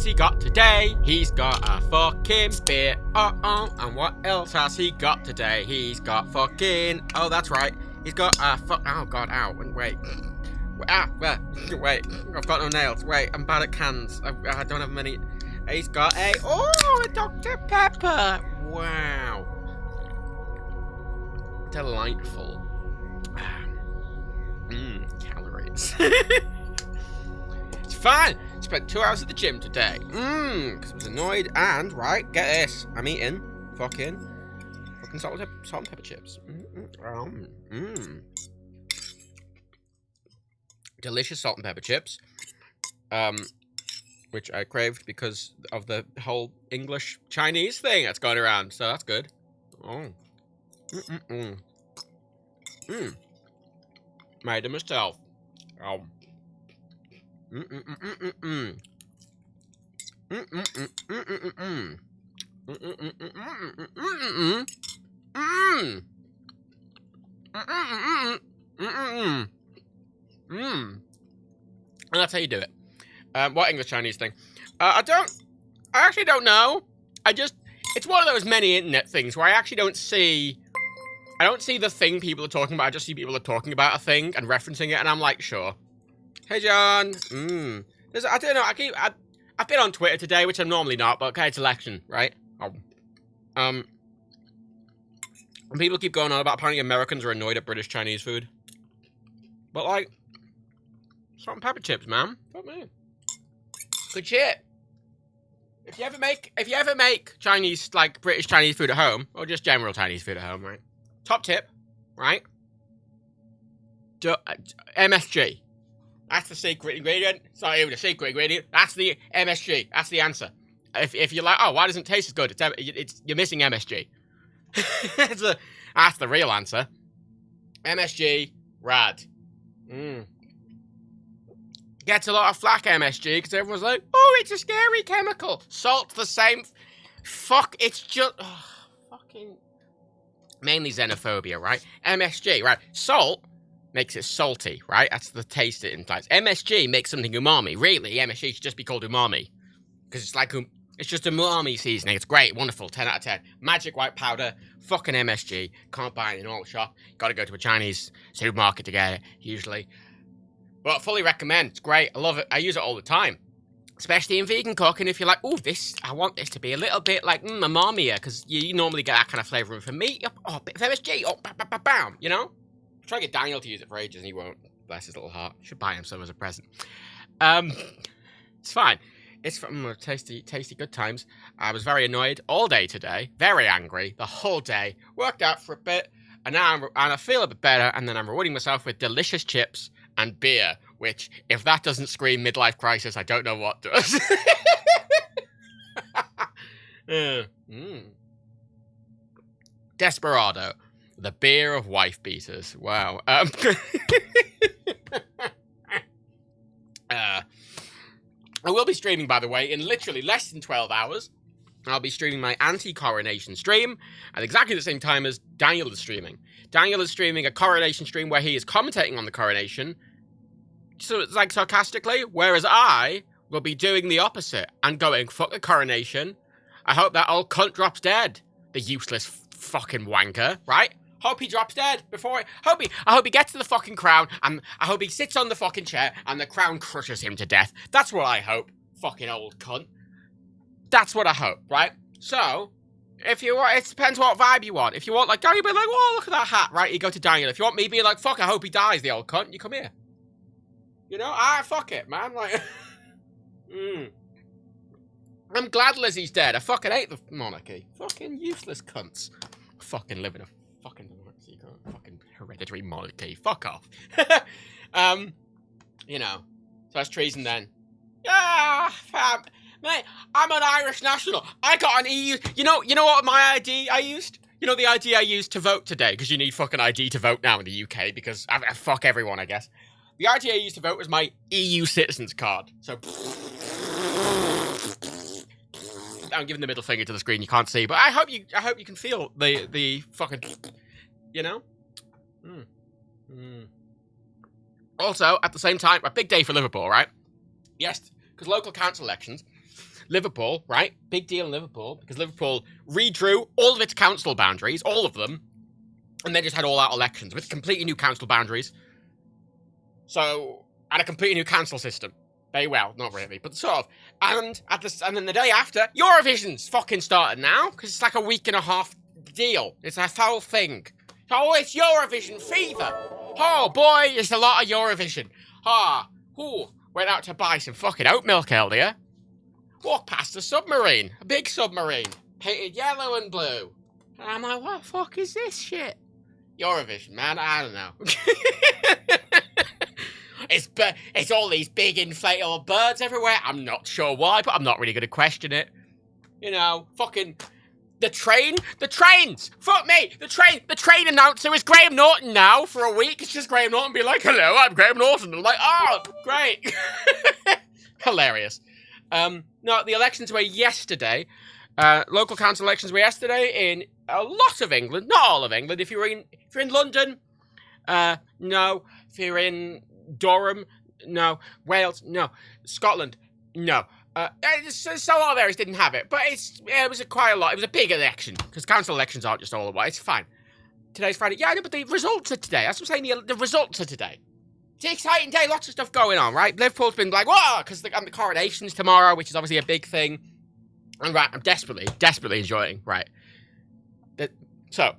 What's he got today? He's got a fucking beer. And what else has he got today? He's got fucking... Oh, that's right. He's got a Oh, God, ow. Wait. Wait. I've got no nails. Wait, I'm bad at cans. I don't have many... He's got a... Oh, a Dr. Pepper. Wow. Delightful. Calories. It's fine. Spent 2 hours at the gym today. Because I was annoyed and, right, get this. I'm eating fucking salt and pepper chips. Delicious salt and pepper chips. Which I craved because of the whole English Chinese thing that's going around. So that's good. Made them myself. And that's how you do it. What English Chinese thing? I actually don't know. It's one of those many internet things where I actually don't see the thing people are talking about. I just see people are talking about a thing and referencing it, and I'm like, sure. Hey, John. I don't know. I've been on Twitter today, which I'm normally not, but okay, it's election, right? And people keep going on about apparently Americans are annoyed at British Chinese food. But, like, salt and pepper chips, man. Fuck me. Good shit. If you ever make Chinese, like, British Chinese food at home, or just general Chinese food at home, right? Top tip, right? MSG. That's the secret ingredient. It's not even a secret ingredient. That's the MSG. That's the answer. If you're like, oh, why doesn't it taste as good? You're missing MSG. That's the real answer. MSG, rad. Gets a lot of flack, MSG, because everyone's like, oh, it's a scary chemical. Salt, the same. Fuck, it's just... Oh, fucking... Mainly xenophobia, right? MSG, right? Salt makes it salty, right? That's the taste it implies. MSG makes something umami. Really, MSG should just be called umami. Because it's like, it's just umami seasoning. It's great, wonderful, 10 out of 10. Magic white powder, fucking MSG. Can't buy it in a normal shop. Gotta go to a Chinese supermarket to get it, usually. But fully recommend. It's great. I love it. I use it all the time. Especially in vegan cooking, if you're like, oh, I want this to be a little bit like umamier, because you normally get that kind of flavour for meat. Oh, a bit of MSG. Oh, bam, you know? Try to get Daniel to use it for ages, and he won't. Bless his little heart. Should buy him some as a present. It's fine. It's from tasty, good times. I was very annoyed all day today. Very angry the whole day. Worked out for a bit, and now I feel a bit better, and then I'm rewarding myself with delicious chips and beer, which, if that doesn't scream midlife crisis, I don't know what does. Desperado, the beer of wife beaters. Wow. I will be streaming, by the way, in literally less than 12 hours. I'll be streaming my anti-coronation stream at exactly the same time as Daniel is streaming. Daniel is streaming a coronation stream where he is commentating on the coronation, so it's like sarcastically, whereas I will be doing the opposite and going, fuck the coronation. I hope that old cunt drops dead. The useless fucking wanker, right? Hope he drops dead before I hope he gets to the fucking crown, and I hope he sits on the fucking chair and the crown crushes him to death. That's what I hope, fucking old cunt. That's what I hope, right? So, if you want, it depends what vibe you want. If you want, like, Daniel be like, whoa, look at that hat, right? You go to Daniel. If you want me being like, fuck, I hope he dies, the old cunt, you come here. You know, fuck it, man. Like, I'm glad Lizzie's dead. I fucking hate the monarchy. Fucking useless cunts. I fucking live in a fucking democracy. Fucking hereditary monarchy. Fuck off. You know, so that's treason then. Yeah, fam. Mate, I'm an Irish national. I got an EU. You know what my ID I used? You know the ID I used to vote today? Because you need fucking ID to vote now in the UK. Because fuck everyone, I guess. The ID I used to vote was my EU citizens card. So I'm giving the middle finger to the screen. You can't see, but I hope you can feel the fucking, you know. Also, at the same time, a big day for Liverpool, right? Yes, because local council elections. Liverpool, right? Big deal in Liverpool, because Liverpool redrew all of its council boundaries, all of them, and then just had all-out elections with completely new council boundaries. So, and a completely new council system. Very well, not really, but sort of. And then the day after, Eurovision's fucking started now, because it's like a week and a half deal. It's a whole thing. Oh, it's Eurovision fever. Oh boy, it's a lot of Eurovision. Went out to buy some fucking oat milk earlier. Walked past a submarine, a big submarine, painted yellow and blue. And I'm like, what the fuck is this shit? Eurovision, man, I don't know. It's all these big inflatable birds everywhere. I'm not sure why, but I'm not really going to question it. You know, fucking... The trains! Fuck me! The train announcer is Graham Norton now for a week. It's just Graham Norton being like, hello, I'm Graham Norton. I'm like, oh, great. Hilarious. No, the elections were yesterday. Local council elections were yesterday in a lot of England. Not all of England. If you're in London, no. If you're in Durham, no. Wales, no. Scotland, no. So a lot of areas didn't have it, but it was quite a lot. It was a big election, because council elections aren't just all the way. It's fine. Today's Friday. Yeah, I know, but the results are today. That's what I'm saying, the results are today. It's an exciting day, lots of stuff going on, right? Liverpool's been like, whoa, because the coronation's tomorrow, which is obviously a big thing. And right, I'm desperately enjoying, right? So,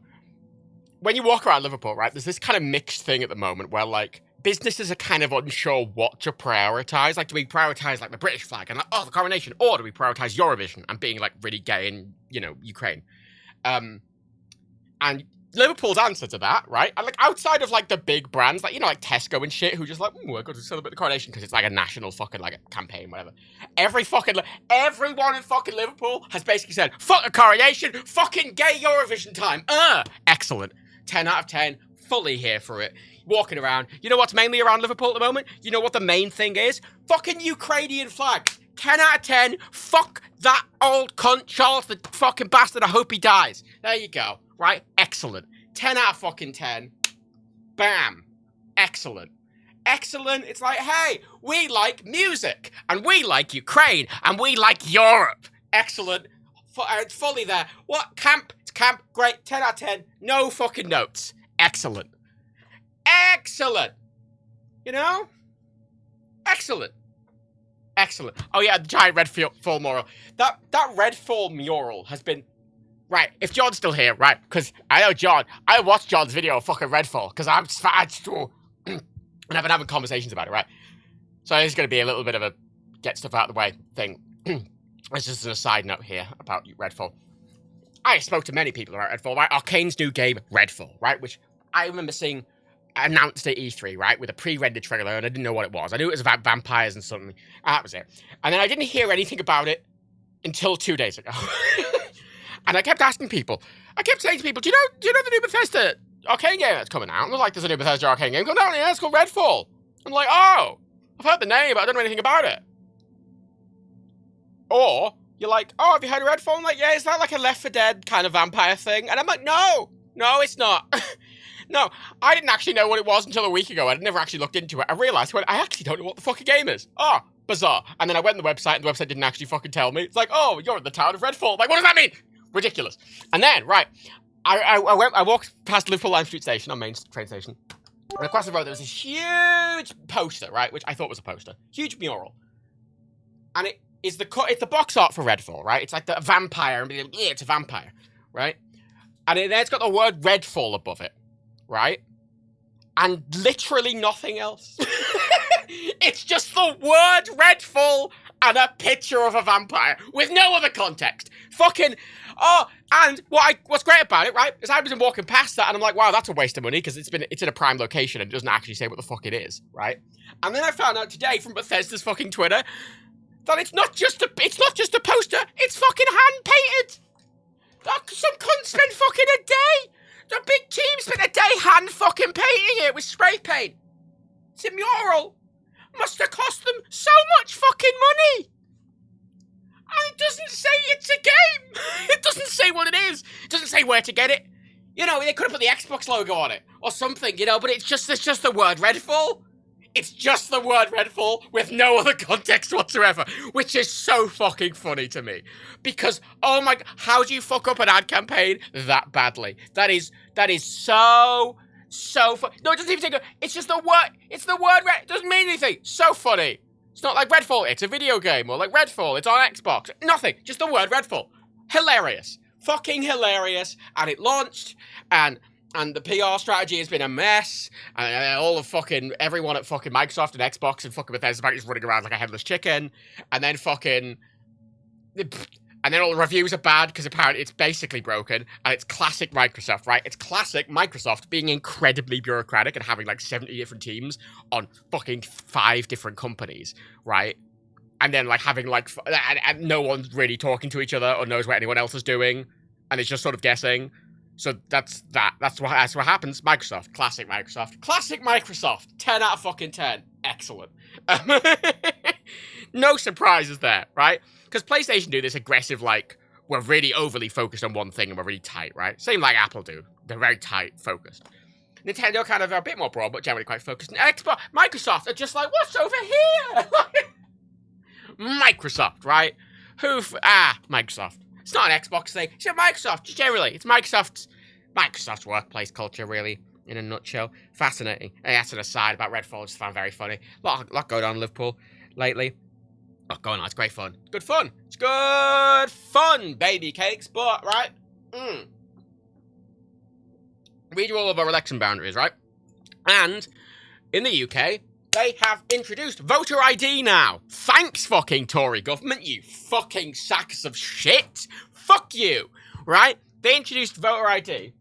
when you walk around Liverpool, right, there's this kind of mixed thing at the moment where, like, businesses are kind of unsure what to prioritise. Like, do we prioritise, like, the British flag and, like, oh, the coronation? Or do we prioritise Eurovision and being, like, really gay in, you know, Ukraine? And Liverpool's answer to that, right? And, like, outside of, like, the big brands, like, you know, like Tesco and shit, who just like, we're going to celebrate the coronation because it's, like, a national fucking, like, a campaign, whatever. Everyone in fucking Liverpool has basically said, fuck a coronation, fucking gay Eurovision time. Excellent. 10 out of 10. Fully here for it. Walking around. You know what's mainly around Liverpool at the moment? You know what the main thing is? Fucking Ukrainian flag. 10 out of 10. Fuck that old cunt, Charles the fucking bastard. I hope he dies. There you go. Right? Excellent. 10 out of fucking 10. Bam. Excellent. Excellent. It's like, hey, we like music. And we like Ukraine. And we like Europe. Excellent. It's fully there. What? Camp? It's camp. Great. 10 out of 10. No fucking notes. Excellent. Excellent. You know? Excellent. Excellent. Oh yeah, the giant Redfall mural. That Redfall mural has been... Right, if John's still here, right, because I know John, I watched John's video of fucking Redfall, because and I've been having conversations about it, right? So it's going to be a little bit of a get stuff out of the way thing. It's just a side note here about Redfall. I spoke to many people about Redfall, right? Arcane's new game, Redfall, right? Which I remember seeing announced at E3, right? With a pre-rendered trailer, and I didn't know what it was. I knew it was about vampires and something. And that was it. And then I didn't hear anything about it until 2 days ago. And I kept asking people. I kept saying to people, do you know the new Bethesda Arcane game that's coming out? And they're like, there's a new Bethesda Arcane game coming out. Yeah, it's called Redfall. I'm like, oh, I've heard the name, but I don't know anything about it. Or you're like, oh, have you heard of Redfall? I'm like, yeah, is that like a Left 4 Dead kind of vampire thing? And I'm like, no, it's not. No, I didn't actually know what it was until a week ago. I'd never actually looked into it. I realised, I actually don't know what the fucking game is. Oh, bizarre. And then I went on the website, and the website didn't actually fucking tell me. It's like, oh, you're in the town of Redfall. Like, what does that mean? Ridiculous. And then, right, I walked past Liverpool Lime Street Station, on main train station, and across the road there was this huge poster, right, which I thought was a poster. Huge mural. And it's the box art for Redfall, right? It's like the vampire, and yeah, it's a vampire, right? And it's got the word Redfall above it. Right? And literally nothing else. It's just the word Redfall and a picture of a vampire with no other context. Fucking, oh, and what's great about it, right, is I've been walking past that and I'm like, wow, that's a waste of money because it's in a prime location and it doesn't actually say what the fuck it is, right? And then I found out today from Bethesda's fucking Twitter that it's not just a poster, it's fucking hand-painted. Some cunt spent fucking a day. The big team spent a day hand fucking painting it with spray paint. It's a mural. Must have cost them so much fucking money. And it doesn't say it's a game. It doesn't say what it is. It doesn't say where to get it. You know, they could have put the Xbox logo on it or something, you know, but it's just the word Redfall. It's just the word Redfall with no other context whatsoever, which is so fucking funny to me. Because, oh my god, how do you fuck up an ad campaign that badly? That is so funny. No, it doesn't even take it's just the word, it doesn't mean anything. So funny. It's not like Redfall, it's a video game, or like Redfall, it's on Xbox. Nothing, just the word Redfall. Hilarious. Fucking hilarious. And it launched, and the PR strategy has been a mess, and all of fucking everyone at fucking Microsoft and Xbox and fucking Bethesda is running around like a headless chicken, and then all the reviews are bad because apparently it's basically broken, and it's classic Microsoft, right? It's classic Microsoft being incredibly bureaucratic and having like 70 different teams on fucking 5 different companies, right? And then like having like, and no one's really talking to each other or knows what anyone else is doing, and it's just sort of guessing. So that's what happens. Microsoft, classic Microsoft, 10 out of fucking 10, excellent. No surprises there, right? Because PlayStation do this aggressive, like, we're really overly focused on one thing and we're really tight, right? Same like Apple do, they're very tight, focused. Nintendo kind of are a bit more broad, but generally quite focused. And Xbox, Microsoft are just like, what's over here? Microsoft, right? Microsoft. It's not an Xbox thing. It's a Microsoft, generally. It's Microsoft's workplace culture, really, in a nutshell. Fascinating. And that's an aside about Redfall, I just found very funny. Lot going on in Liverpool lately. Lot going on. It's great fun. It's good fun. It's good fun, baby cakes, but, right? Read you all of our election boundaries, right? And in the UK, they have introduced voter ID now. Thanks, fucking Tory government, you fucking sacks of shit. Fuck you, right? They introduced voter ID.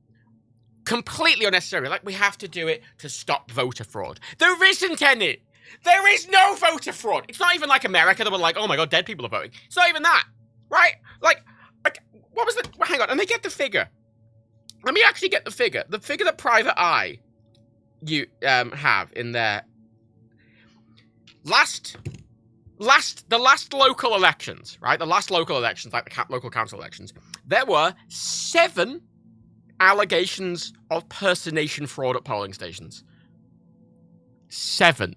Completely unnecessary. Like, we have to do it to stop voter fraud. There isn't any. There is no voter fraud. It's not even like America that were like, oh my god, dead people are voting. It's not even that, right? Like what was the... Hang on, and they get the figure. Let me actually get the figure. The figure that Private Eye you have in there. The last local elections, right? The last local elections, like the local council elections, there were 7 allegations of personation fraud at polling stations. 7.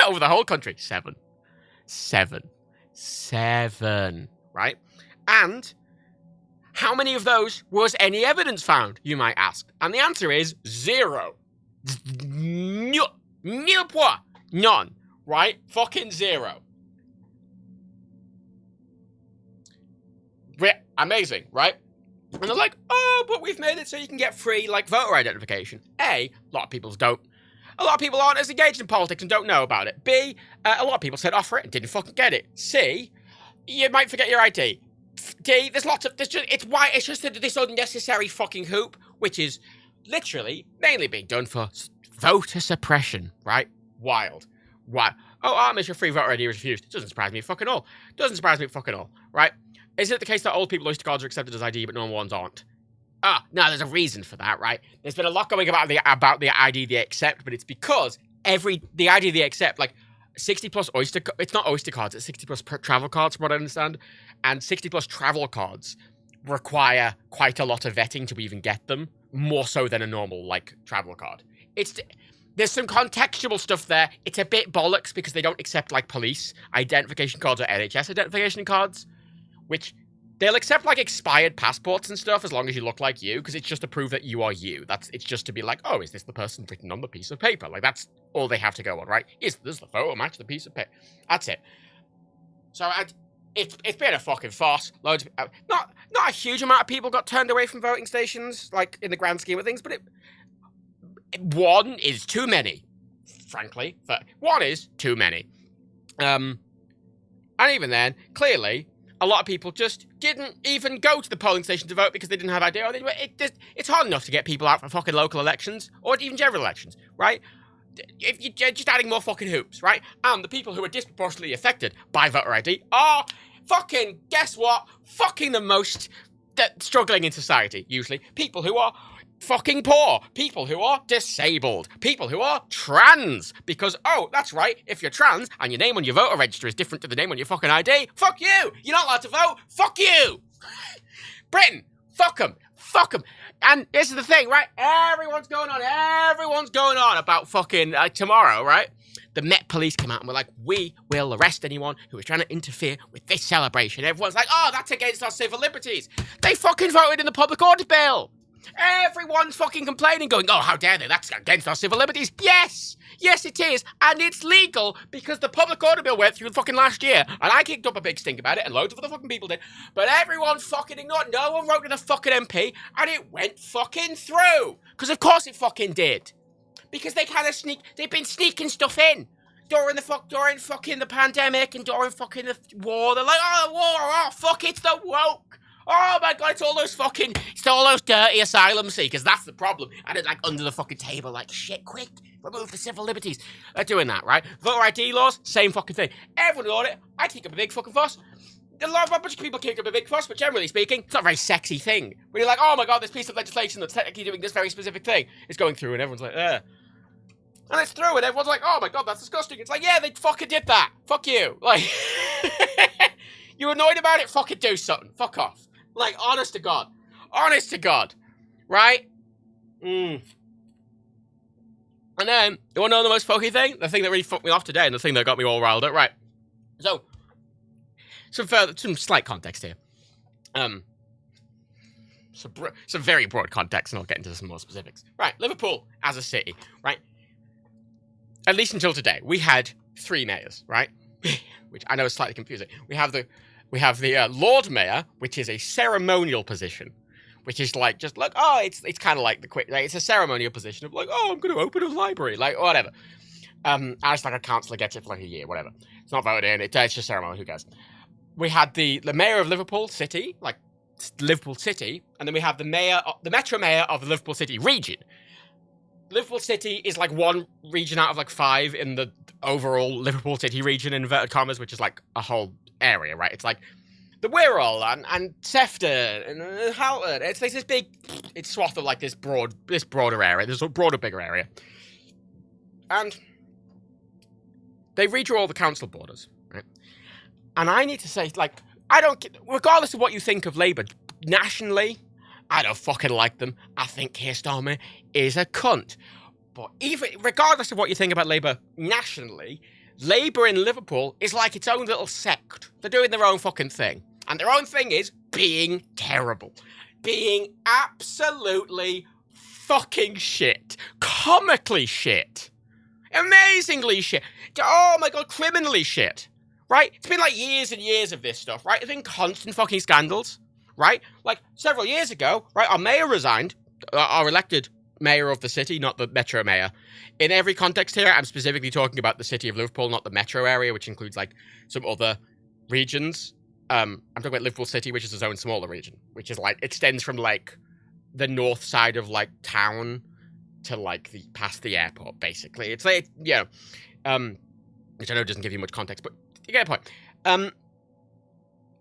Over the whole country. 7. 7. Right? And how many of those was any evidence found, you might ask? And the answer is 0. None. Right? Fucking 0. Amazing, right? And they're like, oh, but we've made it so you can get free, like, voter identification. A lot of people don't. A lot of people aren't as engaged in politics and don't know about it. B, a lot of people said offer it and didn't fucking get it. C, you might forget your ID. D, it's just this unnecessary fucking hoop, which is literally mainly being done for voter suppression, right? Wild. Oh, Amish, your free voter ID was refused. Doesn't surprise me fucking all. Right? Is it the case that old people Oyster cards are accepted as ID, but normal ones aren't? No, there's a reason for that, right? There's been a lot going about the ID they accept, but it's because the ID they accept, like 60 plus it's not Oyster cards, it's 60 plus travel cards from what I understand, and 60 plus travel cards require quite a lot of vetting to even get them, more so than a normal, like, travel card. There's some contextual stuff there. It's a bit bollocks because they don't accept, like, police identification cards or NHS identification cards, which they'll accept, like, expired passports and stuff as long as you look like you, because it's just to prove that you are you. It's just to be like, oh, is this the person written on the piece of paper? Like, that's all they have to go on, right? Does the photo match the piece of paper? That's it. So, it's been a fucking farce. Loads of, not a huge amount of people got turned away from voting stations, like, in the grand scheme of things, but one is too many, frankly. One is too many. And even then, clearly, a lot of people just didn't even go to the polling station to vote because they didn't have idea. It's hard enough to get people out for fucking local elections, or even general elections, right? If you're just adding more fucking hoops, right? And the people who are disproportionately affected by voter ID are fucking, guess what? Fucking the most struggling in society, usually. People who are fucking poor, people who are disabled, people who are trans, because, oh, that's right, if you're trans and your name on your voter register is different to the name on your fucking ID, fuck you, you're not allowed to vote, fuck you. Britain, fuck them. And this is the thing, right? Everyone's going on about fucking tomorrow, right? the Met Police came out and were like, we will arrest anyone who is trying to interfere with this celebration. Everyone's like, oh, that's against our civil liberties. They fucking voted in the public order bill. Everyone's fucking complaining, going, oh, how dare they? That's against our civil liberties. Yes! Yes, it is. And it's legal because the public order bill went through fucking last year. And I kicked up a big stink about it, and loads of other fucking people did. But everyone fucking ignored. No one wrote to the fucking MP, and it went fucking through. Because of course it fucking did. Because they kind of they've been sneaking stuff in. During fucking the pandemic and during fucking the war. They're like, oh, the war, oh, fuck, it's the woke. Oh my god, it's all those dirty asylum seekers. That's the problem. And it's like under the fucking table, like, shit, quick, remove the civil liberties. They're doing that, right? Voter ID laws, same fucking thing. Everyone on it. I kick up a big fucking fuss. A bunch of people kick up a big fuss, but generally speaking, it's not a very sexy thing. When you're like, oh my god, this piece of legislation that's technically doing this very specific thing is going through, and everyone's like, eh. And it's through, and everyone's like, oh my god, that's disgusting. It's like, yeah, they fucking did that. Fuck you. Like, you annoyed about it? Fucking do something. Fuck off. Like, honest to God, right? And then, you want to know the most fucking thing? The thing that really fucked me off today, and the thing that got me all riled up, right? So, some slight context here. Some very broad context, and I'll get into some more specifics. Right, Liverpool as a city, right? At least until today, we had 3 mayors, right? Which I know is slightly confusing. We have the Lord Mayor, which is a ceremonial position, which is like, just like, oh, it's kind of like it's a ceremonial position of like, oh, I'm going to open a library, like, whatever. As like a councillor gets it for like a year, whatever. It's not voted in, it's just ceremonial, who cares? We had the mayor of Liverpool City, like Liverpool City, and then we have the Metro Mayor of the Liverpool City region. Liverpool City is like one region out of like 5 in the overall Liverpool City region, in inverted commas, which is like a whole area, right? It's like the Wirral and Sefton and Houghton. It's like this big, it's swath of like this broader area. There's a broader, bigger area. And they redraw all the council borders, right? And I need to say, like, regardless of what you think of Labour nationally, I don't fucking like them. I think Keir Starmer is a cunt. But regardless of what you think about Labour nationally, Labour in Liverpool is like its own little sect. They're doing their own fucking thing. And their own thing is being terrible. Being absolutely fucking shit. Comically shit. Amazingly shit. Oh my god, criminally shit. Right? It's been like years and years of this stuff, right? It's been constant fucking scandals. Right? Like, several years ago, right, our mayor resigned, our elected mayor of the city, not the metro mayor. In every context here, I'm specifically talking about the city of Liverpool, not the metro area, which includes, like, some other regions. I'm talking about Liverpool City, which is its own smaller region, which is, like, extends from, like, the north side of, like, town to, like, past the airport, basically. It's, like, which I know doesn't give you much context, but you get a point.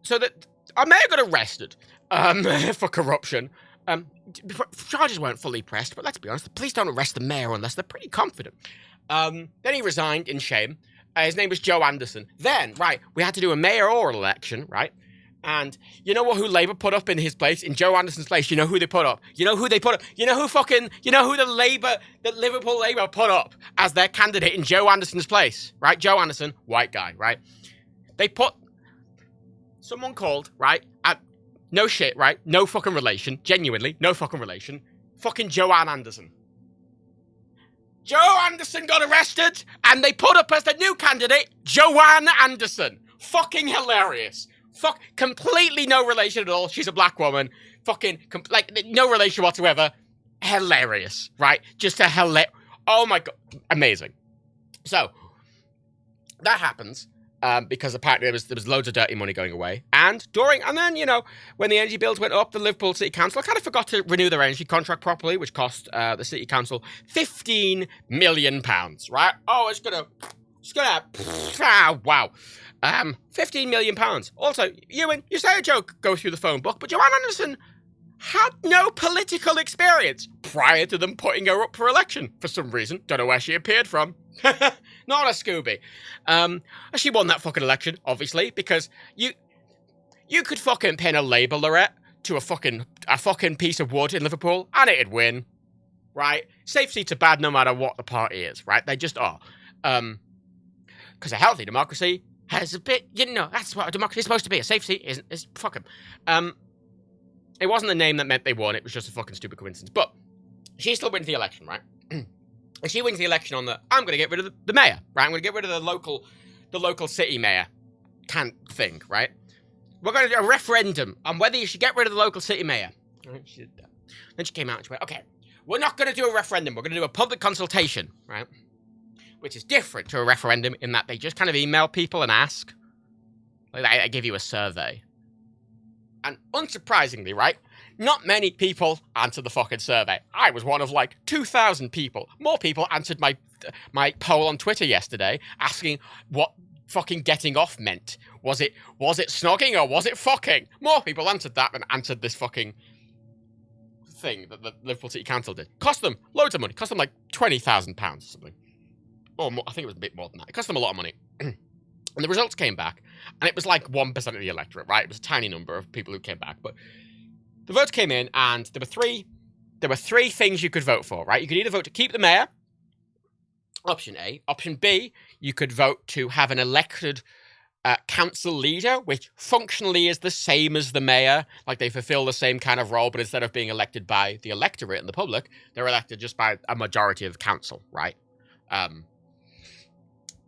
So that our mayor got arrested for corruption. Charges weren't fully pressed, but let's be honest, the police don't arrest the mayor unless they're pretty confident. Then he resigned in shame. His name was Joe Anderson. Then, right, we had to do a mayoral election, right? And you know who Labour put up in his place? In Joe Anderson's place, you know who they put up? You know who the Liverpool Labour put up as their candidate in Joe Anderson's place, right? Joe Anderson, white guy, right? They put someone called, right? No shit, right? No fucking relation. Genuinely, no fucking relation. Fucking Joanne Anderson. Joe Anderson got arrested, and they put up as the new candidate, Joanne Anderson. Fucking hilarious. Completely no relation at all. She's a black woman. Fucking, no relation whatsoever. Hilarious, right? Just oh my god. Amazing. So, that happens. Because apparently there was loads of dirty money going away. And then, you know, when the energy bills went up, the Liverpool City Council kind of forgot to renew their energy contract properly, which cost the City Council £15 million, right? Oh, wow. £15 million. Also, Ewan, you say a joke go through the phone book, but Joanne Anderson had no political experience prior to them putting her up for election for some reason. Don't know where she appeared from. Not a Scooby. She won that fucking election, obviously, because you could fucking pin a Labour lorette to a fucking piece of wood in Liverpool, and it'd win, right? Safe seats are bad no matter what the party is, right? They just are. Because a healthy democracy has a bit, that's what a democracy is supposed to be. A safe seat isn't. Fuck them. It wasn't the name that meant they won. It was just a fucking stupid coincidence. But she still wins the election, right? And she wins the election on I'm going to get rid of the mayor, right? I'm going to get rid of the local city mayor thing, right? We're going to do a referendum on whether you should get rid of the local city mayor. Right? She did that. Then she came out and she went, okay, we're not going to do a referendum. We're going to do a public consultation, right? Which is different to a referendum in that they just kind of email people and ask. Like, I give you a survey. And unsurprisingly, right, not many people answered the fucking survey. I was one of like 2,000 people. More people answered my poll on Twitter yesterday asking what fucking getting off meant. Was it snogging or was it fucking? More people answered that than answered this fucking thing that the Liverpool City Council did. Cost them loads of money. Cost them like £20,000 or something. Or more, I think it was a bit more than that. It cost them a lot of money. And the results came back, and it was like 1% of the electorate, right? It was a tiny number of people who came back. But the votes came in, and there were three things you could vote for, right? You could either vote to keep the mayor, option A. Option B, you could vote to have an elected council leader, which functionally is the same as the mayor. Like, they fulfill the same kind of role, but instead of being elected by the electorate and the public, they're elected just by a majority of council, right?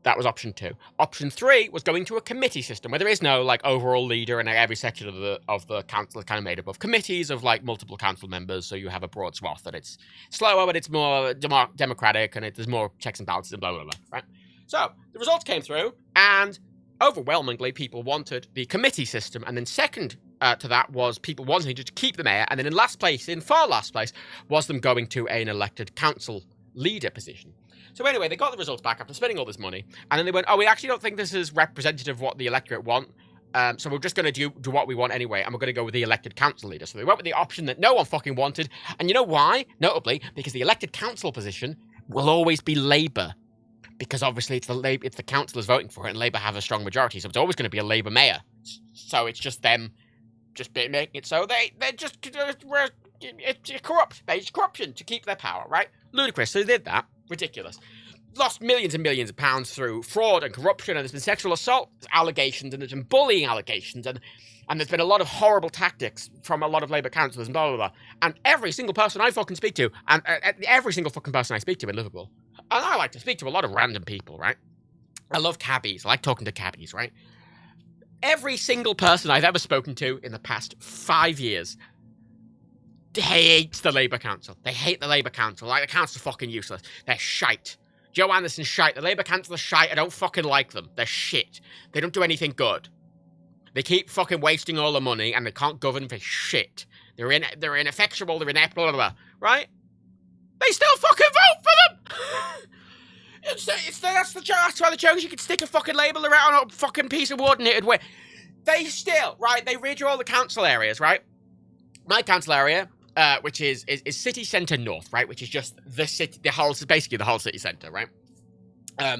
That was option 2. Option 3 was going to a committee system where there is no like overall leader, and every section of the council is kind of made up of committees of like multiple council members. So you have a broad swath, and it's slower, but it's more democratic, and there's more checks and balances and blah blah blah. Right. So the results came through, and overwhelmingly people wanted the committee system, and then second to that was people wanting to keep the mayor, and then in far last place, was them going to an elected council leader position. So anyway, they got the results back after spending all this money, and then they went, oh, we actually don't think this is representative of what the electorate want, so we're just going to do what we want anyway, and we're going to go with the elected council leader. So they went with the option that no one fucking wanted, and you know why? Notably, because the elected council position will always be Labour, because obviously it's the councillors voting for it, and Labour have a strong majority, so it's always going to be a Labour mayor. So it's just them just making it so they're just it's corrupt. It's corruption to keep their power, right? Ludicrous. So they did that. Ridiculous. Lost millions and millions of pounds through fraud and corruption, and there's been sexual assault allegations, and there's been bullying allegations, and there's been a lot of horrible tactics from a lot of Labour councillors and blah, blah, blah. And every single person I fucking speak to, and every single fucking person I speak to in Liverpool, and I like to speak to a lot of random people, right? I love cabbies. I like talking to cabbies, right? Every single person I've ever spoken to in the past 5 years hates the Labour Council. They hate the Labour Council. Like, the council's fucking useless. They're shite. Joe Anderson's shite. The Labour Council is shite. I don't fucking like them. They're shit. They don't do anything good. They keep fucking wasting all the money, and they can't govern for shit. They're ineffectual. They're inept, blah, blah, blah. Right? They still fucking vote for them! That's why the joke is you could stick a fucking label around on a fucking piece of wood and it'd win. They still, right? They read you all the council areas, right? My council area, which is City Centre North, right? Which is just the city, basically the whole city centre, right? Yeah,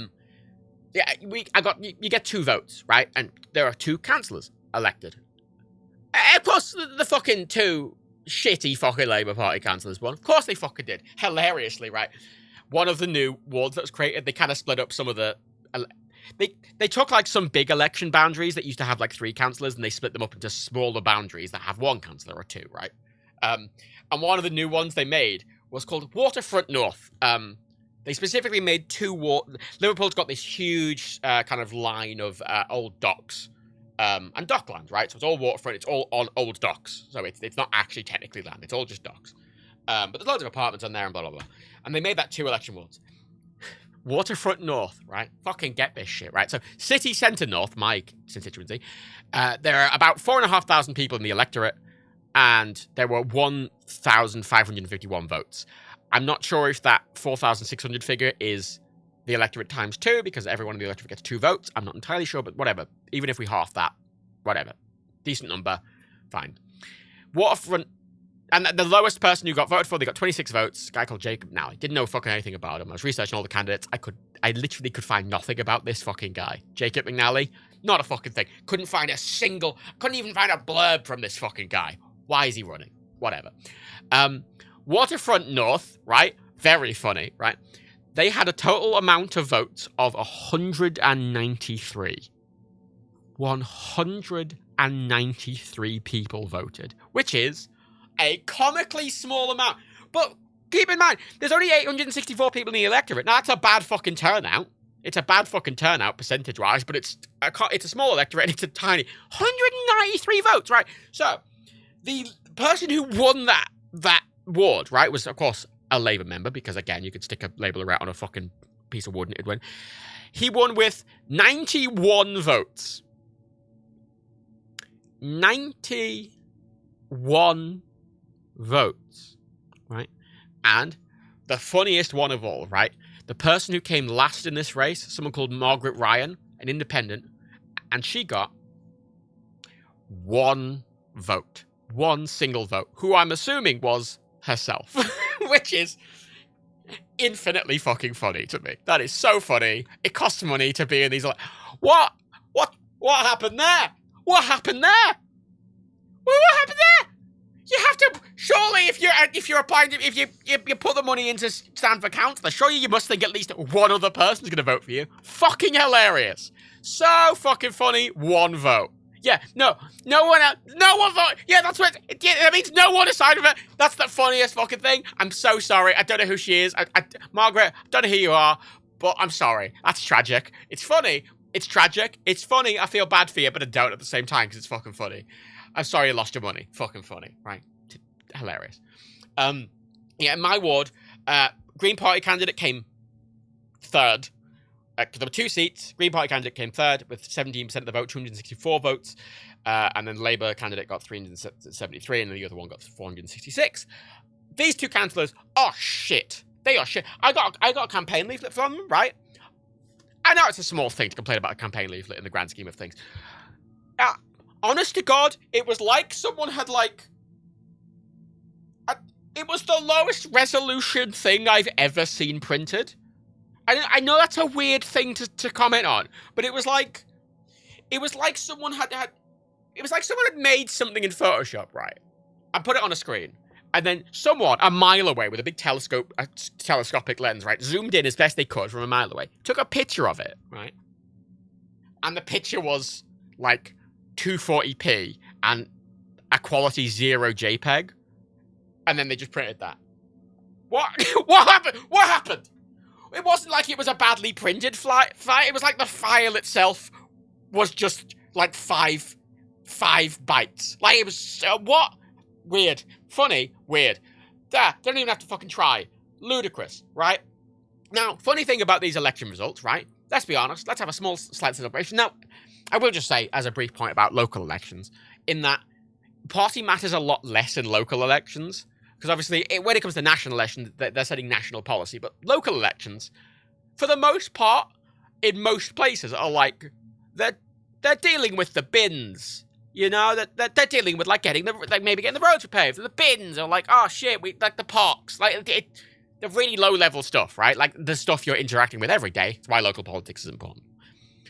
you get 2 votes, right? And there are 2 councillors elected. Of course, the fucking 2 shitty fucking Labour Party councillors won. Of course they fucking did. Hilariously, right? One of the new wards that was created, they kind of split up some of the... They took like some big election boundaries that used to have like 3 councillors, and they split them up into smaller boundaries that have 1 councillor or 2, right? And one of the new ones they made was called Waterfront North. They specifically made 2 Liverpool's got this huge kind of line of old docks and dockland, right? So it's all waterfront, it's all on old docks. So it's not actually technically land, it's all just docks. But there's loads of apartments on there and blah, blah, blah. And they made that 2 election wards. Waterfront North, right? Fucking get this shit, right? So City Centre North, my constituency, there are about 4,500 people in the electorate, and there were 1,551 votes. I'm not sure if that 4,600 figure is the electorate times 2, because everyone in the electorate gets 2 votes. I'm not entirely sure, but whatever. Even if we half that, whatever. Decent number, fine. Waterfront. And the lowest person who got voted for, they got 26 votes. A guy called Jacob. Now, I didn't know fucking anything about him. I was researching all the candidates. I literally could find nothing about this fucking guy. Jacob McNally, not a fucking thing. Couldn't even find a blurb from this fucking guy. Why is he running? Whatever. Waterfront North, right? Very funny, right? They had a total amount of votes of 193. 193 people voted, which is a comically small amount. But keep in mind, there's only 864 people in the electorate. Now, that's a bad fucking turnout. It's a bad fucking turnout, percentage-wise, but it's a small electorate, and it's a tiny 193 votes, right? So, the person who won that ward, right, was, of course, a Labour member, because, again, you could stick a label around on a fucking piece of wood and it'd win. He won with 91 votes. 91 votes, right? And the funniest one of all, right? The person who came last in this race, someone called Margaret Ryan, an independent, and she got 1 vote. 1 single vote, who I'm assuming was herself, which is infinitely fucking funny to me. That is so funny. It costs money to be in these, like, what happened there? What happened there? What happened there? You have to, surely, if you're applying, if you put the money into stand for councillor, surely you must think at least one other person's going to vote for you. Fucking hilarious. So fucking funny. 1 vote. Yeah, no one voted. Yeah, that's what, that means no one aside of it. That's the funniest fucking thing. I'm so sorry. I don't know who she is. Margaret, I don't know who you are, but I'm sorry. That's tragic. It's funny. It's tragic. It's funny. I feel bad for you, but I don't at the same time because it's fucking funny. I'm sorry you lost your money. Fucking funny, right? Hilarious. Yeah, in my ward, Green Party candidate came 3rd. Because there were 2 seats. Green Party candidate came 3rd with 17% of the vote, 264 votes. And then Labour candidate got 373, and then the other one got 466. These 2 councillors are shit. They are shit. I got a campaign leaflet from them, right? I know it's a small thing to complain about a campaign leaflet in the grand scheme of things. Honest to God, it was like someone had, like... it was the lowest resolution thing I've ever seen printed. I know that's a weird thing to comment on, but it was like someone had made something in Photoshop, right? And put it on a screen. And then someone, a mile away with a big telescopic lens, right, zoomed in as best they could from a mile away, took a picture of it, right? And the picture was, like, 240p and a quality 0 JPEG. And then they just printed that. What? What happened? What happened? It wasn't like it was a badly printed file. It was like the file itself was just, like, 5 bytes. Like, it was, what? Weird. Funny. Weird. There. Don't even have to fucking try. Ludicrous, right? Now, funny thing about these election results, right? Let's be honest. Let's have a small, slight celebration. Now, I will just say, as a brief point about local elections, in that party matters a lot less in local elections. Because obviously, when it comes to national elections, they're setting national policy. But local elections, for the most part, in most places, are like, they're dealing with the bins. You know, they're dealing with, like, maybe getting the roads repaved. The bins are like, oh shit, like the parks. Like, the really low-level stuff, right? Like, the stuff you're interacting with every day. That's why local politics is important.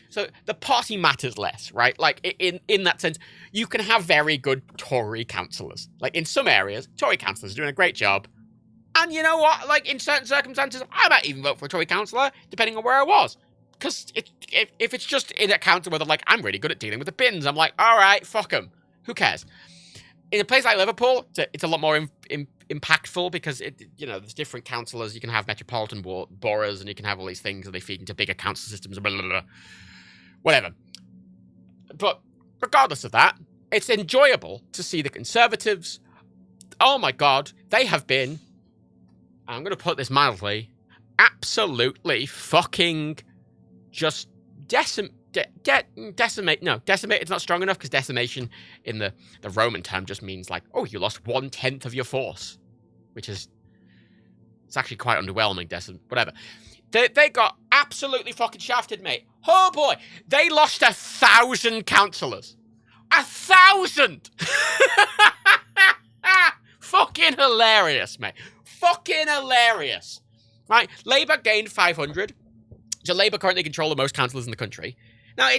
So the party matters less, right? Like, in that sense, you can have very good Tory councillors. Like, in some areas, Tory councillors are doing a great job. And you know what? Like, in certain circumstances, I might even vote for a Tory councillor, depending on where I was. Because if it's just in a council where they're like, I'm really good at dealing with the bins, I'm like, all right, fuck them. Who cares? In a place like Liverpool, it's a lot more impactful because, there's different councillors. You can have metropolitan boroughs, and you can have all these things, and they feed into bigger council systems, blah, blah, blah. Whatever. But regardless of that, it's enjoyable to see the Conservatives. Oh my God, they have been, I'm going to put this mildly, absolutely fucking just decimate. No, decimate, it's not strong enough because decimation in the Roman term just means like, oh, you lost 1/10 of your force, which is, it's actually quite underwhelming, whatever. They got absolutely fucking shafted, mate. Oh boy, they lost 1,000 councillors. 1,000! Fucking hilarious, mate. Fucking hilarious. Right, Labour gained 500. So Labour currently control the most councillors in the country. Now,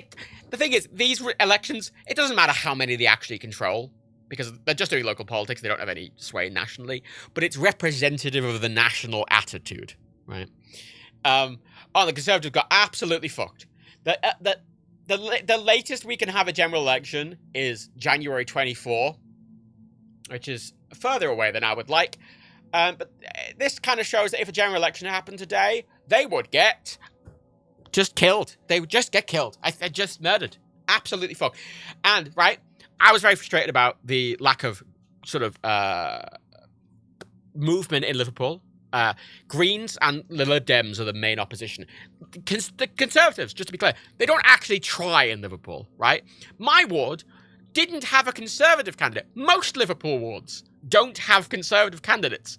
the thing is, these elections, it doesn't matter how many they actually control, because they're just doing local politics, they don't have any sway nationally, but it's representative of the national attitude, right? The Conservatives got absolutely fucked. The latest we can have a general election is January 24, which is further away than I would like. But this kind of shows that if a general election happened today, they would get just killed. They would just get killed. They're just murdered. Absolutely fucked. And, right, I was very frustrated about the lack of sort of movement in Liverpool. Greens and the Lib Dems are the main opposition. The Conservatives, just to be clear, they don't actually try in Liverpool, right? My ward didn't have a Conservative candidate. Most Liverpool wards don't have Conservative candidates.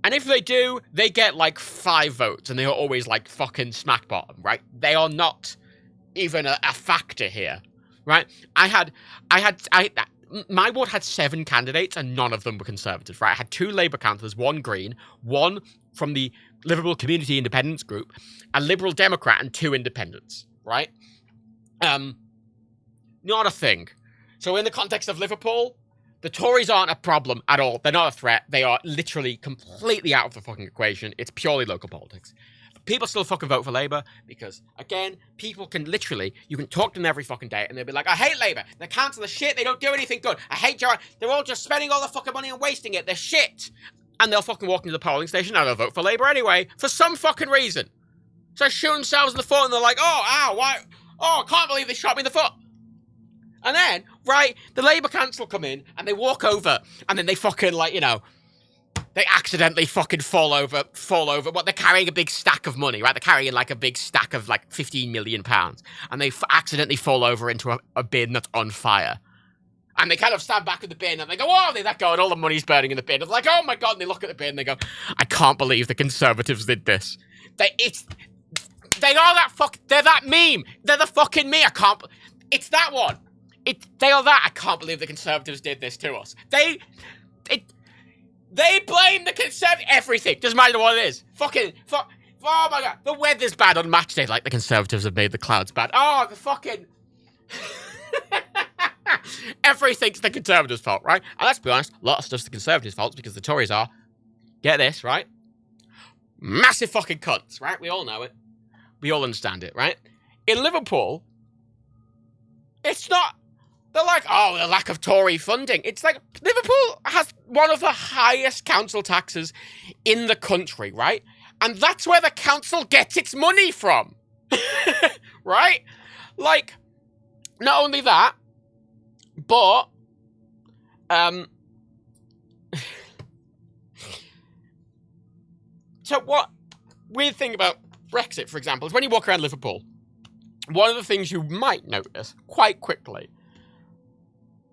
And if they do, they get like 5 votes, and they are always like fucking smack bottom, right? They are not even a factor here, right? My ward had 7 candidates, and none of them were Conservative, right? I had 2 Labour councillors, 1 Green, 1 from the Liverpool Community Independence Group, a Liberal Democrat, and 2 Independents, right? Not a thing. So in the context of Liverpool, the Tories aren't a problem at all. They're not a threat. They are literally completely out of the fucking equation. It's purely local politics. People still fucking vote for Labour because, again, people can literally, you can talk to them every fucking day and they'll be like, I hate Labour. They're council are shit. They don't do anything good. I hate Gerard. They're all just spending all the fucking money and wasting it. They're shit. And they'll fucking walk into the polling station and they'll vote for Labour anyway for some fucking reason. So they shoot themselves in the foot and they're like, oh, ow, why? Oh, I can't believe they shot me in the foot. And then, right, the Labour council come in and they walk over and then they fucking, like, you know, they accidentally fucking fall over. What, they're carrying a big stack of money, right? They're carrying like a big stack of like £15 million. And they accidentally fall over into a bin that's on fire. And they kind of stand back at the bin and they go, oh, they let go and all the money's burning in the bin. And they're like, oh my God. And they look at the bin and they go, I can't believe the Conservatives did this. They are that they're that meme. They're the fucking me. It's that one. They are that. I can't believe the Conservatives did this to us. They blame the Conservatives. Everything. Doesn't matter what it is. Oh my God. The weather's bad on match day. Like the Conservatives have made the clouds bad. Oh, the fucking... Everything's the Conservatives' fault, right? And let's be honest, a lot of stuff's the Conservatives' fault because the Tories are, get this, right? Massive fucking cunts, right? We all know it. We all understand it, right? In Liverpool, it's not... They're like, oh, the lack of Tory funding. It's like, Liverpool has one of the highest council taxes in the country, right? And that's where the council gets its money from. Right? Like, not only that, but, so what weird thing about Brexit, for example, is when you walk around Liverpool, one of the things you might notice quite quickly,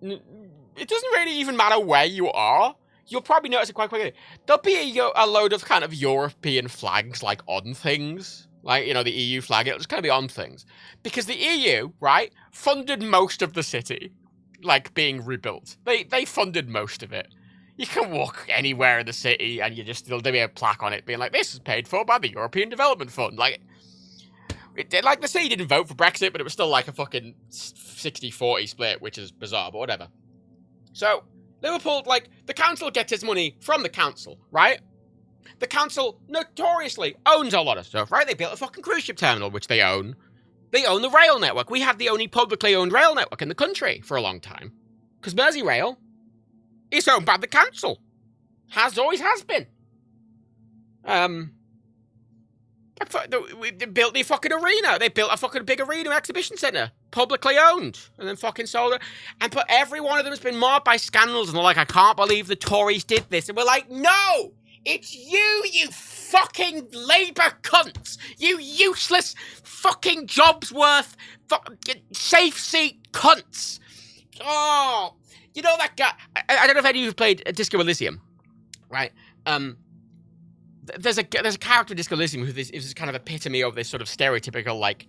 it doesn't really even matter where you are. You'll probably notice it quite quickly. There'll be a load of kind of European flags, like, on things. Like, you know, the EU flag. It'll just kind of be on things. Because the EU, right, funded most of the city, like, being rebuilt. They funded most of it. You can walk anywhere in the city and there'll be a plaque on it being like, this is paid for by the European Development Fund. Like, like the city didn't vote for Brexit, but it was still like a fucking 60-40 split, which is bizarre, but whatever. So, Liverpool, like, the council gets its money from the council, right? The council notoriously owns a lot of stuff, right? They built a fucking cruise ship terminal, which they own. They own the rail network. We had the only publicly owned rail network in the country for a long time. Because Merseyrail is owned by the council. Always has been. They built the fucking arena. They built a fucking big arena exhibition centre. Publicly owned. And then fucking sold it. But every one of them has been marred by scandals. And they're like, I can't believe the Tories did this. And we're like, no! It's you fucking Labour cunts! You useless fucking Jobsworth safe seat cunts! Oh! You know that guy... I don't know if any of you have played Disco Elysium. Right? There's a character in Disco Elysium who is kind of epitome of this sort of stereotypical, like,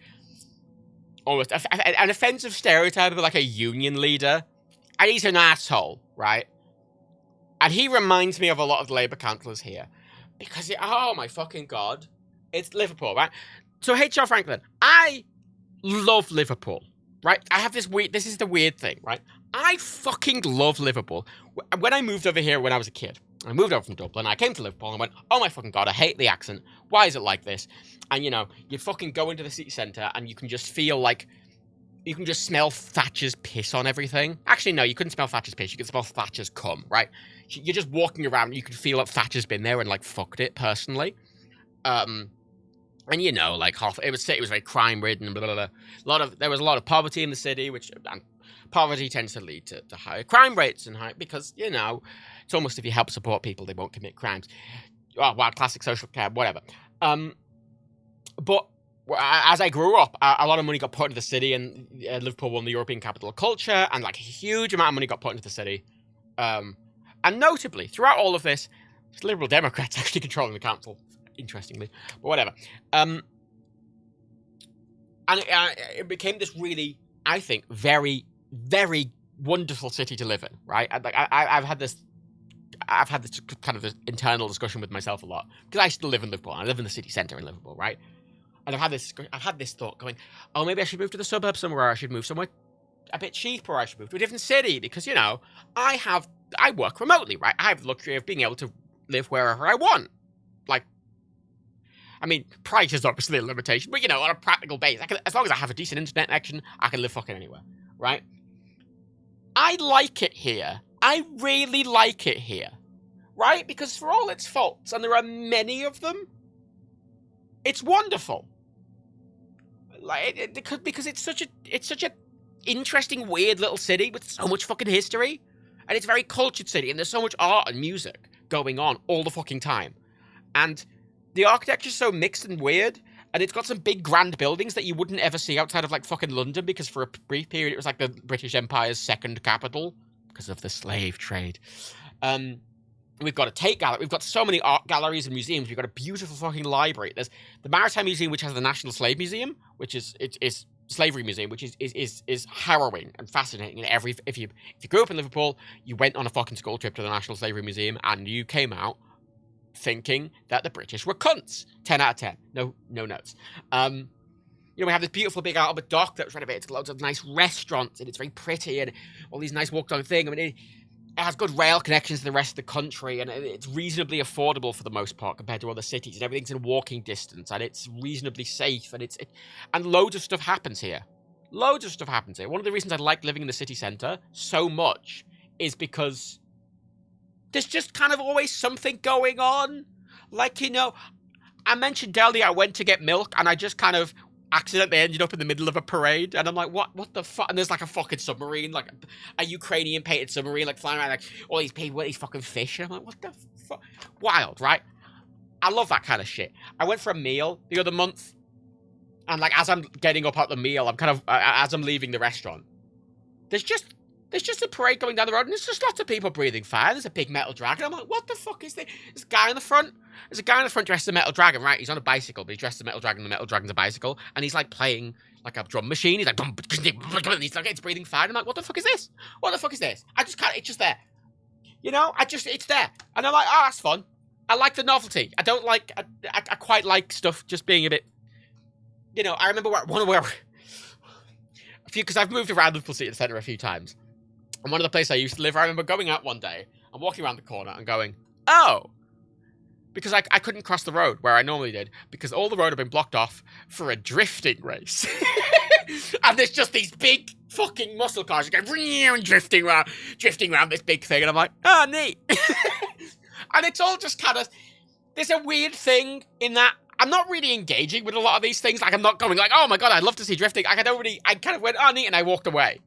almost an offensive stereotype of like a union leader. And he's an asshole, right? And he reminds me of a lot of the Labour councillors here. Because, oh my fucking God. It's Liverpool, right? So, H.R. Franklin, I love Liverpool, right? I have this is the weird thing, right? I fucking love Liverpool. When I moved over here when I was a kid, I moved over from Dublin. I came to Liverpool and went, oh my fucking God, I hate the accent. Why is it like this? And, you know, you fucking go into the city centre and you can just feel like, you can just smell Thatcher's piss on everything. Actually, no, you couldn't smell Thatcher's piss. You could smell Thatcher's cum, right? You're just walking around and you can feel that Thatcher's been there and, like, fucked it personally. And, you know, like, it was very crime-ridden, blah, blah, blah. There was a lot of poverty in the city, which, and poverty tends to lead to higher crime rates and because, you know, it's almost if you help support people, they won't commit crimes. Oh, wow, classic social care, whatever. But as I grew up, a lot of money got put into the city, and Liverpool won the European Capital of Culture, and like a huge amount of money got put into the city. And notably, throughout all of this, it's Liberal Democrats actually controlling the council, interestingly, but whatever. And it became this really, I think, very, very wonderful city to live in, right? I've had this kind of this internal discussion with myself a lot, because I still live in Liverpool. I live in the city centre in Liverpool, right? And I've had this thought going, oh, maybe I should move to the suburbs somewhere. I should move somewhere a bit cheaper. I should move to a different city because, you know, I work remotely, right? I have the luxury of being able to live wherever I want. Like, I mean, price is obviously a limitation, but, you know, on a practical basis, as long as I have a decent internet connection, I can live fucking anywhere, right? I like it here. I really like it here, right? Because for all its faults, and there are many of them, it's wonderful. Like because it's such a interesting, weird little city with so much fucking history, and it's a very cultured city, and there's so much art and music going on all the fucking time, and the architecture's so mixed and weird, and it's got some big grand buildings that you wouldn't ever see outside of like fucking London, because for a brief period it was like the British Empire's second capital because of the slave trade. We've got a Tate Gallery. We've got so many art galleries and museums. We've got a beautiful fucking library. There's the Maritime Museum, which has the National Slave Museum, which is Slavery Museum, which is harrowing and fascinating. And if you grew up in Liverpool, you went on a fucking school trip to the National Slavery Museum, and you came out thinking that the British were cunts. 10 out of 10. No notes. You know, we have this beautiful big Albert Dock that was renovated. It's got loads of nice restaurants, and it's very pretty, and all these nice walk-down things. I mean, it has good rail connections to the rest of the country, and it's reasonably affordable for the most part compared to other cities, and everything's in walking distance, and it's reasonably safe, and loads of stuff happens here. Loads of stuff happens here. One of the reasons I like living in the city centre so much is because there's just kind of always something going on. Like, you know, I mentioned earlier I went to get milk, and I just kind of accidentally ended up in the middle of a parade, and I'm like, what the fuck? And there's like a fucking submarine, like a Ukrainian painted submarine, like flying around, like all these people with these fucking fish, and I'm like, what the fuck? Wild, right? I love that kind of shit. I went for a meal the other month, and like as I'm getting up at the meal, I'm kind of as I'm leaving the restaurant, there's just a parade going down the road, and there's just lots of people breathing fire. There's a big metal dragon. I'm like, what the fuck is this? There's a guy in the front. There's a guy in the front dressed as a metal dragon, right? He's on a bicycle, but he's dressed as a metal dragon, and the metal dragon's a bicycle, and he's like playing like a drum machine. He's like, and he's like, it's breathing fire. And I'm like, what the fuck is this? What the fuck is this? I just can't. It's just there. You know, it's there, and I'm like, oh, that's fun. I like the novelty. I don't like. I quite like stuff just being a bit. You know, I remember because I've moved around Liverpool City Centre a few times. And one of the places I used to live, I remember going out one day and walking around the corner and going, oh, because I couldn't cross the road where I normally did, because all the road had been blocked off for a drifting race. And there's just these big fucking muscle cars going drifting around this big thing. And I'm like, oh, neat. And it's all just kind of, there's a weird thing in that I'm not really engaging with a lot of these things. Like, I'm not going like, oh my God, I'd love to see drifting. Like, I kind of went, oh, neat, and I walked away.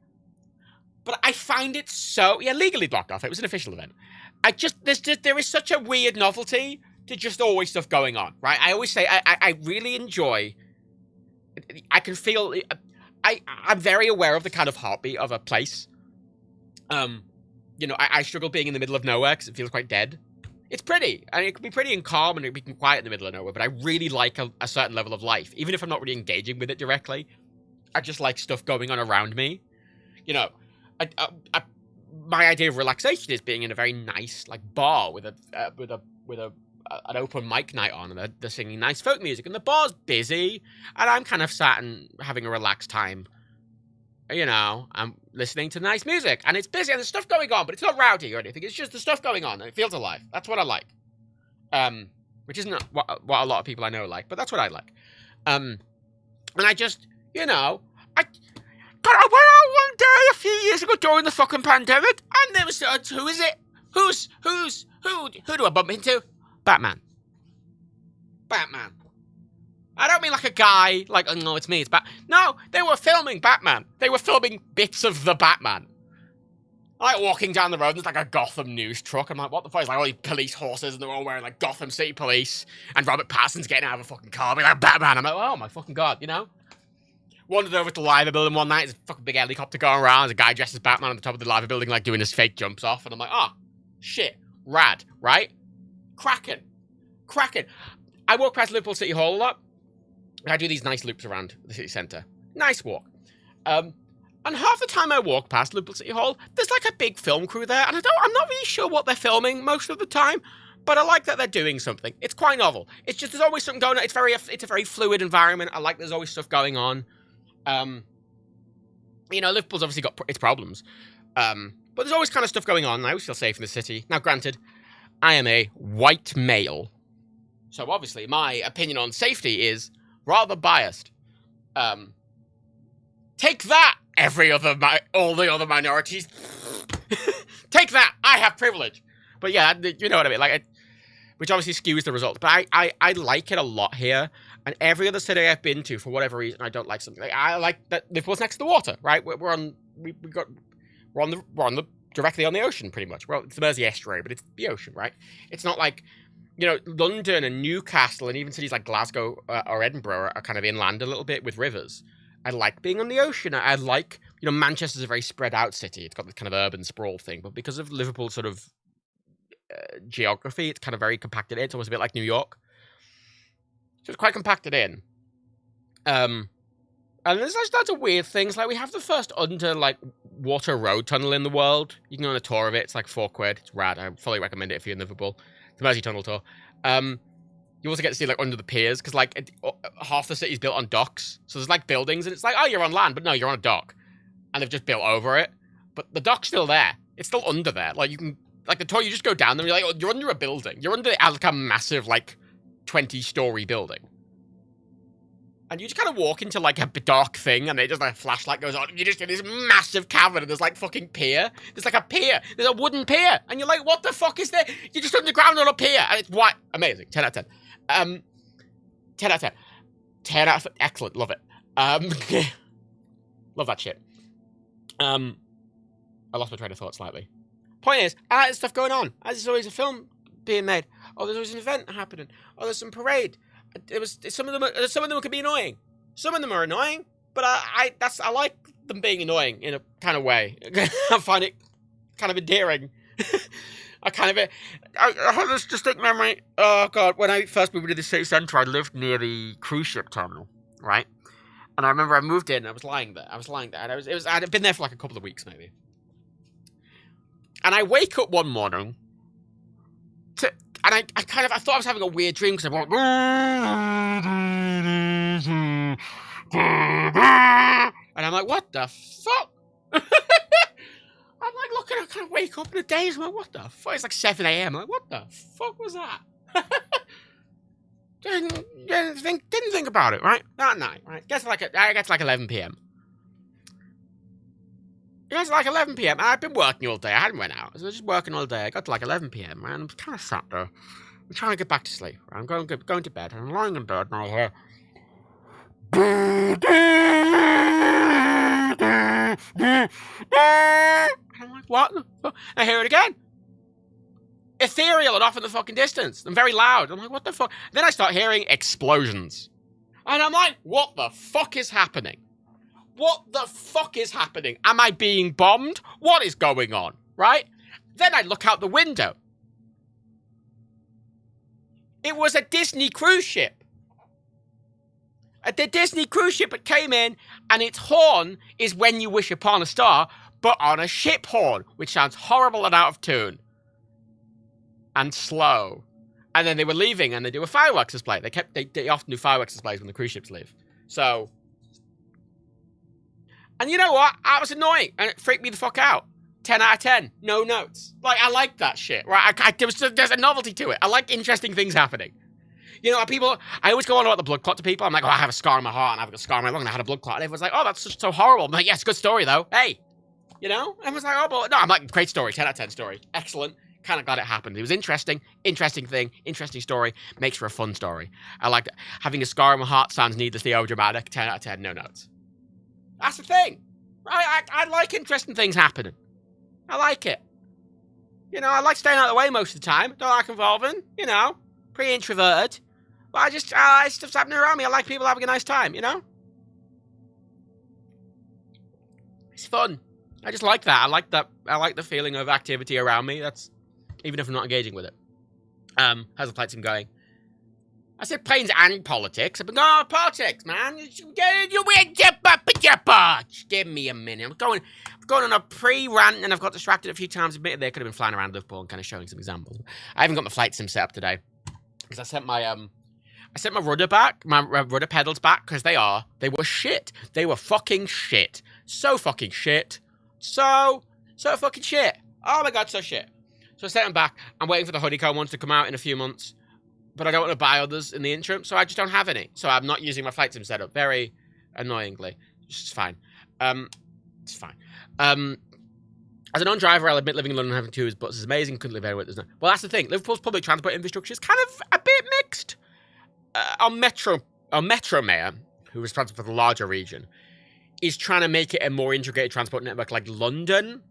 But I find it so, legally blocked off. It was an official event. There is such a weird novelty to just always stuff going on, right? I always say, I really enjoy, I can feel, I'm very aware of the kind of heartbeat of a place. You know, I struggle being in the middle of nowhere because it feels quite dead. It's pretty, and it can be pretty and calm, and it can be quiet in the middle of nowhere, but I really like a certain level of life. Even if I'm not really engaging with it directly, I just like stuff going on around me. You know, my idea of relaxation is being in a very nice, like, bar with an open mic night on, and they're singing nice folk music, and the bar's busy, and I'm kind of sat and having a relaxed time, you know, I'm listening to nice music, and it's busy, and there's stuff going on, but it's not rowdy or anything. It's just the stuff going on, and it feels alive. That's what I like. Which isn't what a lot of people I know like, but that's what I like. And I just, you know, I went out one day a few years ago during the fucking pandemic, and there was, who is it? Who do I bump into? Batman. I don't mean like a guy, like, oh no, it's me, it's No, they were filming Batman. They were filming bits of the Batman. Like, walking down the road, and there's like a Gotham news truck. I'm like, what the fuck? It's like all these police horses, and they're all wearing like Gotham City Police, and Robert Pattinson's getting out of a fucking car, being like, Batman. I'm like, oh my fucking god, you know? Wandered over to the Liver Building one night, there's a fucking big helicopter going around, there's a guy dressed as Batman on the top of the Liver Building, like, doing his fake jumps off, and I'm like, oh, shit, rad, right? Cracking. I walk past Liverpool City Hall a lot. I do these nice loops around the city centre. Nice walk. And half the time I walk past Liverpool City Hall, there's like a big film crew there, and I'm not really sure what they're filming most of the time, but I like that they're doing something. It's quite novel. It's just, there's always something going on. It's a very fluid environment. I like there's always stuff going on. You know, Liverpool's obviously got its problems. But there's always kind of stuff going on. I always feel safe in the city. Now, granted, I am a white male, so obviously my opinion on safety is rather biased. Take that, all the other minorities. Take that, I have privilege. But yeah, you know what I mean. Like, which obviously skews the results. But I like it a lot here. And every other city I've been to, for whatever reason, I don't like something. Like, I like that Liverpool's next to the water, right? We're directly on the ocean, pretty much. Well, it's the Mersey estuary, but it's the ocean, right? It's not like, you know, London and Newcastle and even cities like Glasgow or Edinburgh are kind of inland a little bit with rivers. I like being on the ocean. I like, you know, Manchester's a very spread out city. It's got this kind of urban sprawl thing, but because of Liverpool's sort of geography, it's kind of very compacted in. It's almost a bit like New York. So it's quite compacted in. And there's lots of weird things. Like, we have the first water road tunnel in the world. You can go on a tour of it. It's like £4. It's rad. I fully recommend it if you're in Liverpool. The Mersey Tunnel tour. You also get to see, like, under the piers, because, like, half the city's built on docks. So there's, like, buildings, and it's like, oh, you're on land, but no, you're on a dock. And they've just built over it. But the dock's still there. It's still under there. Like, you can, like, the tour, you just go down there, and you're like, oh, you're under a building. You're under, like, a massive, like, 20-story building. And you just kind of walk into, like, a dark thing, and it just, like, a flashlight goes on, and you just get this massive cavern, and there's, like, fucking pier. There's, like, a pier. There's a wooden pier. And you're like, what the fuck is there? You're just underground on a pier. And it's white. Amazing. 10 out of 10. 10 out of 10. 10 out of 10. Excellent. Love it. Love that shit. I lost my train of thought slightly. Point is, I like there's stuff going on. There's always a film being made. Oh, there's always an event happening. Oh, there's some parade. Some of them could be annoying. Some of them are annoying, but I like them being annoying in a kind of way. I find it kind of endearing. I have this distinct memory. Oh god, when I first moved into the city centre, I lived near the cruise ship terminal, right? And I remember I moved in. I was lying there, and I'd been there for like a couple of weeks maybe. And I wake up one morning and I thought I was having a weird dream because I went, and I'm like, what the fuck? I'm like looking, I kind of wake up in a daze. I'm like, what the fuck? It's like 7 a.m. I'm like, what the fuck was that? didn't think about it, right? That night, right? I get to like 11 p.m. It was like 11 p.m. and I'd been working all day. I hadn't went out. I was just working all day. I got to like 11 p.m. and I'm kind of sat there. I'm trying to get back to sleep. Right? I'm going to bed. I'm lying in bed and I hear... And I'm like, what? I hear it again. Ethereal and off in the fucking distance. And very loud. I'm like, what the fuck? Then I start hearing explosions. And I'm like, what the fuck is happening? What the fuck is happening? Am I being bombed? What is going on? Right? Then I look out the window. It was a Disney cruise ship. The Disney cruise ship that came in, and its horn is When You Wish Upon a Star, but on a ship horn, which sounds horrible and out of tune. And slow. And then they were leaving, and they do a fireworks display. They often do fireworks displays when the cruise ships leave. So... And you know what? That was annoying, and it freaked me the fuck out. 10 out of 10. No notes. Like, I like that shit, right? There's a novelty to it. I like interesting things happening. You know, I always go on about the blood clot to people. I'm like, oh, I have a scar in my heart, and I've got a scar in my lung, and I had a blood clot. And everyone's like, oh, that's just so horrible. I'm like, yeah, it's a good story, though. Hey. You know? Everyone's like, oh, but no, I'm like, great story. 10 out of 10 story. Excellent. Kind of glad it happened. It was interesting. Interesting thing. Interesting story. Makes for a fun story. I like having a scar in my heart sounds needlessly overdramatic. 10 out of 10. No notes. That's the thing. I like interesting things happening. I like it. You know, I like staying out of the way most of the time. Don't like involving. You know, pretty introverted. But stuff's happening around me. I like people having a nice time, you know? It's fun. I just like that. I like that. I like the feeling of activity around me. That's, even if I'm not engaging with it. How's the flight sim going? I said planes and politics. I've been going on politics, man. You win. Give me a minute. I'm going on a pre-rant, and I've got distracted a few times. Admitted they could have been flying around Liverpool and kind of showing some examples. I haven't got my flight sim set up today because I sent my rudder back, my rudder pedals back, because they were shit. They were fucking shit. So fucking shit. So fucking shit. Oh my god, so shit. So I sent them back. I'm waiting for the honeycomb ones to come out in a few months. But I don't want to buy others in the interim, so I just don't have any. So I'm not using my flight sim setup, very annoyingly. It's fine. It's fine. As a non-driver, I'll admit living in London having two buses is amazing. Couldn't live anywhere. There's no. Well, that's the thing. Liverpool's public transport infrastructure is kind of a bit mixed. Our Metro Mayor, who is responsible for the larger region, is trying to make it a more integrated transport network like London.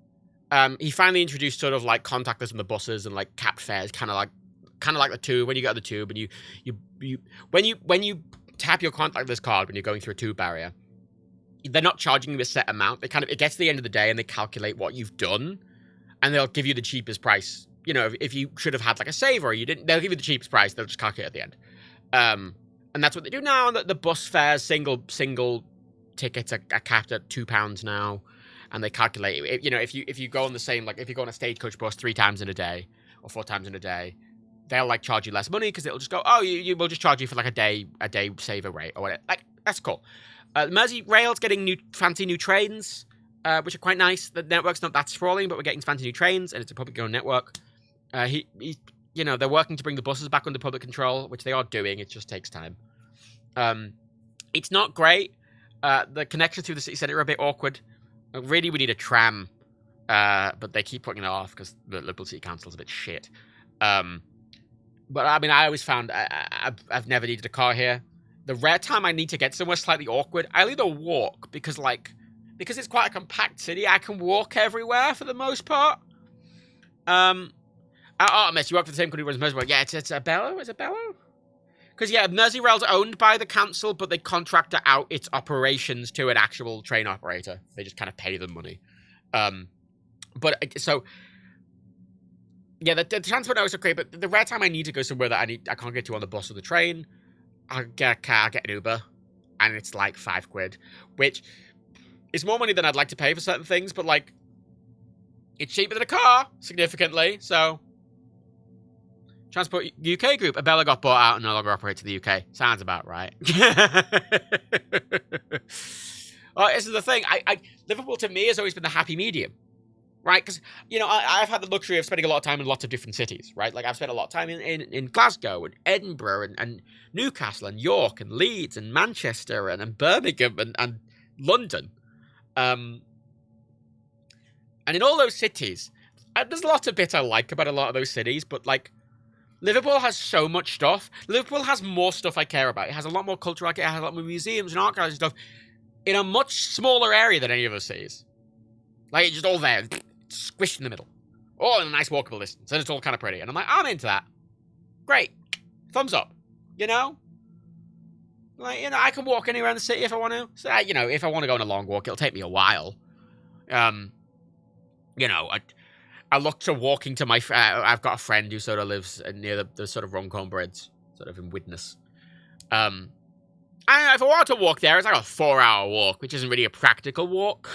He finally introduced sort of like contactless on the buses and like capped fares, kind of like the tube. When you go to the tube and when you tap your contactless card when you're going through a tube barrier, they're not charging you a set amount. It gets to the end of the day and they calculate what you've done, and they'll give you the cheapest price. You know, if you should have had like a save or you didn't, they'll give you the cheapest price. They'll just calculate at the end. And that's what they do now. The bus fares, single tickets are capped at £2 now, and they calculate it. You know, if you go on the same, like if you go on a stagecoach bus 3 times in a day or 4 times in a day, they'll like charge you less money because it'll just go, oh, you will just charge you for like a day saver rate or whatever. Like, that's cool. Merseyrail's getting fancy new trains, which are quite nice. The network's not that sprawling, but we're getting fancy new trains, and it's a public-owned network. You know, they're working to bring the buses back under public control, which they are doing. It just takes time. It's not great. The connections through the city centre are a bit awkward. Really, we need a tram, but they keep putting it off because the Liverpool City Council is a bit shit. But I mean, I always found I've never needed a car here. The rare time I need to get somewhere slightly awkward, I'll either walk because it's quite a compact city. I can walk everywhere for the most part. Artemis, you work for the same company as Merseyrail. Yeah, it's a Bello. Is it Bello? Because yeah, Merseyrail's owned by the council, but they contract out its operations to an actual train operator. They just kind of pay them money. Yeah, the transport networks are great, but the rare time I need to go somewhere that I can't get to on the bus or the train, I'll get a car, I'll get an Uber, and it's like £5, which is more money than I'd like to pay for certain things, but like, it's cheaper than a car, significantly, so. Transport UK Group, Abella got bought out and no longer operates in the UK. Sounds about right. Well, this is the thing. Liverpool to me has always been the happy medium. Right, because, you know, I've had the luxury of spending a lot of time in lots of different cities, right? Like, I've spent a lot of time in Glasgow and Edinburgh and Newcastle and York and Leeds and Manchester and Birmingham and London. And in all those cities, there's lots of bits I like about a lot of those cities, but, like, Liverpool has so much stuff. Liverpool has more stuff I care about. It has a lot more culture. It has a lot more museums and art galleries and stuff in a much smaller area than any of those cities. Like, it's just all there. Squished in the middle. All in a nice walkable distance. And it's all kind of pretty. And I'm like, I'm into that. Great. Thumbs up. You know? Like, you know, I can walk anywhere in the city if I want to. So, you know, if I want to go on a long walk, it'll take me a while. You know, I look to walking to my... I've got a friend who sort of lives near the sort of Runcorn Bridge. Sort of in Widnes. And if I want to walk there, it's like a 4-hour walk, which isn't really a practical walk.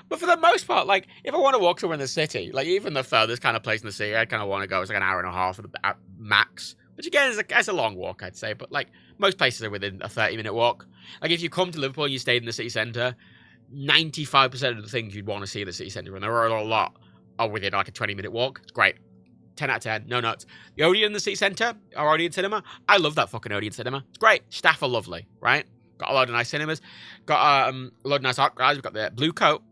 But for the most part, like, if I want to walk somewhere in the city, like, even the furthest kind of place in the city I kind of want to go is like an hour and a half at max. Which, again, is a long walk, I'd say. But, like, most places are within a 30-minute walk. Like, if you come to Liverpool and you stayed in the city centre, 95% of the things you'd want to see in the city centre, and there are a lot are within like a 20-minute walk. It's great. 10 out of 10. No nuts. The Odeon in the city centre, our Odeon cinema, I love that fucking Odeon cinema. It's great. Staff are lovely, right? Got a lot of nice cinemas. Got a lot of nice art guys. We've got the Blue Coat,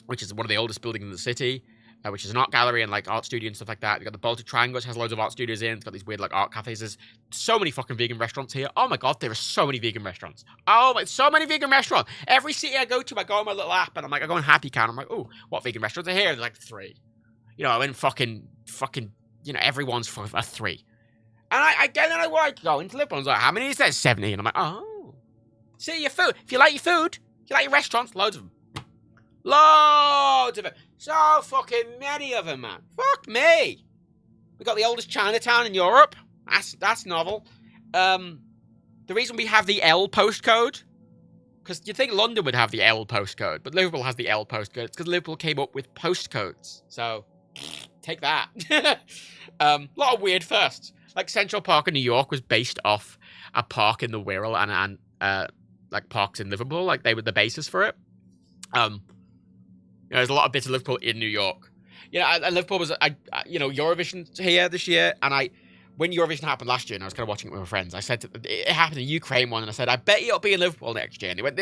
which is one of the oldest buildings in the city, which is an art gallery and like art studio and stuff like that. We've got the Baltic Triangle, which has loads of art studios in. It's got these weird like art cafes. There's so many fucking vegan restaurants here. Oh my god, there are so many vegan restaurants. Oh my, so many vegan restaurants. Every city I go to, I go on my little app and I'm like, I go on Happy Count. I'm like, oh, what vegan restaurants are here? And there's like 3. You know, and fucking, you know, everyone's for a 3. And I get it, I want to go into Liverpool. I was like, how many is there? 70. And I'm like, oh. See, your food. If you like your food, if you like your restaurants, loads of them. Loads of them. So fucking many of them, man. Fuck me. We got the oldest Chinatown in Europe. That's novel. The reason we have the L postcode, because you'd think London would have the L postcode, but Liverpool has the L postcode. It's because Liverpool came up with postcodes. So, take that. A lot of weird firsts. Like Central Park in New York was based off a park in the Wirral and like parks in Liverpool. Like they were the basis for it. You know, there's a lot of bits of Liverpool in New York. You know, Liverpool was, you know, Eurovision here this year, and when Eurovision happened last year, and I was kind of watching it with my friends, I said, it happened in Ukraine one, and I said, I bet it'll be in Liverpool next year. And they went,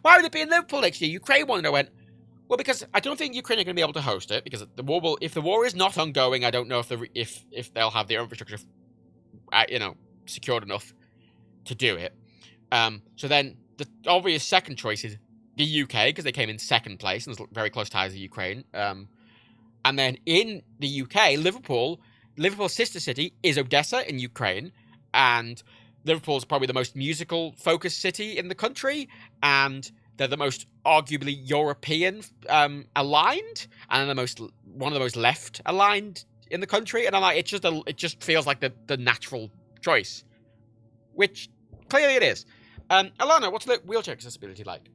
why would it be in Liverpool next year? Ukraine one. And I went, well, because I don't think Ukraine are going to be able to host it, because the war if the war is not ongoing, I don't know if they'll have their infrastructure, you know, secured enough to do it. So then the obvious second choice is the UK, because they came in second place and there's very close ties to Ukraine. And then in the UK, Liverpool's sister city is Odessa in Ukraine, and Liverpool's probably the most musical focused city in the country, and they're the most arguably European aligned, and one of the most left aligned in the country. And I'm like, it just feels like the natural choice, which clearly it is. Alana, what's the wheelchair accessibility like?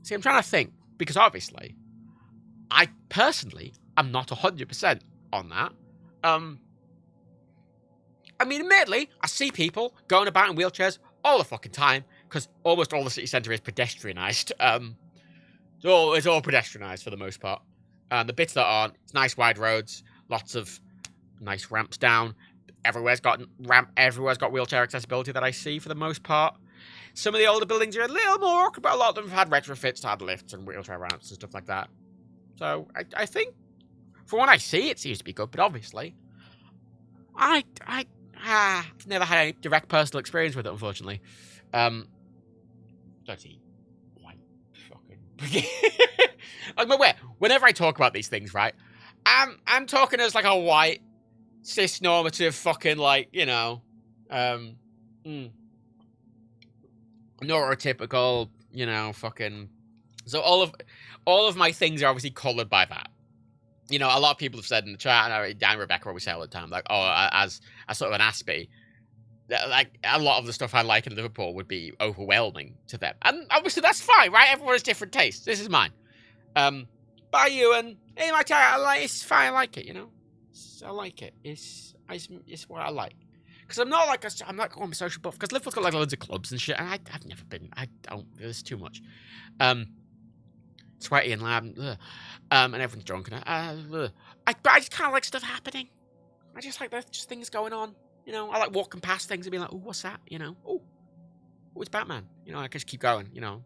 See, I'm trying to think, because obviously, I personally am not 100% on that. I mean, admittedly, I see people going about in wheelchairs all the fucking time, because almost all the city centre is pedestrianised. It's all pedestrianised for the most part. The bits that aren't, it's nice wide roads, lots of nice ramps down. Everywhere's got wheelchair accessibility that I see for the most part. Some of the older buildings are a little more awkward, but a lot of them have had retrofits to add lifts and wheelchair ramps and stuff like that. So I think, from what I see, it seems to be good. But obviously, I've never had any direct personal experience with it, unfortunately. Dirty white fucking. Like, whenever I talk about these things, right, I'm talking as like a white cis-normative fucking, like, you know, neurotypical, you know, fucking. So all of my things are obviously coloured by that. You know, a lot of people have said in the chat, and Dan and Rebecca always say all the time, like, oh, as sort of an Aspie, like, a lot of the stuff I like in Liverpool would be overwhelming to them. And obviously that's fine, right? Everyone has different tastes. This is mine. By you, and in my chat, it's fine, I like it, you know? I like it. It's what I like. Because I'm not a social buff. Because Liverpool's got like loads of clubs and shit, and I've never been. I don't. There's too much. Sweaty and loud, and everyone's drunk. And I just kind of like stuff happening. I just like there's just things going on. You know, I like walking past things and being like, oh, what's that? You know, oh, it's Batman. You know, I can just keep going. You know,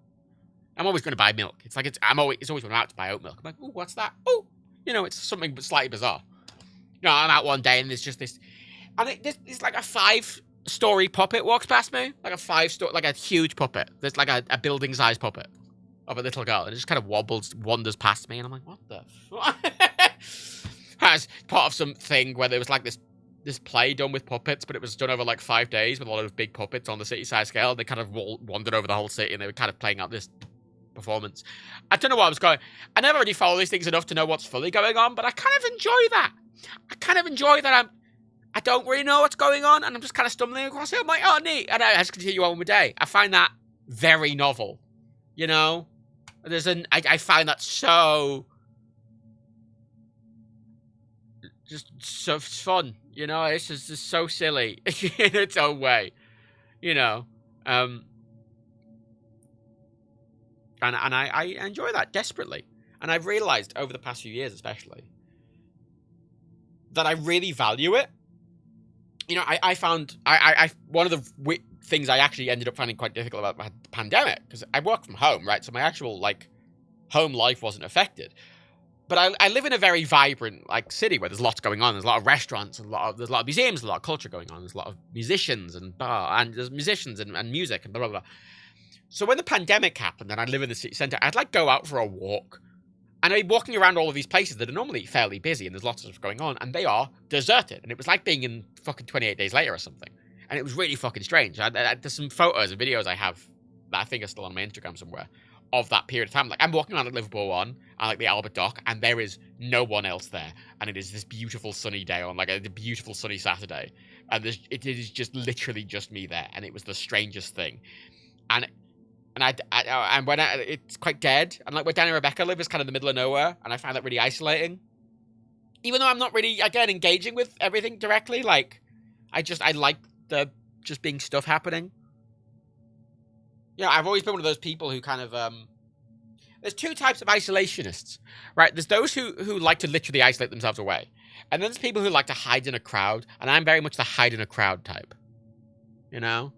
I'm always going to buy milk. It's like it's always when I'm out to buy oat milk. I'm like, oh, what's that? Oh, you know, it's something slightly bizarre. You know, I'm out one day and there's just this, and it's like a 5-story puppet walks past me, like a huge puppet. There's like a building-sized puppet of a little girl, and it just kind of wanders past me, and I'm like, what the fuck? As part of some thing where there was like this play done with puppets, but it was done over like 5 days with a lot of big puppets on the city-size scale. They kind of wandered over the whole city, and they were kind of playing out this performance. I don't know what I was going. I never really follow these things enough to know what's fully going on, but I kind of enjoy that. I kind of enjoy that I don't really know what's going on, and I'm just kind of stumbling across it. I'm like, oh, neat. And I just continue on with my day. I find that very novel. You know? I find that so fun. You know? It's just so silly in its own way. You know? And I enjoy that desperately. And I've realized over the past few years, especially, that I really value it. You know, I found one of the things I actually ended up finding quite difficult about the pandemic, because I work from home, right? So my actual like home life wasn't affected. But I live in a very vibrant like city where there's lots going on. There's a lot of restaurants and there's a lot of museums, a lot of culture going on. There's a lot of musicians and there's musicians and music and blah blah blah. So when the pandemic happened and I live in the city centre, I'd like go out for a walk. And I'd be walking around all of these places that are normally fairly busy and there's lots of stuff going on, and they are deserted. And it was like being in fucking 28 Days Later or something. And it was really fucking strange. There's some photos and videos I have that I think are still on my Instagram somewhere of that period of time. Like, I'm walking around at Liverpool 1 and like the Albert Dock, and there is no one else there. And it is this beautiful sunny day on like a beautiful sunny Saturday. And it is just literally just me there. And it was the strangest thing. And it's quite dead, and like where Danny and Rebecca live is kind of the middle of nowhere, and I find that really isolating. Even though I'm not really, again, engaging with everything directly, like, I like the just being stuff happening. You know, I've always been one of those people who kind of, there's two types of isolationists, right? There's those who like to literally isolate themselves away, and then there's people who like to hide in a crowd, and I'm very much the hide in a crowd type, you know?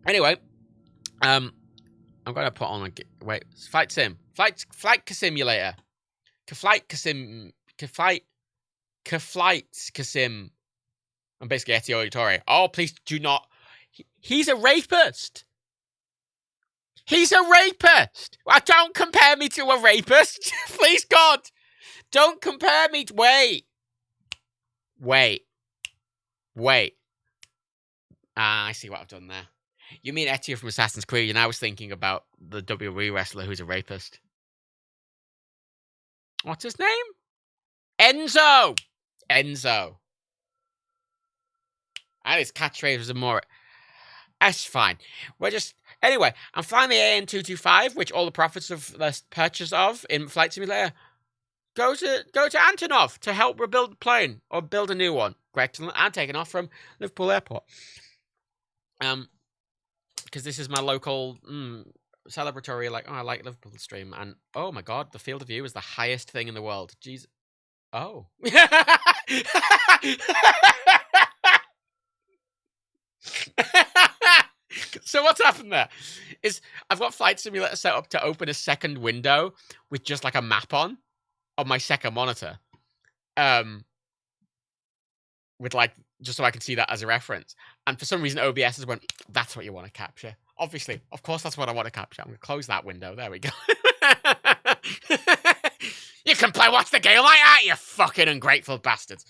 Anyway, I'm going to put on Flight Simulator. Kasim. I'm basically Ezio Auditore. Oh, please do not. He's a rapist. He's a rapist. Well, don't compare me to a rapist. Please, God. Don't compare me. Wait. I see what I've done there. You mean Ezio from Assassin's Creed, and I was thinking about the WWE wrestler who's a rapist. What's his name? Enzo! And his catchphrase was more. That's fine. Anyway, I'm flying the AN225, which all the profits of the purchase of in Flight Simulator go to Antonov to help rebuild the plane or build a new one. Correct? I'm taking off from Liverpool Airport. Because this is my local celebratory, like, I like Liverpool stream, and oh my god, the field of view is the highest thing in the world. Jeez. Oh. So what's happened there is I've got Flight Simulator set up to open a second window with just like a map on my second monitor. With like, just so I can see that as a reference. And for some reason, OBS has went, that's what you want to capture. Obviously, of course, that's what I want to capture. I'm going to close that window. There we go. You can watch the game like that, you fucking ungrateful bastards.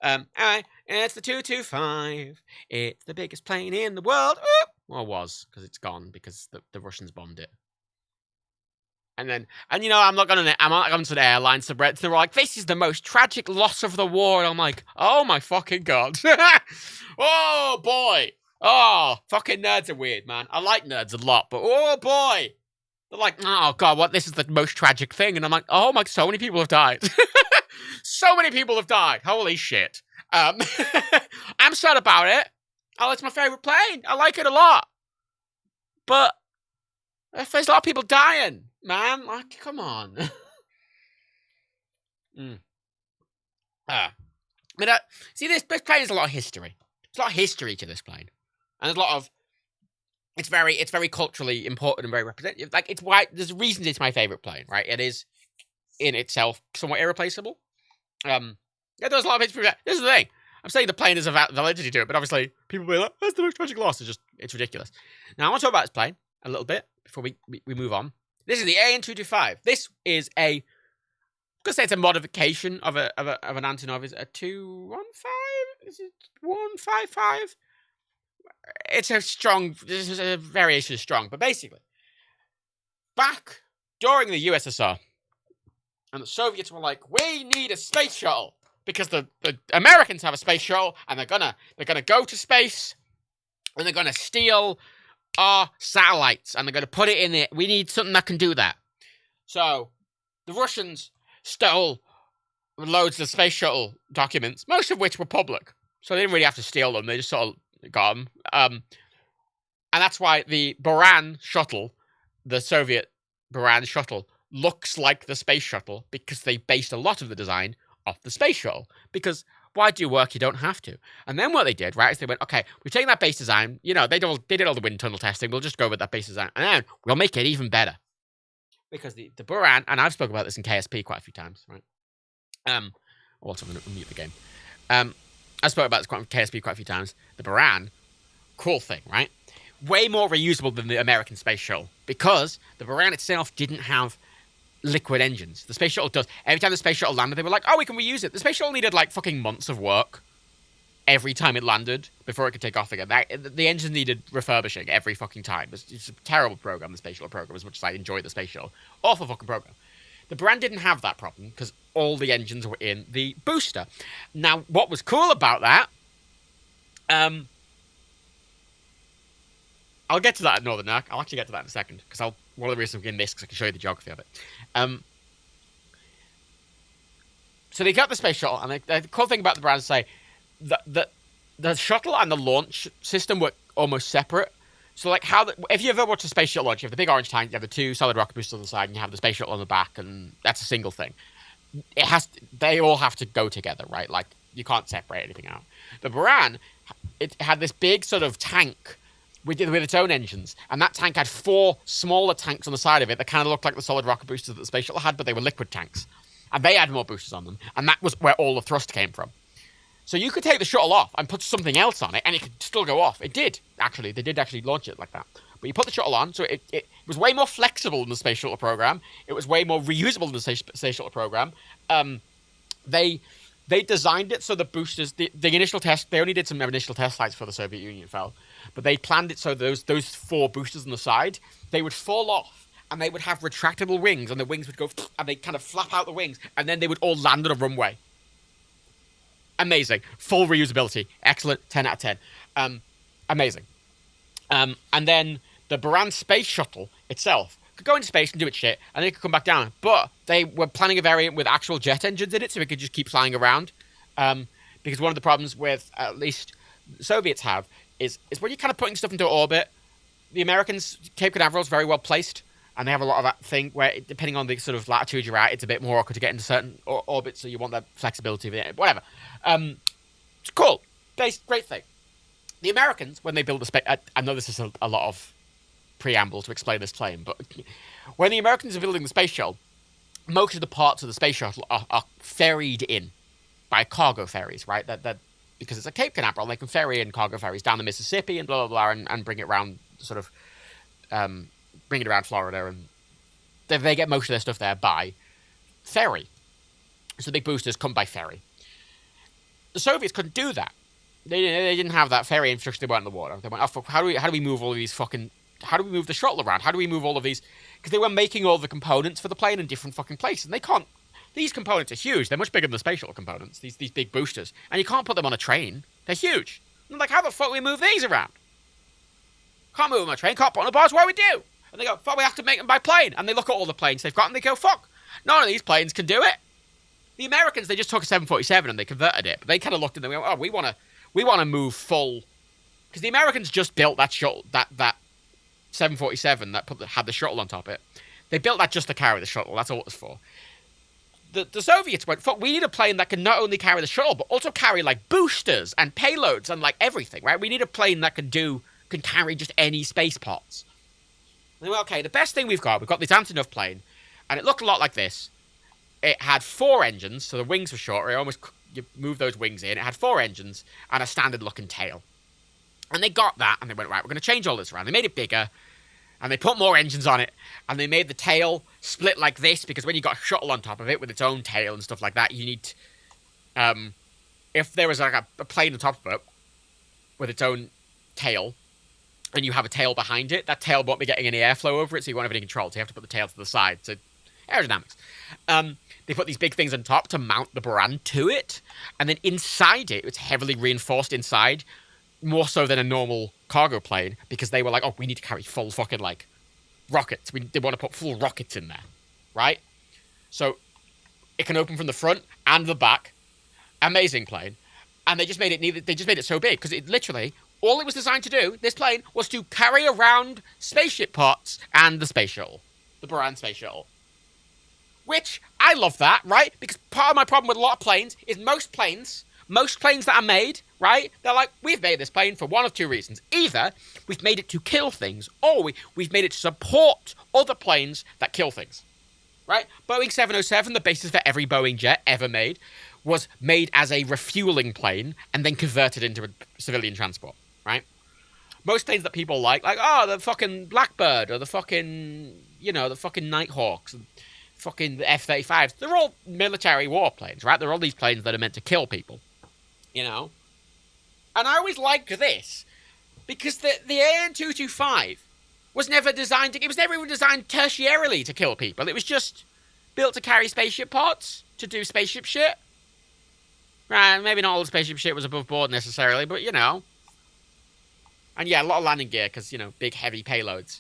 Anyway, it's the 225. It's the biggest plane in the world. Ooh! Well, it was, because it's gone, because the Russians bombed it. And you know, I'm not going to the airline subreddit. They were like, this is the most tragic loss of the war. And I'm like, oh my fucking god. Oh boy. Oh, fucking nerds are weird, man. I like nerds a lot, but oh boy. They're like, oh god, what? This is the most tragic thing. And I'm like, oh my, so many people have died. So many people have died. Holy shit. I'm sad about it. Oh, it's my favorite plane. I like it a lot. But there's a lot of people dying, man. Like, come on. See, this plane has a lot of history. There's a lot of history to this plane, and there's a lot of. It's very culturally important and very representative. Like, it's why there's reasons it's my favorite plane, right? It is in itself somewhat irreplaceable. Yeah, there's a lot of history. This is the thing. I'm saying the plane has a validity to it, but obviously people will be like, that's the most tragic loss. It's ridiculous. Now I want to talk about this plane a little bit before we move on. This is the AN225. This is I'm gonna say it's a modification of an Antonov. Is it a 215? Is it 155? It's a strong. This is a variation of strong, but basically, back during the USSR, and the Soviets were like, we need a space shuttle. Because the Americans have a space shuttle, and they're gonna go to space, and they're gonna steal our satellites, and they're gonna put it in it. We need something that can do that. So the Russians stole loads of space shuttle documents, most of which were public. So they didn't really have to steal them. They just sort of got them. And that's why the Buran shuttle, the Soviet Buran shuttle, looks like the space shuttle, because they based a lot of the design off the space shuttle. Because why do work? You don't have to. And then what they did, right, is they went, okay, we've taken that base design. You know, they did all the wind tunnel testing. We'll just go with that base design. And then we'll make it even better. Because the Buran, and I've spoken about this in KSP quite a few times, right? Also, I'm going to mute the game. I spoke about this in KSP quite a few times. The Buran, cool thing, right? Way more reusable than the American space shuttle, because the Buran itself didn't have liquid engines. The space shuttle does. Every time the space shuttle landed, they were like, oh, we can reuse it. The space shuttle needed like fucking months of work every time it landed before it could take off again. The engine needed refurbishing every fucking time. It's a terrible program, the space shuttle program, as much as I enjoy the space shuttle. Awful fucking program. The Buran didn't have that problem because all the engines were in the booster. Now, what was cool about that, I'll get to that at Northern Arc. I'll actually get to that in a second, because one of the reasons I'm getting this, because I can show you the geography of it. So they got the space shuttle, and the cool thing about the Buran is say that the shuttle and the launch system were almost separate. So, like, if you ever watch a space shuttle launch, you have the big orange tank, you have the two solid rocket boosters on the side, and you have the space shuttle on the back, and that's a single thing. They all have to go together, right? Like, you can't separate anything out. The Buran, it had this big sort of tank with its own engines, and that tank had 4 smaller tanks on the side of it that kind of looked like the solid rocket boosters that the space shuttle had, but they were liquid tanks. And they had more boosters on them, and that was where all the thrust came from. So you could take the shuttle off and put something else on it, and it could still go off. It did, actually. They did actually launch it like that. But you put the shuttle on, so it was way more flexible than the space shuttle program. It was way more reusable than the space shuttle program. They designed it so the boosters, the initial test, they only did some initial test flights before the Soviet Union fell. But they planned it so those 4 boosters on the side, they would fall off, and they would have retractable wings, and the wings would go, and they kind of flap out the wings, and then they would all land on a runway. Amazing. Full reusability. Excellent. 10 out of 10. Amazing. And then the Buran space shuttle itself could go into space and do its shit, and then it could come back down. But they were planning a variant with actual jet engines in it, so it could just keep flying around. Because one of the problems with, at least the Soviets have, is when you're kind of putting stuff into orbit, the Americans, Cape Canaveral is very well placed, and they have a lot of that thing where, depending on the sort of latitude you're at, it's a bit more awkward to get into certain orbits, so you want that flexibility of it. Whatever. It's cool. Great thing. The Americans, when they build the space... I know this is a lot of preamble to explain this plane, but when the Americans are building the space shuttle, most of the parts of the space shuttle are ferried in by cargo ferries, right? That because it's a Cape Canaveral, they can ferry in cargo ferries down the Mississippi and blah, blah, blah, and bring it around, sort of... bring it around Florida, and they get most of their stuff there by ferry. So the big boosters come by ferry. The Soviets couldn't do that. They didn't have that ferry infrastructure. They weren't in the water. They went, oh, fuck, how do we move all of these fucking... How do we move the shuttle around? How do we move all of these... Because they were making all the components for the plane in different fucking places, and they can't... These components are huge. They're much bigger than the space shuttle components, these big boosters. And you can't put them on a train. They're huge. And I'm like, how the fuck do we move these around? Can't move them on a train, can't put them on a bus, what do we do? And they go, fuck, we have to make them by plane. And they look at all the planes they've got, and they go, fuck, none of these planes can do it. The Americans, they just took a 747 and they converted it. But they kind of looked at them and went, oh, we want to move full. Because the Americans just built that shuttle, that 747 that had the shuttle on top of it. They built that just to carry the shuttle. That's all it was for. The Soviets went, fuck, we need a plane that can not only carry the shuttle, but also carry, like, boosters and payloads and, like, everything, right? We need a plane that can carry just any space pods. And they went, okay, the best thing we've got this Antonov plane, and it looked a lot like this. It had 4 engines, so the wings were shorter. You move those wings in. It had 4 engines and a standard-looking tail. And they got that, and they went, right, we're going to change all this around. They made it bigger, and they put more engines on it, and they made the tail split like this, because when you got a shuttle on top of it with its own tail and stuff like that, you need... if there was like a plane on top of it with its own tail, and you have a tail behind it, that tail won't be getting any airflow over it, so you won't have any control. So you have to put the tail to the side. So aerodynamics. They put these big things on top to mount the Buran to it, and then inside it, it's heavily reinforced inside, more so than a normal cargo plane, because they were like, oh, we need to carry full fucking, like, rockets. They want to put full rockets in there, right? So it can open from the front and the back. Amazing plane. And they just made it so big, because it literally... All it was designed to do, this plane, was to carry around spaceship parts and the space shuttle. The Buran space shuttle. Which, I love that, right? Because part of my problem with a lot of planes is most planes that are made, right? They're like, we've made this plane for one of two reasons. Either we've made it to kill things, or we've made it to support other planes that kill things, right? Boeing 707, the basis for every Boeing jet ever made, was made as a refueling plane and then converted into a civilian transport, right? Most planes that people like, oh, the fucking Blackbird or the fucking, the fucking Nighthawks, fucking F-35s, they're all military warplanes, right? They're all these planes that are meant to kill people, And I always liked this because the AN-225 was never designed it was never even designed tertiarily to kill people. It was just built to carry spaceship parts, to do spaceship shit. Right, maybe not all the spaceship shit was above board necessarily, but And yeah, a lot of landing gear because, big heavy payloads.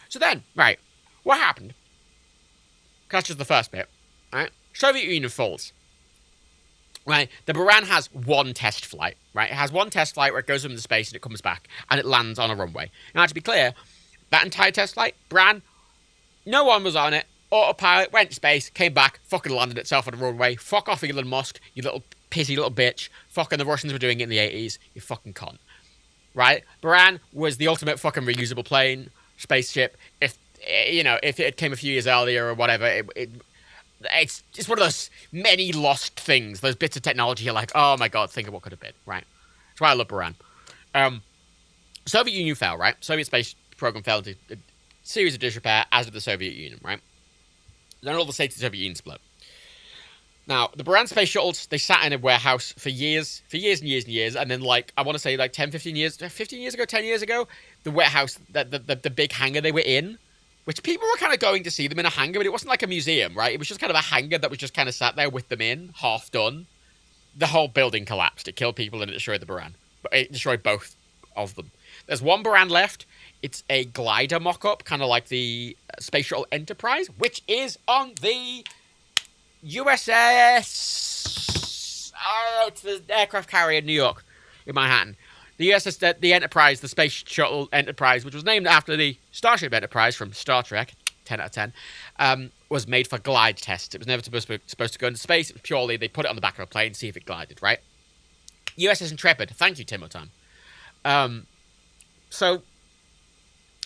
So then, right, what happened? That's just the first bit, right? Soviet Union falls. Right, the Buran has one test flight, right? It has one test flight where it goes into space and it comes back and it lands on a runway. Now, to be clear, that entire test flight, Buran, no one was on it. Autopilot, went to space, came back, fucking landed itself on a runway. Fuck off, Elon Musk, you little pissy little bitch. Fucking the Russians were doing it in the 80s. You fucking cunt. Right? Buran was the ultimate fucking reusable plane, spaceship. If it came a few years earlier or whatever, it's one of those many lost things. Those bits of technology you're like, oh my god, think of what could have been, right? That's why I love Buran. Soviet Union fell, right? Soviet space program fell into a series of disrepair, as did the Soviet Union, right? Then all the states of the Soviet Union split. Now, the Buran space shuttles, they sat in a warehouse for years and years, and then, I want to say, 10 years ago, the warehouse, the big hangar they were in, which people were kind of going to see them in a hangar, but it wasn't like a museum, right? It was just kind of a hangar that was just kind of sat there with them in, half done. The whole building collapsed. It killed people and it destroyed the Buran. But it destroyed both of them. There's one Buran left. It's a glider mock-up, kind of like the Space Shuttle Enterprise, which is on the USS... Oh, it's the aircraft carrier in New York, in Manhattan. The USS, the Enterprise, the Space Shuttle Enterprise, which was named after the Starship Enterprise from Star Trek, 10 out of 10, was made for glide tests. It was never supposed to go into space. It was purely, they put it on the back of a plane, see if it glided, right? USS Intrepid. Thank you, Timotan. So,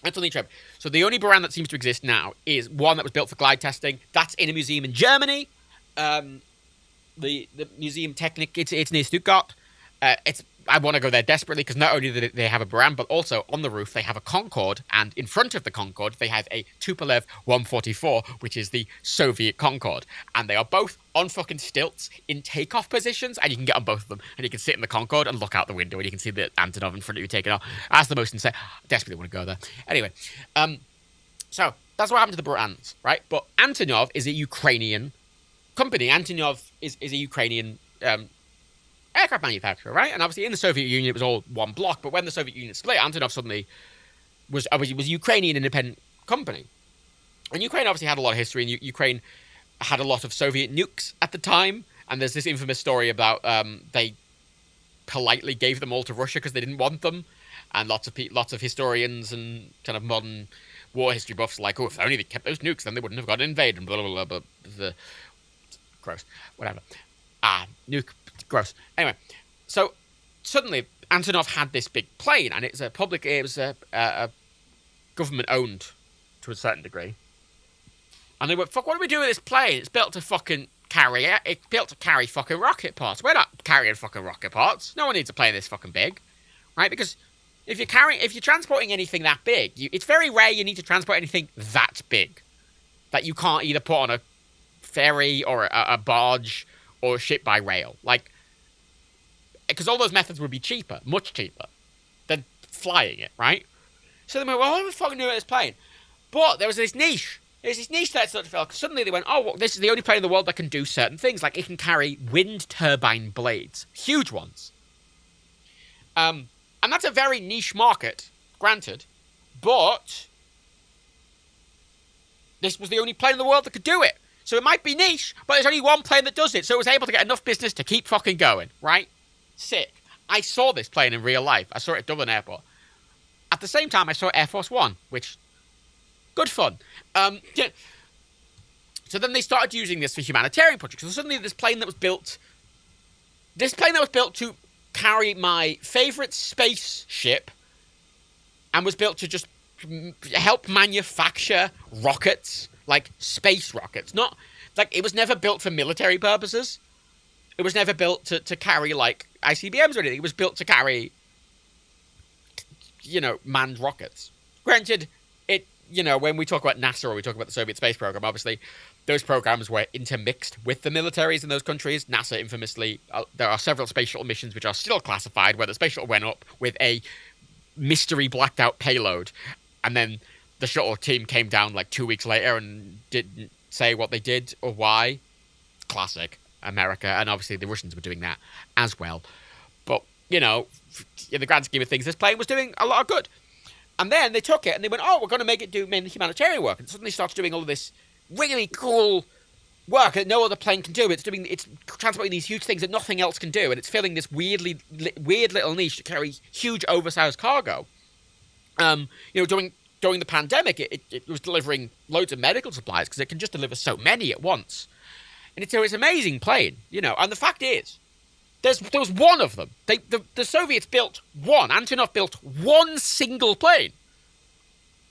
that's on the Intrepid. So the only Buran that seems to exist now is one that was built for glide testing. That's in a museum in Germany. The Museum Technik, it's near Stuttgart. I want to go there desperately because not only do they have a Buran, but also on the roof they have a Concorde, and in front of the Concorde they have a Tupolev 144, which is the Soviet Concorde, and they are both on fucking stilts in takeoff positions, and you can get on both of them, and you can sit in the Concorde and look out the window, and you can see the Antonov in front of you taking off. That's the most insane. I desperately want to go there. Anyway, so that's what happened to the Burans, right? But Antonov is a Ukrainian company. Antonov is a Ukrainian aircraft manufacturer, right? And obviously in the Soviet Union it was all one block, but when the Soviet Union split, Antonov suddenly was a Ukrainian independent company. And Ukraine obviously had a lot of history, and Ukraine had a lot of Soviet nukes at the time, and there's this infamous story about they politely gave them all to Russia because they didn't want them, and lots of historians and kind of modern war history buffs are like, oh, if only they kept those nukes, then they wouldn't have got invaded, and blah, blah, blah, blah. Gross. Whatever. Nuke. Gross. Anyway, so suddenly Antonov had this big plane, and it was a government owned to a certain degree. And they went, fuck, what do we do with this plane? It's built to fucking carry it. It's built to carry fucking rocket parts. We're not carrying fucking rocket parts. No one needs a plane this fucking big, right? Because if you're transporting anything that big, it's very rare you need to transport anything that big that you can't either put on a ferry or a barge or ship by rail. Because all those methods would be cheaper, much cheaper, than flying it, right? So they went, well, what do we fucking do with this plane? But there was this niche. There's this niche that started to develop. Suddenly they went, oh, well, this is the only plane in the world that can do certain things. Like, it can carry wind turbine blades. Huge ones. And that's a very niche market, granted. But this was the only plane in the world that could do it. So it might be niche, but there's only one plane that does it. So it was able to get enough business to keep fucking going, right? Sick. I saw this plane in real life. I saw it at Dublin Airport. At the same time, I saw Air Force One, which, good fun. Yeah. So then they started using this for humanitarian projects. So suddenly this plane that was built to carry my favorite spaceship and was built to just help manufacture rockets, like space rockets. Not, like, it was never built for military purposes. It was never built to carry, like, ICBMs or anything. It was built to carry, manned rockets. Granted, when we talk about NASA or we talk about the Soviet space program, obviously, those programs were intermixed with the militaries in those countries. NASA infamously, there are several space shuttle missions which are still classified, where the space shuttle went up with a mystery blacked out payload, and then the shuttle team came down like 2 weeks later and didn't say what they did or why. Classic America, and obviously the Russians were doing that as well. But, in the grand scheme of things, this plane was doing a lot of good. And then they took it and they went, we're going to make it do mainly humanitarian work. And suddenly starts doing all of this really cool work that no other plane can do. It's transporting these huge things that nothing else can do. And it's filling this weird little niche to carry huge oversized cargo. During the pandemic, it was delivering loads of medical supplies because it can just deliver so many at once. And it's an amazing plane, And the fact is, there was one of them. The Soviets built one. Antonov built one single plane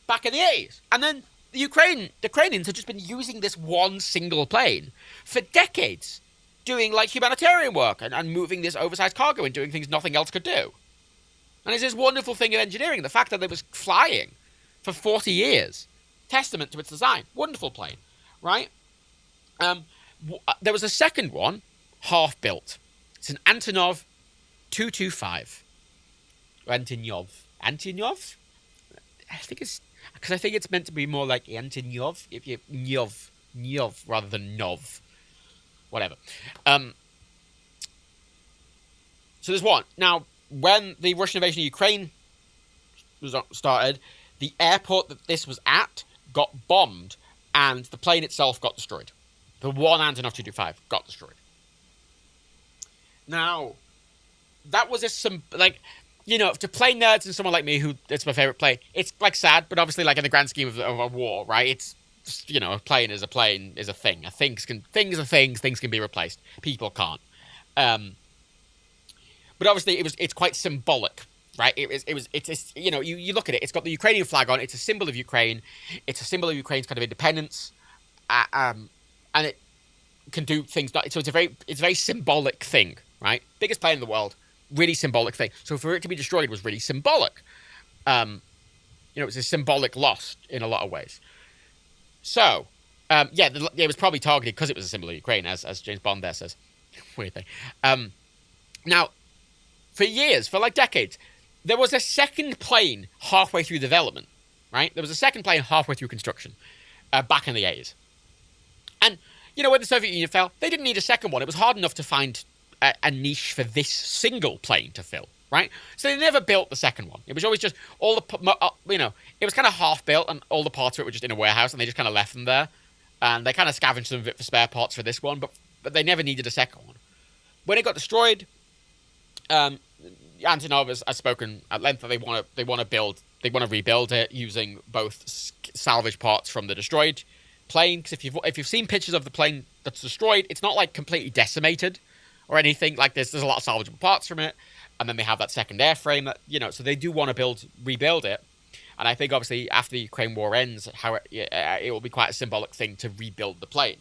back in the 80s. And then the Ukrainians have just been using this one single plane for decades, doing like humanitarian work and moving this oversized cargo and doing things nothing else could do. And it's this wonderful thing of engineering, the fact that it was flying for 40 years. Testament to its design. Wonderful plane, right? There was a second one, half-built. It's an Antonov 225. Antonov? I think it's meant to be more like Antonov. If you Nyov rather than Nov. Whatever. So there's one. Now, when the Russian invasion of Ukraine was started, the airport that this was at got bombed, and the plane itself got destroyed. The one Antonov 225 got destroyed. Now, that was to plane nerds and someone like me, who it's my favorite plane, it's like sad, but obviously, like in the grand scheme of a war, right? It's just, a plane is a thing. Things are things. Things can be replaced. People can't. But obviously, it's quite symbolic, right? You look at it. It's got the Ukrainian flag on. It's a symbol of Ukraine. It's a symbol of Ukraine's kind of independence, and it can do things. So it's a very symbolic thing. Right? Biggest plane in the world. Really symbolic thing. So for it to be destroyed was really symbolic. It's a symbolic loss in a lot of ways. So, it was probably targeted because it was a symbol of Ukraine, as James Bond there says. Weird thing. Now, for years, for like decades, there was a second plane halfway through development. Right? There was a second plane halfway through construction back in the 80s. And, when the Soviet Union fell, they didn't need a second one. It was hard enough to find a niche for this single plane to fill, right? So they never built the second one. It was always just all it was kind of half built, and all the parts of it were just in a warehouse, and they just kind of left them there. And they kind of scavenged some of it for spare parts for this one, but they never needed a second one. When it got destroyed, Antonov has spoken at length that they want to rebuild it using both salvage parts from the destroyed plane. Because if you've seen pictures of the plane that's destroyed, it's not like completely decimated or anything. Like there's a lot of salvageable parts from it, and then they have that second airframe that so they do want to rebuild it. And I think obviously after the Ukraine war ends, it will be quite a symbolic thing to rebuild the plane.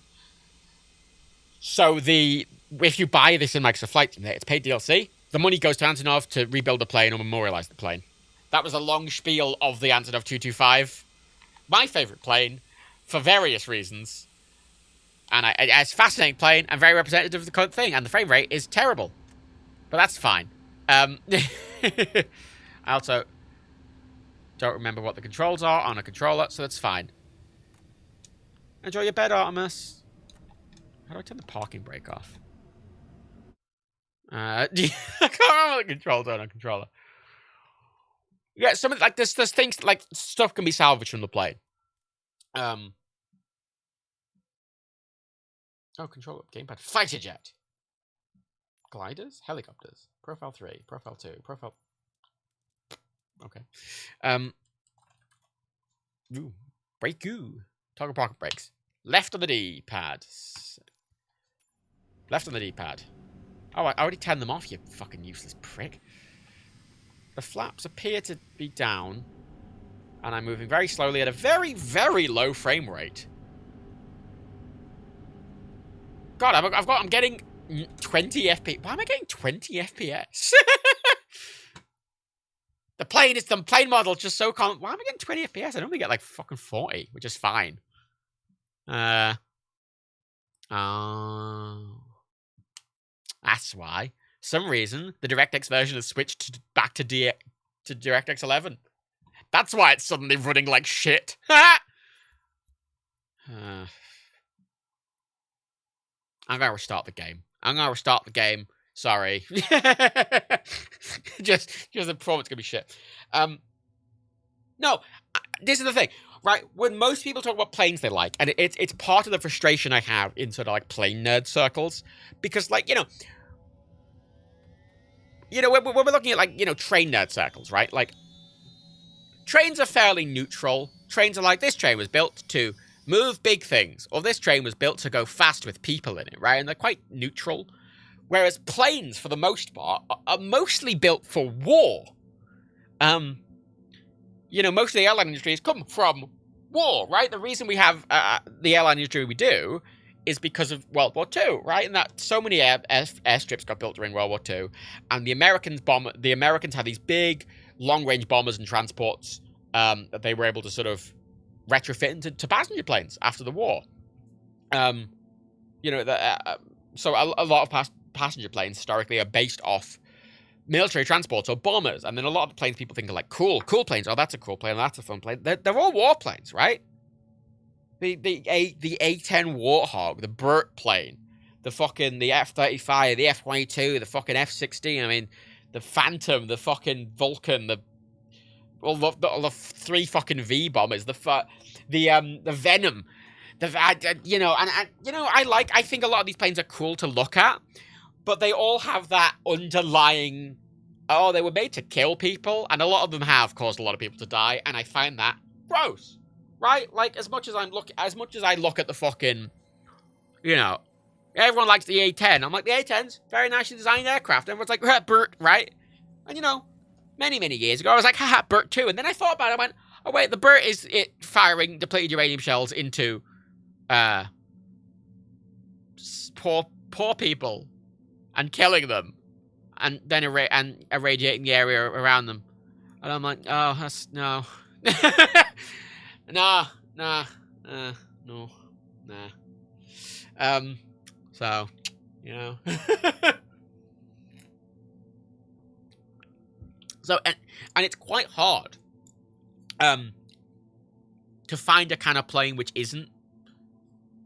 So if you buy this in Microsoft Flight Simulator, it's paid DLC. The money goes to Antonov to rebuild the plane or memorialize the plane. That was a long spiel of the Antonov 225. My favorite plane, for various reasons. And it's a fascinating plane and very representative of the current thing. And the frame rate is terrible. But that's fine. I also don't remember what the controls are on a controller, so that's fine. Enjoy your bed, Artemis. How do I turn the parking brake off? I can't remember what the controls are on a controller. Yeah, something like there's things like stuff can be salvaged from the plane. Controller, gamepad, fighter jet. Gliders? Helicopters. Profile 3. Profile 2. Profile... Okay. Ooh. Break goo. Toggle pocket brakes. Left on the D-pad. Left on the D-pad. Oh, I already turned them off, you fucking useless prick. The flaps appear to be down. And I'm moving very slowly at a very, very low frame rate. God, I'm getting 20 FPS. Why am I getting 20 FPS? The plane model just so calm. Why am I getting 20 FPS? I normally get like fucking 40, which is fine. That's why. Some reason the DirectX version has switched back to DirectX 11. That's why it's suddenly running like shit. I'm gonna restart the game. Sorry. just the performance gonna be shit. No, this is the thing, right? When most people talk about planes they like, and it's part of the frustration I have in sort of like plane nerd circles, because like, when we're looking at like, train nerd circles, right? Like, trains are fairly neutral. Trains are like, this train was built to move big things, or this train was built to go fast with people in it, right? And they're quite neutral. Whereas planes, for the most part, are mostly built for war. Most of the airline industry has come from war, right? The reason we have the airline industry we do is because of World War II, right? And that so many airstrips got built during World War II, and the Americans had these big, long-range bombers and transports that they were able to sort of retrofit into passenger planes after the war. So a lot of passenger planes historically are based off military transports or bombers, and then a lot of the planes people think are like cool planes. Oh, that's a cool plane. That's a fun plane. They're all war planes, right? The A-10 Warthog, the Burt plane, the F-35, the F-22, the fucking F-16. I mean, the Phantom, the fucking Vulcan, all the 3 fucking V bombers, the Venom, I think a lot of these planes are cool to look at, but they all have that underlying, they were made to kill people, and a lot of them have caused a lot of people to die, and I find that gross, right? Like, as much as I look at the fucking, everyone likes the A-10. I'm like, the A-10's very nicely designed aircraft. Everyone's like, Burt, right? And many, many years ago, I was like, haha, Burt too. And then I thought about it, I went, oh wait, the Burt is it firing depleted uranium shells into poor people and killing them, and then irradiating the area around them. And I'm like, oh, that's no. no. So, So, and it's quite hard to find a kind of plane which isn't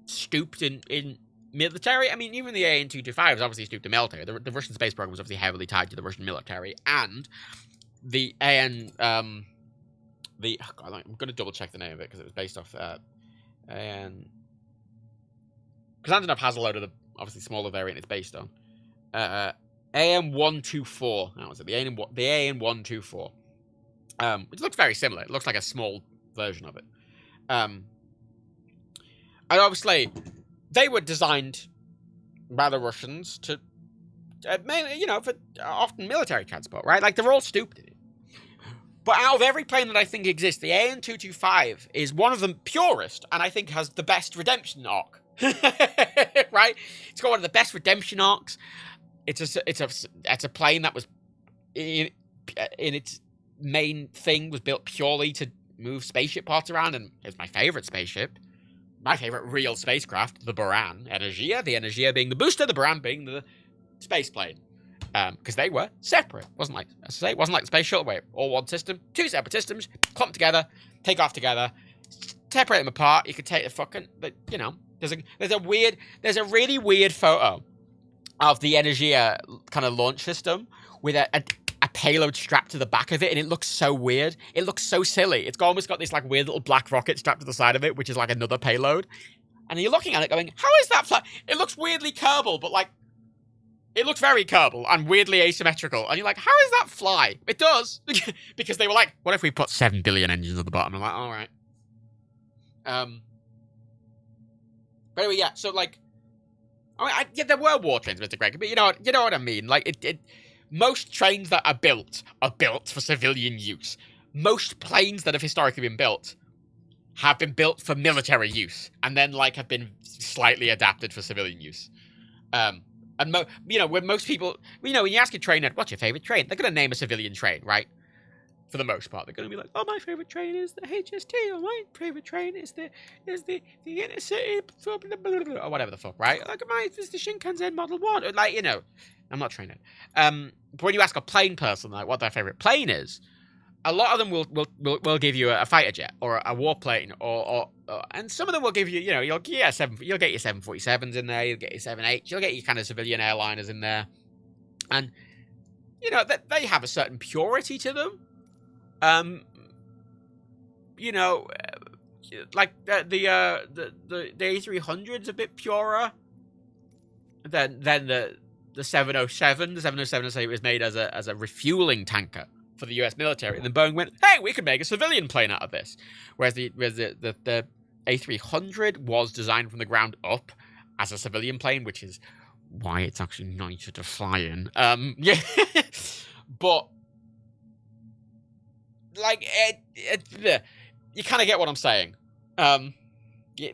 stooped in military. I mean, even the AN-225 is obviously stooped to military. The Russian space program was obviously heavily tied to the Russian military, and the I'm going to double check the name of it because it was based off AN. Because Antonov has a load of the obviously smaller variant it's based on. AN-124. That was it. The AN-124. Which looks very similar. It looks like a small version of it. And obviously, they were designed by the Russians to mainly, for often military transport, right? Like, they're all stooped in it. But out of every plane that I think exists, the AN-225 is one of the purest, and I think has the best redemption arc. Right? It's got one of the best redemption arcs. It's a plane that was in its main thing was built purely to move spaceship parts around, and it's my favorite spaceship, my favorite real spacecraft, the Buran Energia. The Energia being the booster, the Buran being the space plane, because they were separate. Wasn't like the space shuttle where all one system, 2 separate systems, clump together, take off together, separate them apart. You could take the fucking, there's a really weird photo of the Energia kind of launch system with a payload strapped to the back of it, and it looks so weird. It looks so silly. It's almost got this like weird little black rocket strapped to the side of it, which is like another payload. And you're looking at it going, how is that fly? It looks weirdly Kerbal, but like It looks very Kerbal and weirdly asymmetrical. And you're like, how does that fly? It does. Because they were like, what if we put 7 billion engines at the bottom? I'm like, all right. But anyway, yeah, so, like, yeah, there were war trains, Mr. Greg, but you know what I mean. Like, most trains that are built for civilian use. Most planes that have historically been built have been built for military use, and then, like, have been slightly adapted for civilian use. And, when most people, when you ask a trainer, what's your favorite train? They're going to name a civilian train, right? For the most part, they're going to be like, oh, my favorite train is the HST, or my favorite train is the inner city, or whatever the fuck, right? Like, mine is the Shinkansen Model 1. Like, I'm not trained. But when you ask a plane person, like, what their favorite plane is, a lot of them will give you a fighter jet or a warplane, or and some of them will give you, you'll get your 747s in there, you'll get your 78s, you'll get your kind of civilian airliners in there, and they have a certain purity to them. Like the A300's a bit purer than the 707. The 707, I say, was made as a refueling tanker for the US military, and then Boeing went, hey, we could make a civilian plane out of this. Whereas the A300 was designed from the ground up as a civilian plane, which is why it's actually nicer to fly in. Yeah, but like you kind of get what I'm saying.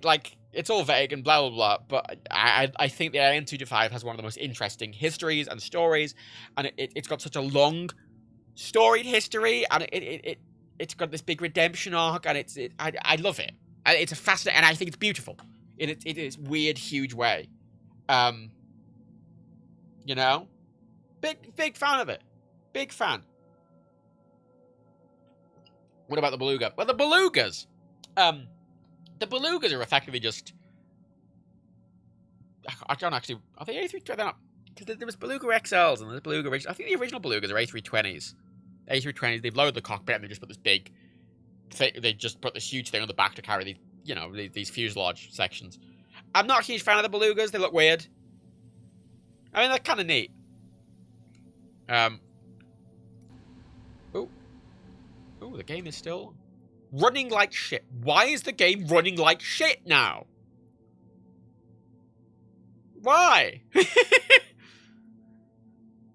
Like, it's all vague and blah blah blah, but I think the AN225 has one of the most interesting histories and stories, and it's got such a long storied history, and it's got this big redemption arc, and I love it. And it's a fascinating, and I think it's beautiful in its weird, huge way. Big fan of it. Big fan. What about the Beluga? Well, the Belugas are effectively just, I don't actually, are they A320? They're not, because there was Beluga XLs and there's Beluga, I think the original Belugas are A320s. A320s, they've lowered the cockpit and they just put this big thing, they just put this huge thing on the back to carry these fuselage sections. I'm not a huge fan of the Belugas, they look weird. I mean, they're kind of neat. Oh, the game is still running like shit. Why is the game running like shit now? Why?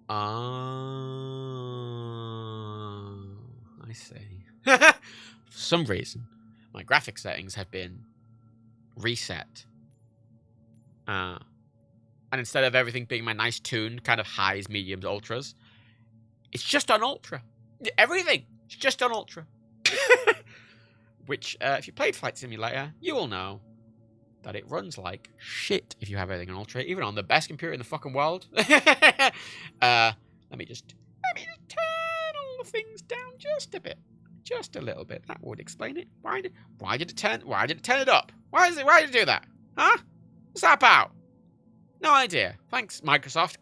I see. For some reason, my graphic settings have been reset. And instead of everything being my nice tuned kind of highs, mediums, ultras, it's just on ultra. Everything. It's just on ultra. Which, if you played Flight Simulator, you will know that it runs like shit if you have everything on ultra, even on the best computer in the fucking world. Let me just turn all the things down just a bit. Just a little bit. That would explain it. Why did it turn it up? Why did it do that? Huh? What's that about? No idea. Thanks, Microsoft.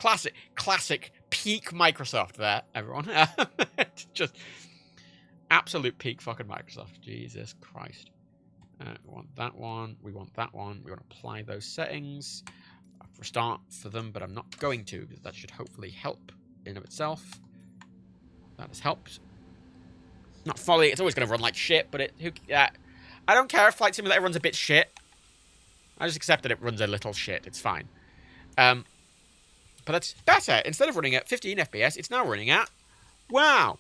Classic peak Microsoft there, everyone. Just absolute peak fucking Microsoft. Jesus Christ. We want that one. We want that one. We want to apply those settings. I'll restart for them, but I'm not going to, because that should hopefully help in of itself. That has helped. Not fully. It's always going to run like shit, but I don't care if Flight Simulator runs a bit shit. I just accept that it runs a little shit. It's fine. But that's better. Instead of running at 15 FPS, it's now running at, wow,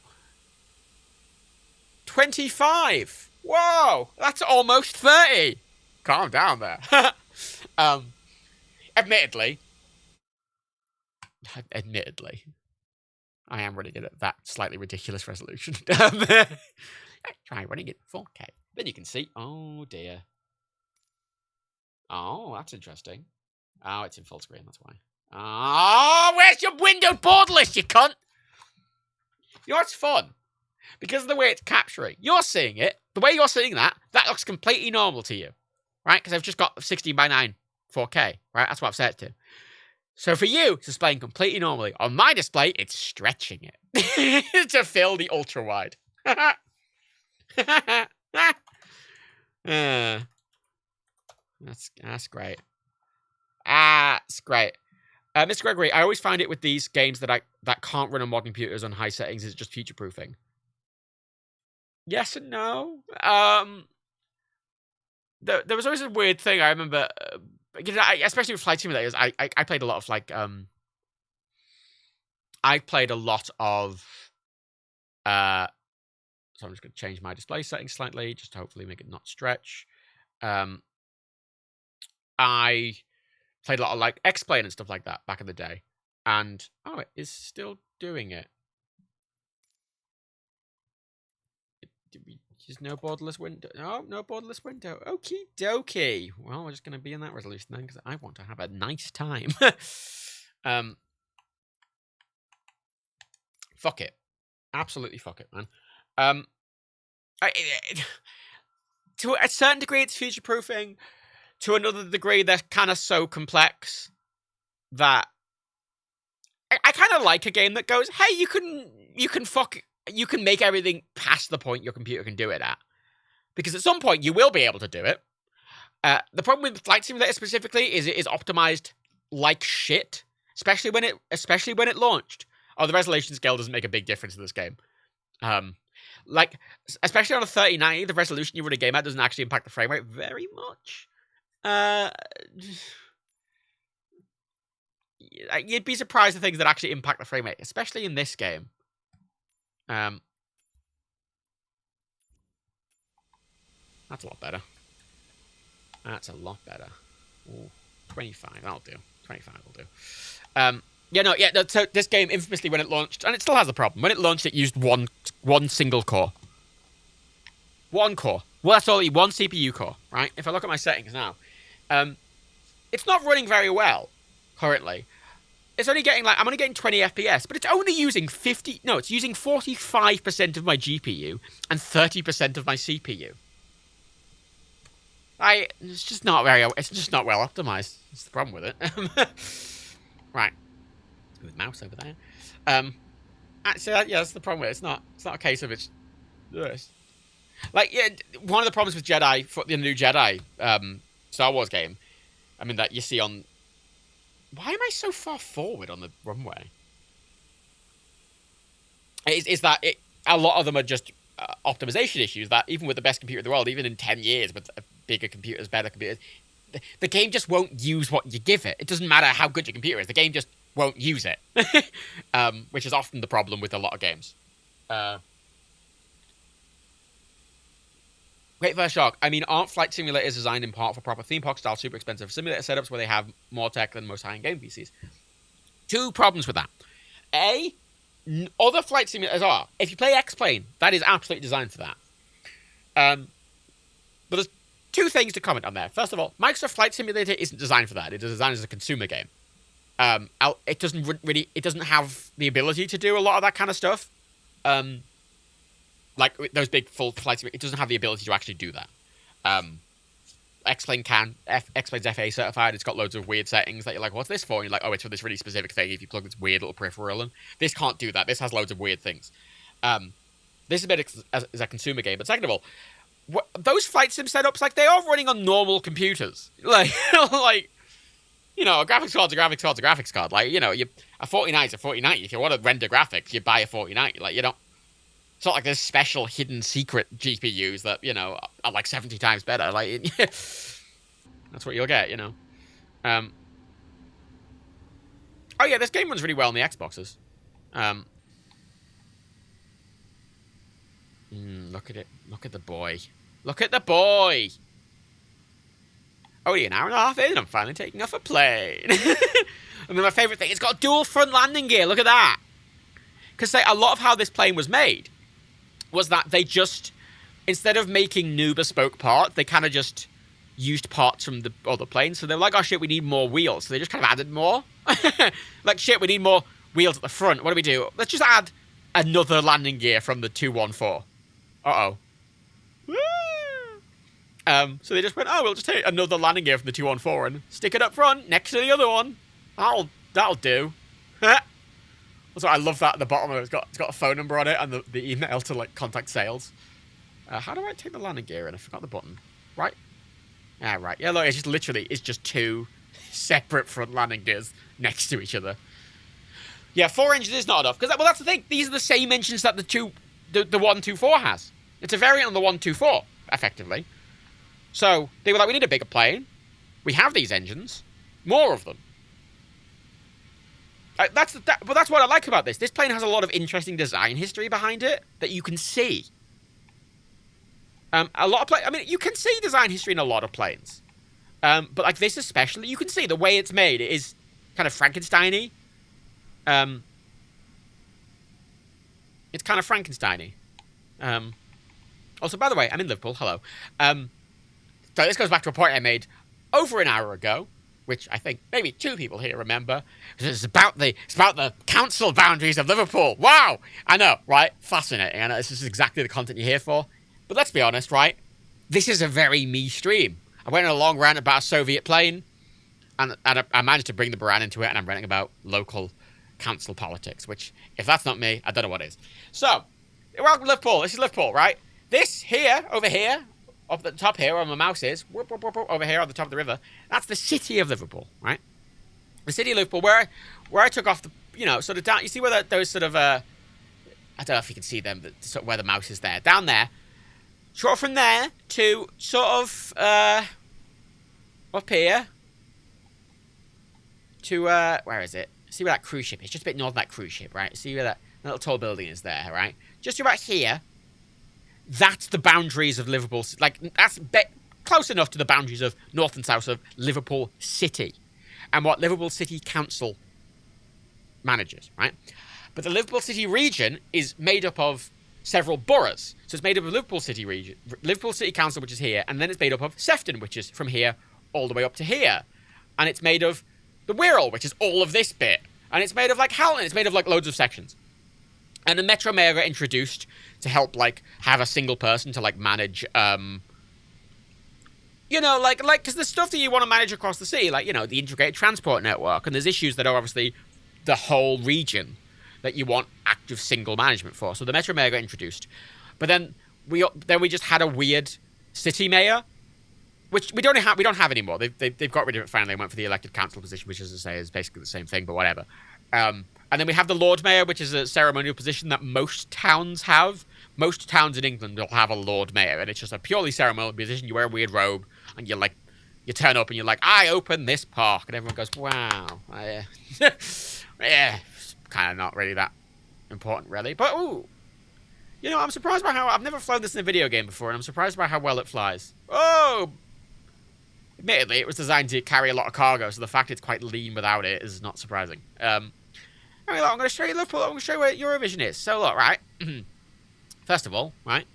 25. Whoa, that's almost 30. Calm down there. Admittedly, I am running it at that slightly ridiculous resolution. Try running it 4K. Then you can see, oh dear. Oh, that's interesting. Oh, it's in full screen, that's why. Oh, where's your windowed border list, you cunt? You know what's fun? Because of the way it's capturing. You're seeing it. The way you're seeing that looks completely normal to you. Right? Because I've just got 16:9 4K. Right? That's what I've set it to. So for you, it's displaying completely normally. On my display, it's stretching it. To fill the ultra wide. That's great. That's great. Mr. Gregory, I always find it with these games that can't run on modern computers on high settings is just future-proofing. Yes and no. There was always a weird thing I remember, especially with flight simulators. I played a lot of I played a lot of. So I'm just going to change my display settings slightly, just to hopefully make it not stretch. I played a lot of X-Plane and stuff like that back in the day, and it is still doing it. Just no borderless window. Oh, no borderless window. Okie dokie. Well, we're just going to be in that resolution then, because I want to have a nice time. Fuck it. Absolutely fuck it, man. To a certain degree, it's future-proofing. To another degree, they're kind of so complex that I kind of like a game that goes, hey, you can make everything past the point your computer can do it at. Because at some point, you will be able to do it. The problem with Flight Simulator specifically is it is optimized like shit, especially when it launched. Oh, the resolution scale doesn't make a big difference in this game. Especially on a 3090, the resolution you run a game at doesn't actually impact the frame rate very much. You'd be surprised at things that actually impact the frame rate, especially in this game. That's a lot better. That's a lot better. Ooh, 25, that'll do. 25 will do. So this game, infamously, when it launched, and it still has a problem, when it launched, it used one single core. One core. Well, that's all, one CPU core, right? If I look at my settings now, it's not running very well, currently. It's only getting, I'm only getting 20 FPS, but it's only using it's using 45% of my GPU and 30% of my CPU. It's just not well optimized. That's the problem with it. Right. With mouse over there. Actually, that's the problem with it. It's not a case of it's one of the problems with Jedi, for the new Jedi Star Wars game, I mean, that you see on... Why am I so far forward on the runway? Is that a lot of them are just optimization issues that even with the best computer in the world, even in 10 years with bigger computers, better computers, the game just won't use what you give it. It doesn't matter how good your computer is. The game just won't use it, which is often the problem with a lot of games. Great first shock. I mean, aren't flight simulators designed in part for proper theme park style, super expensive simulator setups where they have more tech than most high-end game PCs? Two problems with that. A, other flight simulators are. If you play X-Plane, that is absolutely designed for that. But there's two things to comment on there. First of all, Microsoft Flight Simulator isn't designed for that. It is designed as a consumer game. It doesn't have the ability to do a lot of that kind of stuff. Like those big full flights, it doesn't have the ability to actually do that. X-Plane can. X-Plane's FAA certified. It's got loads of weird settings that you're like, what's this for? And you're like, oh, it's for this really specific thing. If you plug this weird little peripheral in, this can't do that. This has loads of weird things. This is a bit as a consumer game. But second of all, those flight sim setups, they are running on normal computers. A graphics card's a graphics card. A 4090 is a 4090. If you want to render graphics, you buy a 4090. You don't. It's not like there's special hidden secret GPUs that, are 70 times better. That's what you'll get, Oh yeah, this game runs really well on the Xboxes. Look at it. Look at the boy. Look at the boy! Only an hour and a half in, I'm finally taking off a plane. And then my favourite thing, it's got dual front landing gear. Look at that. Because a lot of how this plane was made was that they just, instead of making new bespoke parts, they kind of just used parts from the other planes. So they were like, oh shit, we need more wheels. So they just kind of added more. Shit, we need more wheels at the front. What do we do? Let's just add another landing gear from the 214. Uh-oh. So they just went, we'll just take another landing gear from the 214 and stick it up front next to the other one. That'll do. Also, I love that at the bottom of it. It's got a phone number on it and the email to contact sales. How do I take the landing gear in? I forgot the button. Right? Right. Yeah, look, it's just two separate front landing gears next to each other. Yeah, 4 engines is not enough. Because, well, that's the thing. These are the same engines that the 124 has. It's a variant on the 124, effectively. So, they were like, we need a bigger plane. We have these engines. More of them. But that's what I like about this. This plane has a lot of interesting design history behind it that you can see. A lot of I mean, you can see design history in a lot of planes. But like this especially, you can see the way it's made. It is kind of Frankenstein-y. It's kind of Frankenstein-y. Also, by the way, I'm in Liverpool. Hello. So this goes back to a point I made over an hour ago, which I think maybe 2 people here remember. It's about the council boundaries of Liverpool. Wow! I know, right? Fascinating. I know this is exactly the content you're here for. But let's be honest, right? This is a very me stream. I went on a long rant about a Soviet plane, and I managed to bring the Baran into it, and I'm ranting about local council politics, which, if that's not me, I don't know what is. So, welcome to Liverpool. This is Liverpool, right? This here, over here, up at the top here where my mouse is, over here on the top of the river, that's the city of Liverpool, right? The city of Liverpool, where I took off the, sort of down, you see where those sort of, I don't know if you can see them, sort of where the mouse is there, down there, sort of from there to sort of, up here, to, where is it? See where that cruise ship is, just a bit north of that cruise ship, right? See where that little tall building is there, right? Just about here. That's the boundaries of Liverpool. Like, that's close enough to the boundaries of north and south of Liverpool City and what Liverpool City Council manages, right? But the Liverpool City region is made up of several boroughs. So it's made up of Liverpool City region, Liverpool City Council, which is here, and then it's made up of Sefton, which is from here all the way up to here. And it's made of the Wirral, which is all of this bit. And it's made of, like, Howland. It's made of, like, loads of sections. And the Metro Mayor got introduced to help, like, have a single person to, like, manage, because there's stuff that you want to manage across the city, like, the integrated transport network, and there's issues that are obviously the whole region that you want active single management for. So the Metro Mayor got introduced. But then we just had a weird city mayor, which we don't have anymore. They've got rid of it finally and went for the elected council position, which, as I say, is basically the same thing, but whatever. And then we have the Lord Mayor, which is a ceremonial position that most towns have. Most towns in England will have a Lord Mayor, and it's just a purely ceremonial position. You wear a weird robe, and you turn up, and you're like, I open this park, and everyone goes, wow. Yeah, it's kind of not really that important, really. But, ooh, I'm surprised by how, I've never flown this in a video game before, and I'm surprised by how well it flies. Oh! Admittedly, it was designed to carry a lot of cargo, so the fact it's quite lean without it is not surprising. I'm going to show you Liverpool. I'm going to show you where Eurovision is. So, look, right? First of all, right?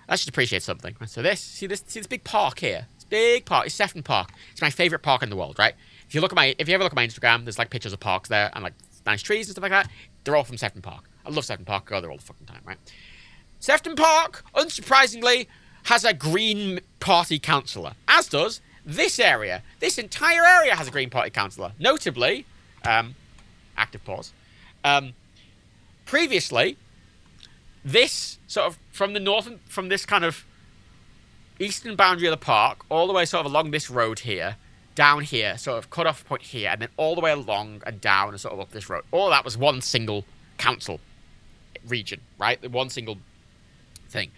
Let's just appreciate something. So see this big park here. This big park. It's Sefton Park. It's my favourite park in the world, right? If you ever look at my Instagram, there's like pictures of parks there and like nice trees and stuff like that. They're all from Sefton Park. I love Sefton Park. I go there all the fucking time, right? Sefton Park, unsurprisingly, has a Green Party councillor. As does this area. This entire area has a Green Party councillor. Notably, active pause. Previously, this sort of from the north, from this kind of eastern boundary of the park, all the way sort of along this road here, down here, sort of cut off point here, and then all the way along and down and sort of up this road. All that was one single council region, right? One single thing.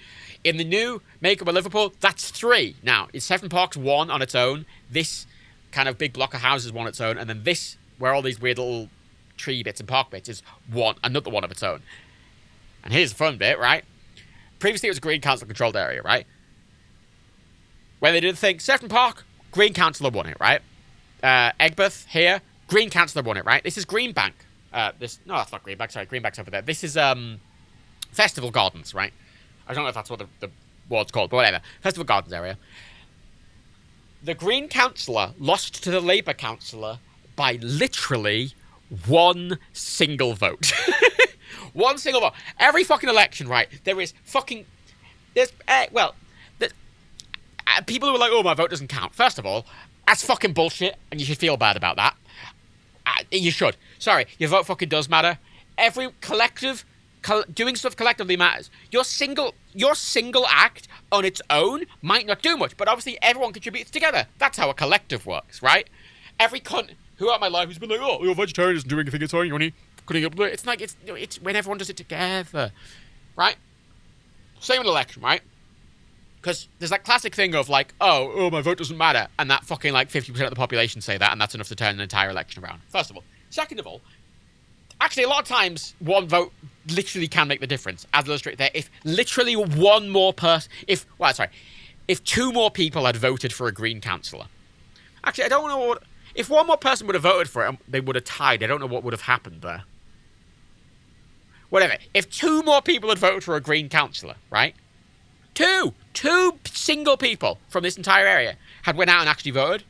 In the new makeup of Liverpool, that's 3. Now, Sefton Park's 1 on its own. This kind of big block of houses 1 on its own, and then this, where all these weird little tree bits and park bits, is another one of its own. And here's the fun bit, right? Previously, it was a Green Council controlled area, right? When they did the thing, Sefton Park, Green Councillor won it, right? Egbert here, Green Councillor won it, right? This is Greenbank. No, that's not Greenbank. Sorry, Greenbank's over there. This is Festival Gardens, right? I don't know if that's what the ward's called, but whatever. Festival Gardens area. The Green Councillor lost to the Labour Councillor by literally 1 single vote. 1 single vote. Every fucking election, right? People who are like, oh, my vote doesn't count. First of all, that's fucking bullshit, and you should feel bad about that. You should. Sorry, your vote fucking does matter. Every collective, doing stuff collectively matters. Your single act on its own might not do much, but obviously everyone contributes together. That's how a collective works, right? every cunt who out my life who's been like, oh, your vegetarian isn't doing anything, it's only cutting up. It's like, it's when everyone does it together, right? Same with election, right? Because there's that classic thing of like, oh, my vote doesn't matter, and that fucking like 50% of the population say that, and that's enough to turn an entire election around. First of all. Second of all, actually, a lot of times, one vote literally can make the difference. As illustrated there, if literally one more person, if two more people had voted for a Green councillor. Actually, I don't know what, if one more person would have voted for it, they would have tied. I don't know what would have happened there. Whatever. If two more people had voted for a Green councillor, right? Two single people from this entire area had went out and actually voted.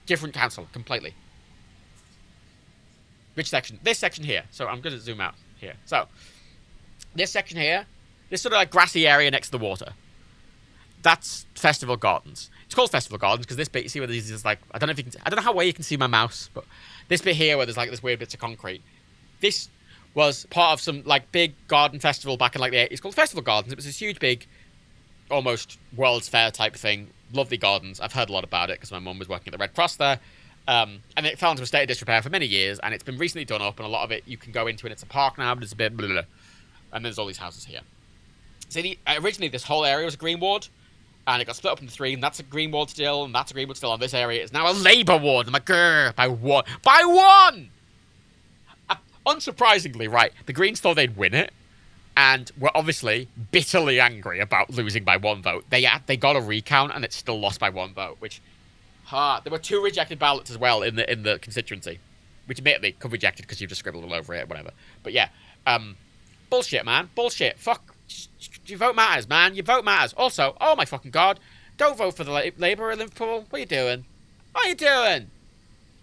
Different council, completely. Which section? This section here. So I'm going to zoom out here. So, this section here, this sort of like grassy area next to the water. That's Festival Gardens. It's called Festival Gardens because this bit, you see where these is like, I don't know if you can, I don't know how well you can see my mouse, but this bit here where there's like this weird bits of concrete. This was part of some like big garden festival back in like the 80s. It's called Festival Gardens. It was this huge, big, almost World's Fair type thing. Lovely gardens. I've heard a lot about it because my mum was working at the Red Cross there. And it fell into a state of disrepair for many years, and it's been recently done up, and a lot of it you can go into, and it's a park now, but it's a bit blah, blah, blah. And there's all these houses here. So originally this whole area was a green ward, and it got split up into three, and that's a green ward still, and that's a green ward still, and this area is now a Labour ward. I'm like, grrr, by one! By one! Unsurprisingly, right, the Greens thought they'd win it, and were obviously bitterly angry about losing by one vote. They got a recount, and it still lost by one vote, which... there were 2 rejected ballots as well in the constituency, which admittedly could be rejected because you've just scribbled all over it, whatever. But yeah, bullshit, man, bullshit. Fuck, your vote matters, man. Your vote matters. Also, oh my fucking god, don't vote for the Labour in Liverpool. What are you doing? What are you doing?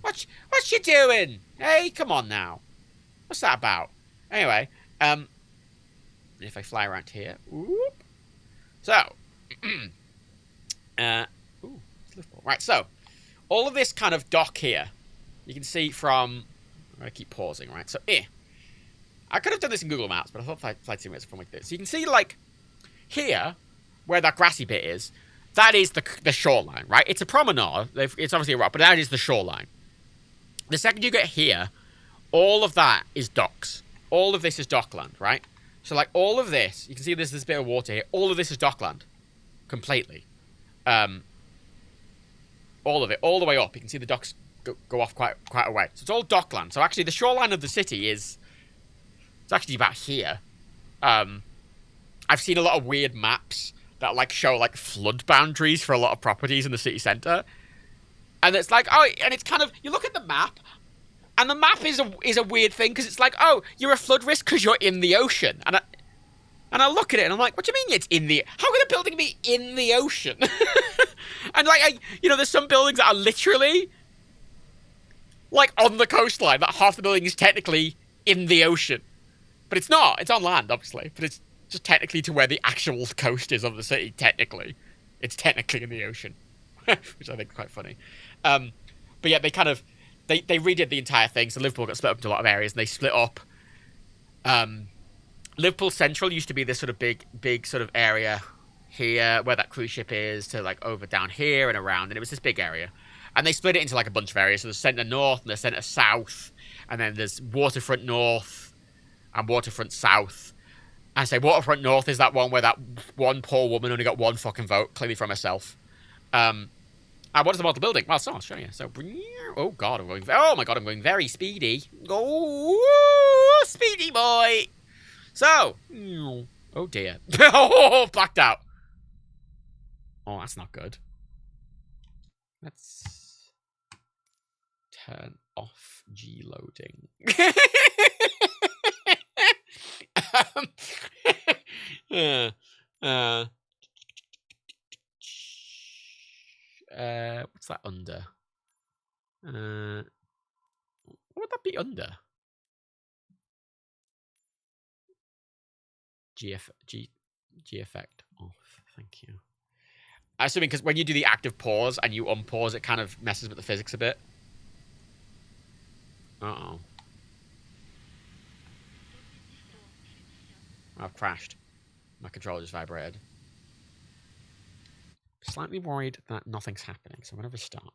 What you doing? Hey, come on now. What's that about? Anyway, if I fly around here, whoop. So, ooh, it's Liverpool. Right, so. All of this kind of dock here, you can see from... I keep pausing, right? So, I could have done this in Google Maps, but I thought Flight Simulator from like this. So you can see, like, here, where that grassy bit is, that is the shoreline, right? It's a promenade. It's obviously a rock, but that is the shoreline. The second you get here, all of that is docks. All of this is dockland, right? So, like, all of this, you can see there's this bit of water here. All of this is dockland. Completely. All of it, all the way up. You can see the docks go off quite a way. So it's all dockland. So actually, the shoreline of the city it's actually about here. I've seen a lot of weird maps that like show like flood boundaries for a lot of properties in the city centre, and it's like, oh, and it's kind of, you look at the map, and the map is a weird thing because it's like, oh, you're a flood risk because you're in the ocean, and I look at it and I'm like, what do you mean it's in the... How can a building be in the ocean? And like, there's some buildings that are literally like on the coastline, that half the building is technically in the ocean. But it's not. It's on land, obviously. But it's just technically to where the actual coast is of the city, technically. It's technically in the ocean. Which I think is quite funny. But yeah, they kind of... They redid the entire thing, so Liverpool got split up into a lot of areas, and they split up... Liverpool Central used to be this sort of big sort of area here where that cruise ship is, to like over down here and around, and it was this big area. And they split it into like a bunch of areas. So there's Centre North and there's Centre South, and then there's Waterfront North and Waterfront South. And I say Waterfront North is that one where that one poor woman only got one fucking vote, clearly from herself. And what is the model building? Well, so I'll show you. So, oh god, oh my god, I'm going very speedy. Oh, speedy boy. So, oh dear. Oh, blacked out. Oh, that's not good. Let's turn off G-loading. What's that under? What would that be under? G effect off. Thank you. I'm assuming because when you do the active pause and you unpause, it kind of messes with the physics a bit. Uh-oh. I've crashed. My controller just vibrated. Slightly worried that nothing's happening, so I'm going to restart.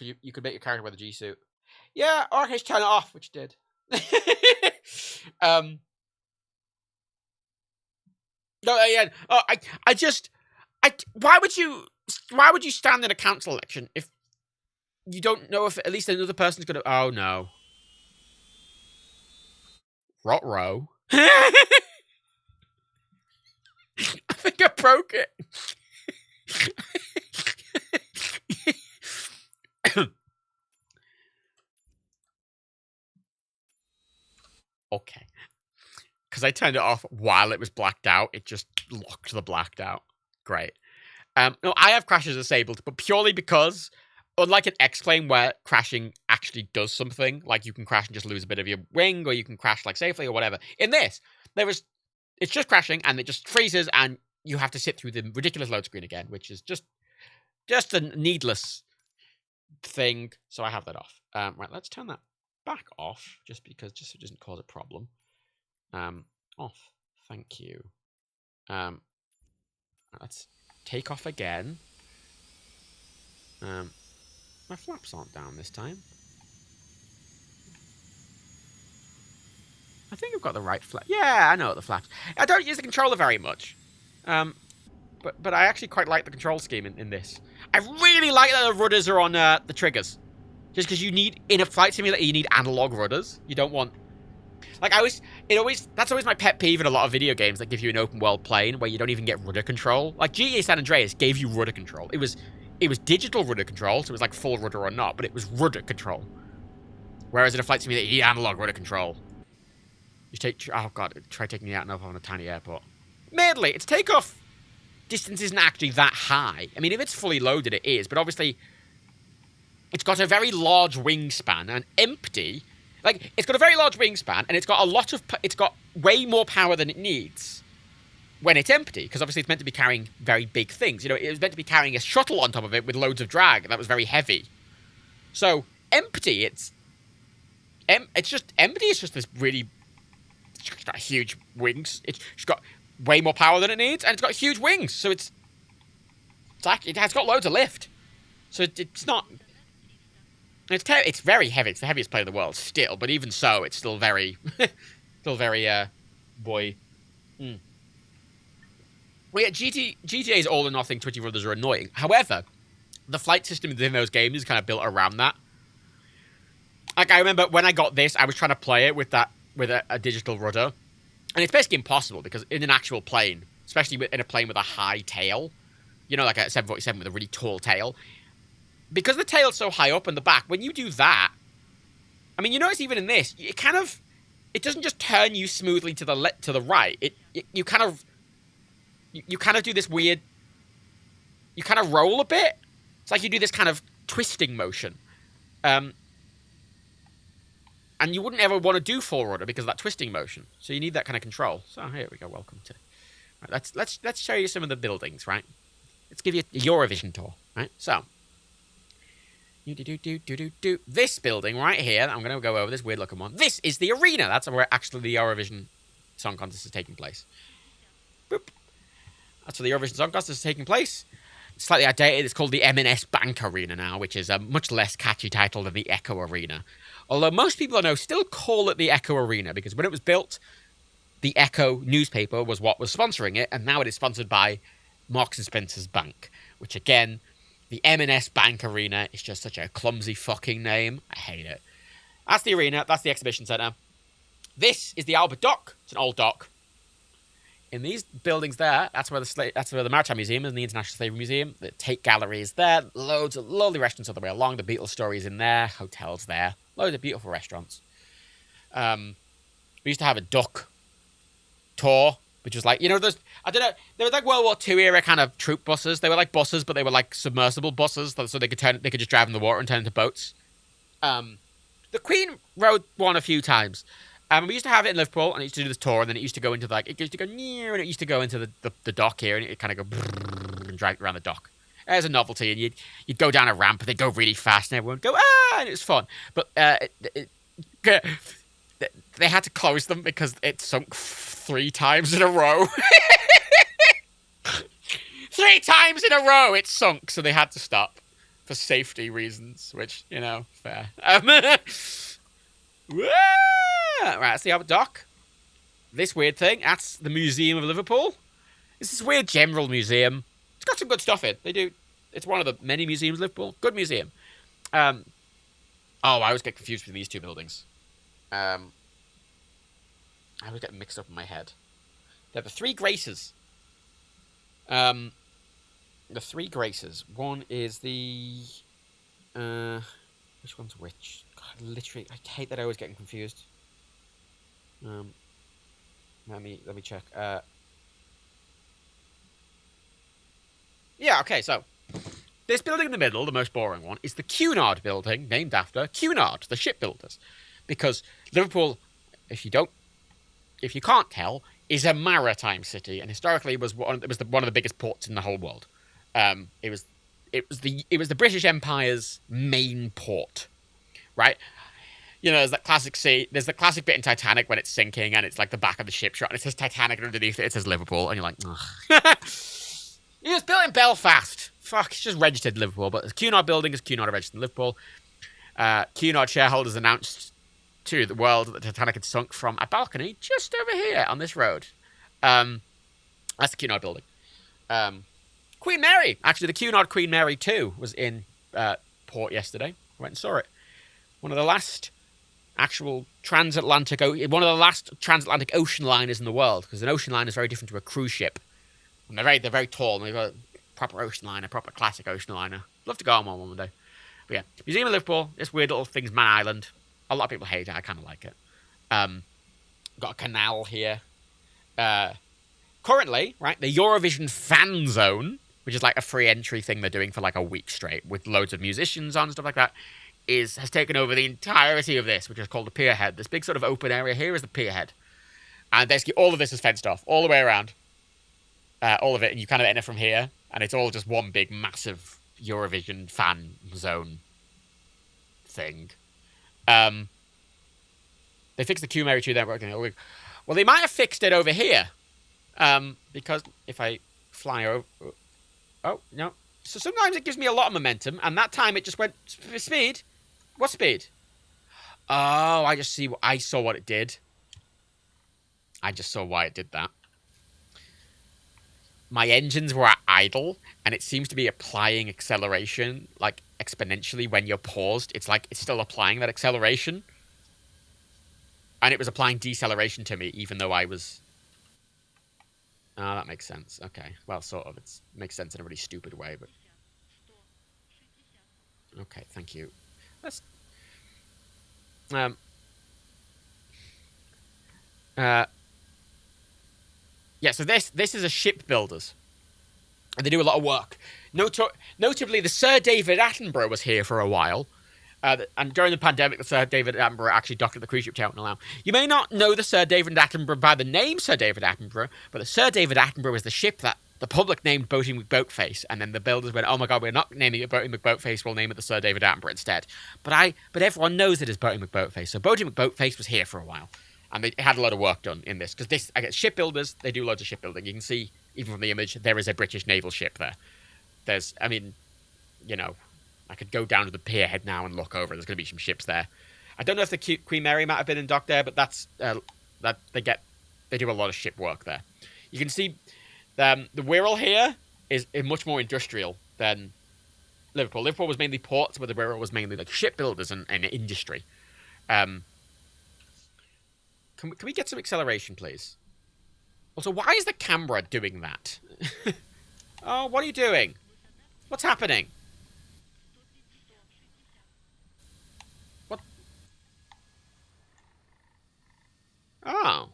You could make your character wear the G suit. Yeah, or I turn it off, which did. No, yeah. Oh, why would you stand in a council election if you don't know if at least another person's gonna? Oh no, Rot-row. I think I broke it. Okay. Because I turned it off while it was blacked out. It just locked the blacked out. Great. No, I have crashes disabled, but purely because, unlike an X-Plane where crashing actually does something, like you can crash and just lose a bit of your wing, or you can crash like safely or whatever. In this, it's just crashing and it just freezes and you have to sit through the ridiculous load screen again, which is just a needless thing. So I have that off. Right, let's turn that back off, just so it doesn't cause a problem. Off. Thank you. Let's take off again. My flaps aren't down this time. I think I've got the right flap. Yeah, I know the flaps. I don't use the controller very much. But I actually quite like the control scheme in this. I really like that the rudders are on the triggers. Just because in a flight simulator, you need analog rudders. You don't want... Like, that's always my pet peeve in a lot of video games that give you an open world plane where you don't even get rudder control. Like, GTA San Andreas gave you rudder control. It was digital rudder control, so it was like full rudder or not, but it was rudder control. Whereas in a flight simulator, you need analog rudder control. Oh god, try taking me out and up on a tiny airport. Admittedly, its takeoff distance isn't actually that high. I mean, if it's fully loaded, it is, but obviously, it's got a very large wingspan and empty. Like, it's got a very large wingspan, and it's got way more power than it needs when it's empty, because obviously it's meant to be carrying very big things. You know, it was meant to be carrying a shuttle on top of it with loads of drag, and that was very heavy. So, empty, it's just empty. It's just this really... It's got huge wings. It's got way more power than it needs, and it's got huge wings, so it has got loads of lift. So it's not... It's very heavy. It's the heaviest plane in the world still, but even so, it's still very, boy. Mm. Well, yeah, GTA's all or nothing. Twitchy rudders are annoying. However, the flight system within those games is kind of built around that. Like, I remember when I got this, I was trying to play it with a digital rudder, and it's basically impossible because in an actual plane, especially in a plane with a high tail, you know, like a 747 with a really tall tail. Because the tail's so high up in the back, when you do that, I mean, you notice even in this, it doesn't just turn you smoothly to the right. You kind of do this weird, you kind of roll a bit. It's like you do this kind of twisting motion, and you wouldn't ever want to do full rudder because of that twisting motion. So you need that kind of control. So here we go. Welcome to. Right, let's show you some of the buildings. Right, let's give you a Eurovision tour. Right, so. This building right here, I'm going to go over this weird looking one. This is the arena. That's where actually the Eurovision Song Contest is taking place. Boop. That's where the Eurovision Song Contest is taking place. It's slightly outdated. It's called the M&S Bank Arena now, which is a much less catchy title than the Echo Arena. Although most people I know still call it the Echo Arena because when it was built, the Echo newspaper was what was sponsoring it, and now it is sponsored by Marks & Spencer's Bank, which again... The M&S Bank Arena is just such a clumsy fucking name. I hate it. That's the arena. That's the exhibition centre. This is the Albert Dock. It's an old dock. In these buildings there, that's where the Maritime Museum is and the International Slavery Museum. The Tate Gallery is there. Loads of lovely restaurants all the way along. The Beatles story is in there. Hotels there. Loads of beautiful restaurants. We used to have a duck tour, which was like, you know, I don't know, they were like World War II era kind of troop buses. They were like buses, but they were like submersible buses, so they could just drive in the water and turn into boats. The Queen rode one a few times. We used to have it in Liverpool, and it used to do this tour, and then it used to go into near, and it used to go into the dock here, and it kind of go and drive around the dock. As a novelty, and you'd go down a ramp, and they'd go really fast, and everyone would go, and it was fun. But they had to close them because it sunk 3 times in a row. 3 times in a row it sunk, so they had to stop. for safety reasons, which, you know, fair. Right, that's the Albert Dock. This weird thing, that's the Museum of Liverpool. It's this weird general museum. It's got some good stuff in. They do. It's one of the many museums in Liverpool. Good museum. Oh, I always get confused with these two buildings. I always get mixed up in my head. They're the Three Graces. The Three Graces. One is the... which one's which? God, literally, I hate that I always getting confused. Let me check. Yeah, okay, so this building in the middle, the most boring one, is the Cunard building, named after Cunard, the shipbuilders. Because Liverpool, if you can't tell, is a maritime city, and historically was one of the biggest ports in the whole world. It was the British Empire's main port, right? You know, there's that classic there's the classic bit in Titanic when it's sinking and it's like the back of the ship shot and it says Titanic and underneath it says Liverpool and you're like, ugh. It was built in Belfast. Fuck, it's just registered in Liverpool, but the Cunard building is Cunard registered in Liverpool. Cunard shareholders announced to the world that the Titanic had sunk from a balcony just over here on this road. That's the Cunard building. Queen Mary. Actually, the Cunard Queen Mary 2 was in port yesterday. I went and saw it. One of the last transatlantic ocean liners in the world, because an ocean liner is very different to a cruise ship. And they're very tall, and they've got a proper ocean liner, proper classic ocean liner. Love to go on one day. But yeah, Museum of Liverpool, this weird little thing's Man Island. A lot of people hate it, I kind of like it. Got a canal here. Currently, right, the Eurovision Fan Zone, which is like a free entry thing they're doing for like a week straight, with loads of musicians on and stuff like that, has taken over the entirety of this, which is called the pier head. This big sort of open area here is the pier head. And basically all of this is fenced off, all the way around. All of it, and you kind of enter from here, and it's all just one big, massive Eurovision fan zone thing. They fixed the Q Mary 2 there. Well, they might have fixed it over here. Because if I fly over... Oh, no. So sometimes it gives me a lot of momentum, and that time it just went... Speed? What speed? Oh, I saw what it did. I just saw why it did that. My engines were at idle, and it seems to be applying acceleration, like, exponentially when you're paused. It's like it's still applying that acceleration. And it was applying deceleration to me, even though I was... Ah, that makes sense. Okay. Well, sort of. It makes sense in a really stupid way, but... Okay, thank you. Let's... Yeah, so this is a shipbuilders. And they do a lot of work. Notably, the Sir David Attenborough was here for a while. And during the pandemic, the Sir David Attenborough actually docked at the cruise ship terminal now. You may not know the Sir David Attenborough by the name Sir David Attenborough, but the Sir David Attenborough was the ship that the public named Boating McBoatface, and then the builders went, oh my god, we're not naming it Boating McBoatface, we'll name it the Sir David Attenborough instead. But everyone knows it as Boating McBoatface, so Boating McBoatface was here for a while. And they had a lot of work done in this. Because shipbuilders, they do loads of shipbuilding. You can see, even from the image, there is a British naval ship there. I could go down to the pier head now and look over. There's going to be some ships there. I don't know if the Queen Mary might have been in dock there, but they do a lot of ship work there. You can see the Wirral here is much more industrial than Liverpool. Liverpool was mainly ports, but the Wirral was mainly like shipbuilders and industry. Can we get some acceleration, please? Also, why is the camera doing that? Oh, what are you doing? What's happening? What? Oh.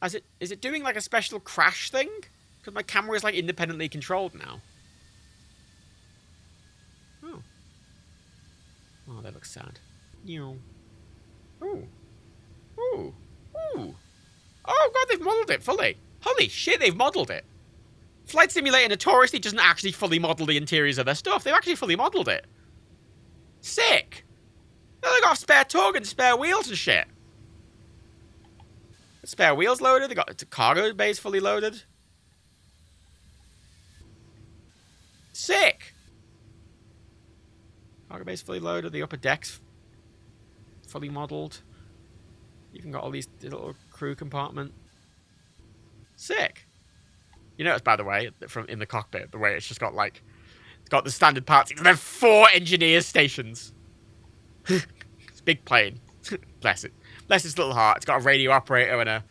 Is it doing like a special crash thing? Because my camera is like independently controlled now. Oh. Oh, that looks sad. Ooh. Ooh. Ooh. Ooh. Oh god, they've modelled it fully. Holy shit, they've modelled it. Flight Simulator notoriously doesn't actually fully model the interiors of their stuff. They've actually fully modelled it. Sick. Oh, they got spare tug and spare wheels and shit. Spare wheels loaded. They got the cargo bays fully loaded. Sick. base fully loaded. The upper deck's fully modelled. Even got all these little crew compartment. Sick. You notice, by the way, from in the cockpit, the way it's just got like, it's got the standard parts. And then 4 engineer stations. It's a big plane. Bless it. Bless its little heart. It's got a radio operator and a...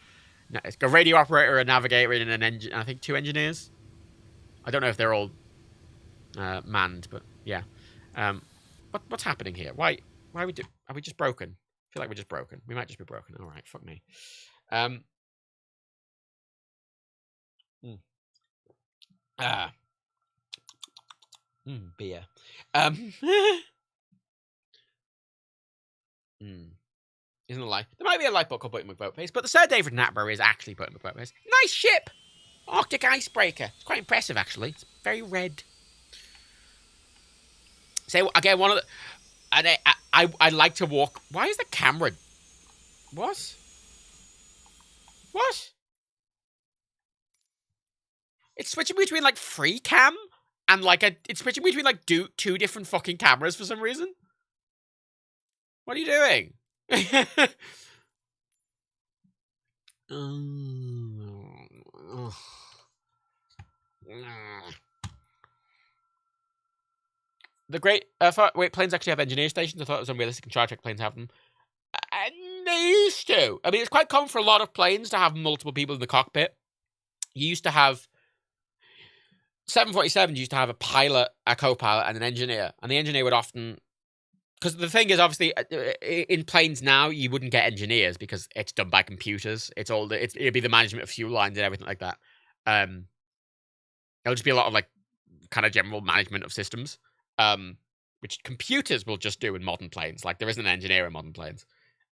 No, it's got a radio operator, a navigator, and an engine. I think 2 engineers. I don't know if they're all manned, but yeah. What's happening here? Why are we just broken? I feel like we're just broken. We might just be broken. All right, fuck me. Beer. Isn't a lie. There might be a lifeboat called Putting McBoat Face, but the Sir David Attenborough is actually Putting McBoat Face. Nice ship! Arctic icebreaker. It's quite impressive, actually. It's very red. So, again, one of the... And I like to walk... Why is the camera... What? What? It's switching between, like, free cam and, like, it's switching between, like, 2 different fucking cameras for some reason. What are you doing? The great... wait, planes actually have engineer stations? I thought it was unrealistic and Star Trek planes have them. They used to. I mean, it's quite common for a lot of planes to have multiple people in the cockpit. You used to have... 747s used to have a pilot, a co-pilot, and an engineer. And the engineer would often... Because the thing is, obviously, in planes now, you wouldn't get engineers because it's done by computers. It'd be the management of fuel lines and everything like that. It'll just be a lot of, like, kind of general management of systems, which computers will just do in modern planes. Like, there isn't an engineer in modern planes.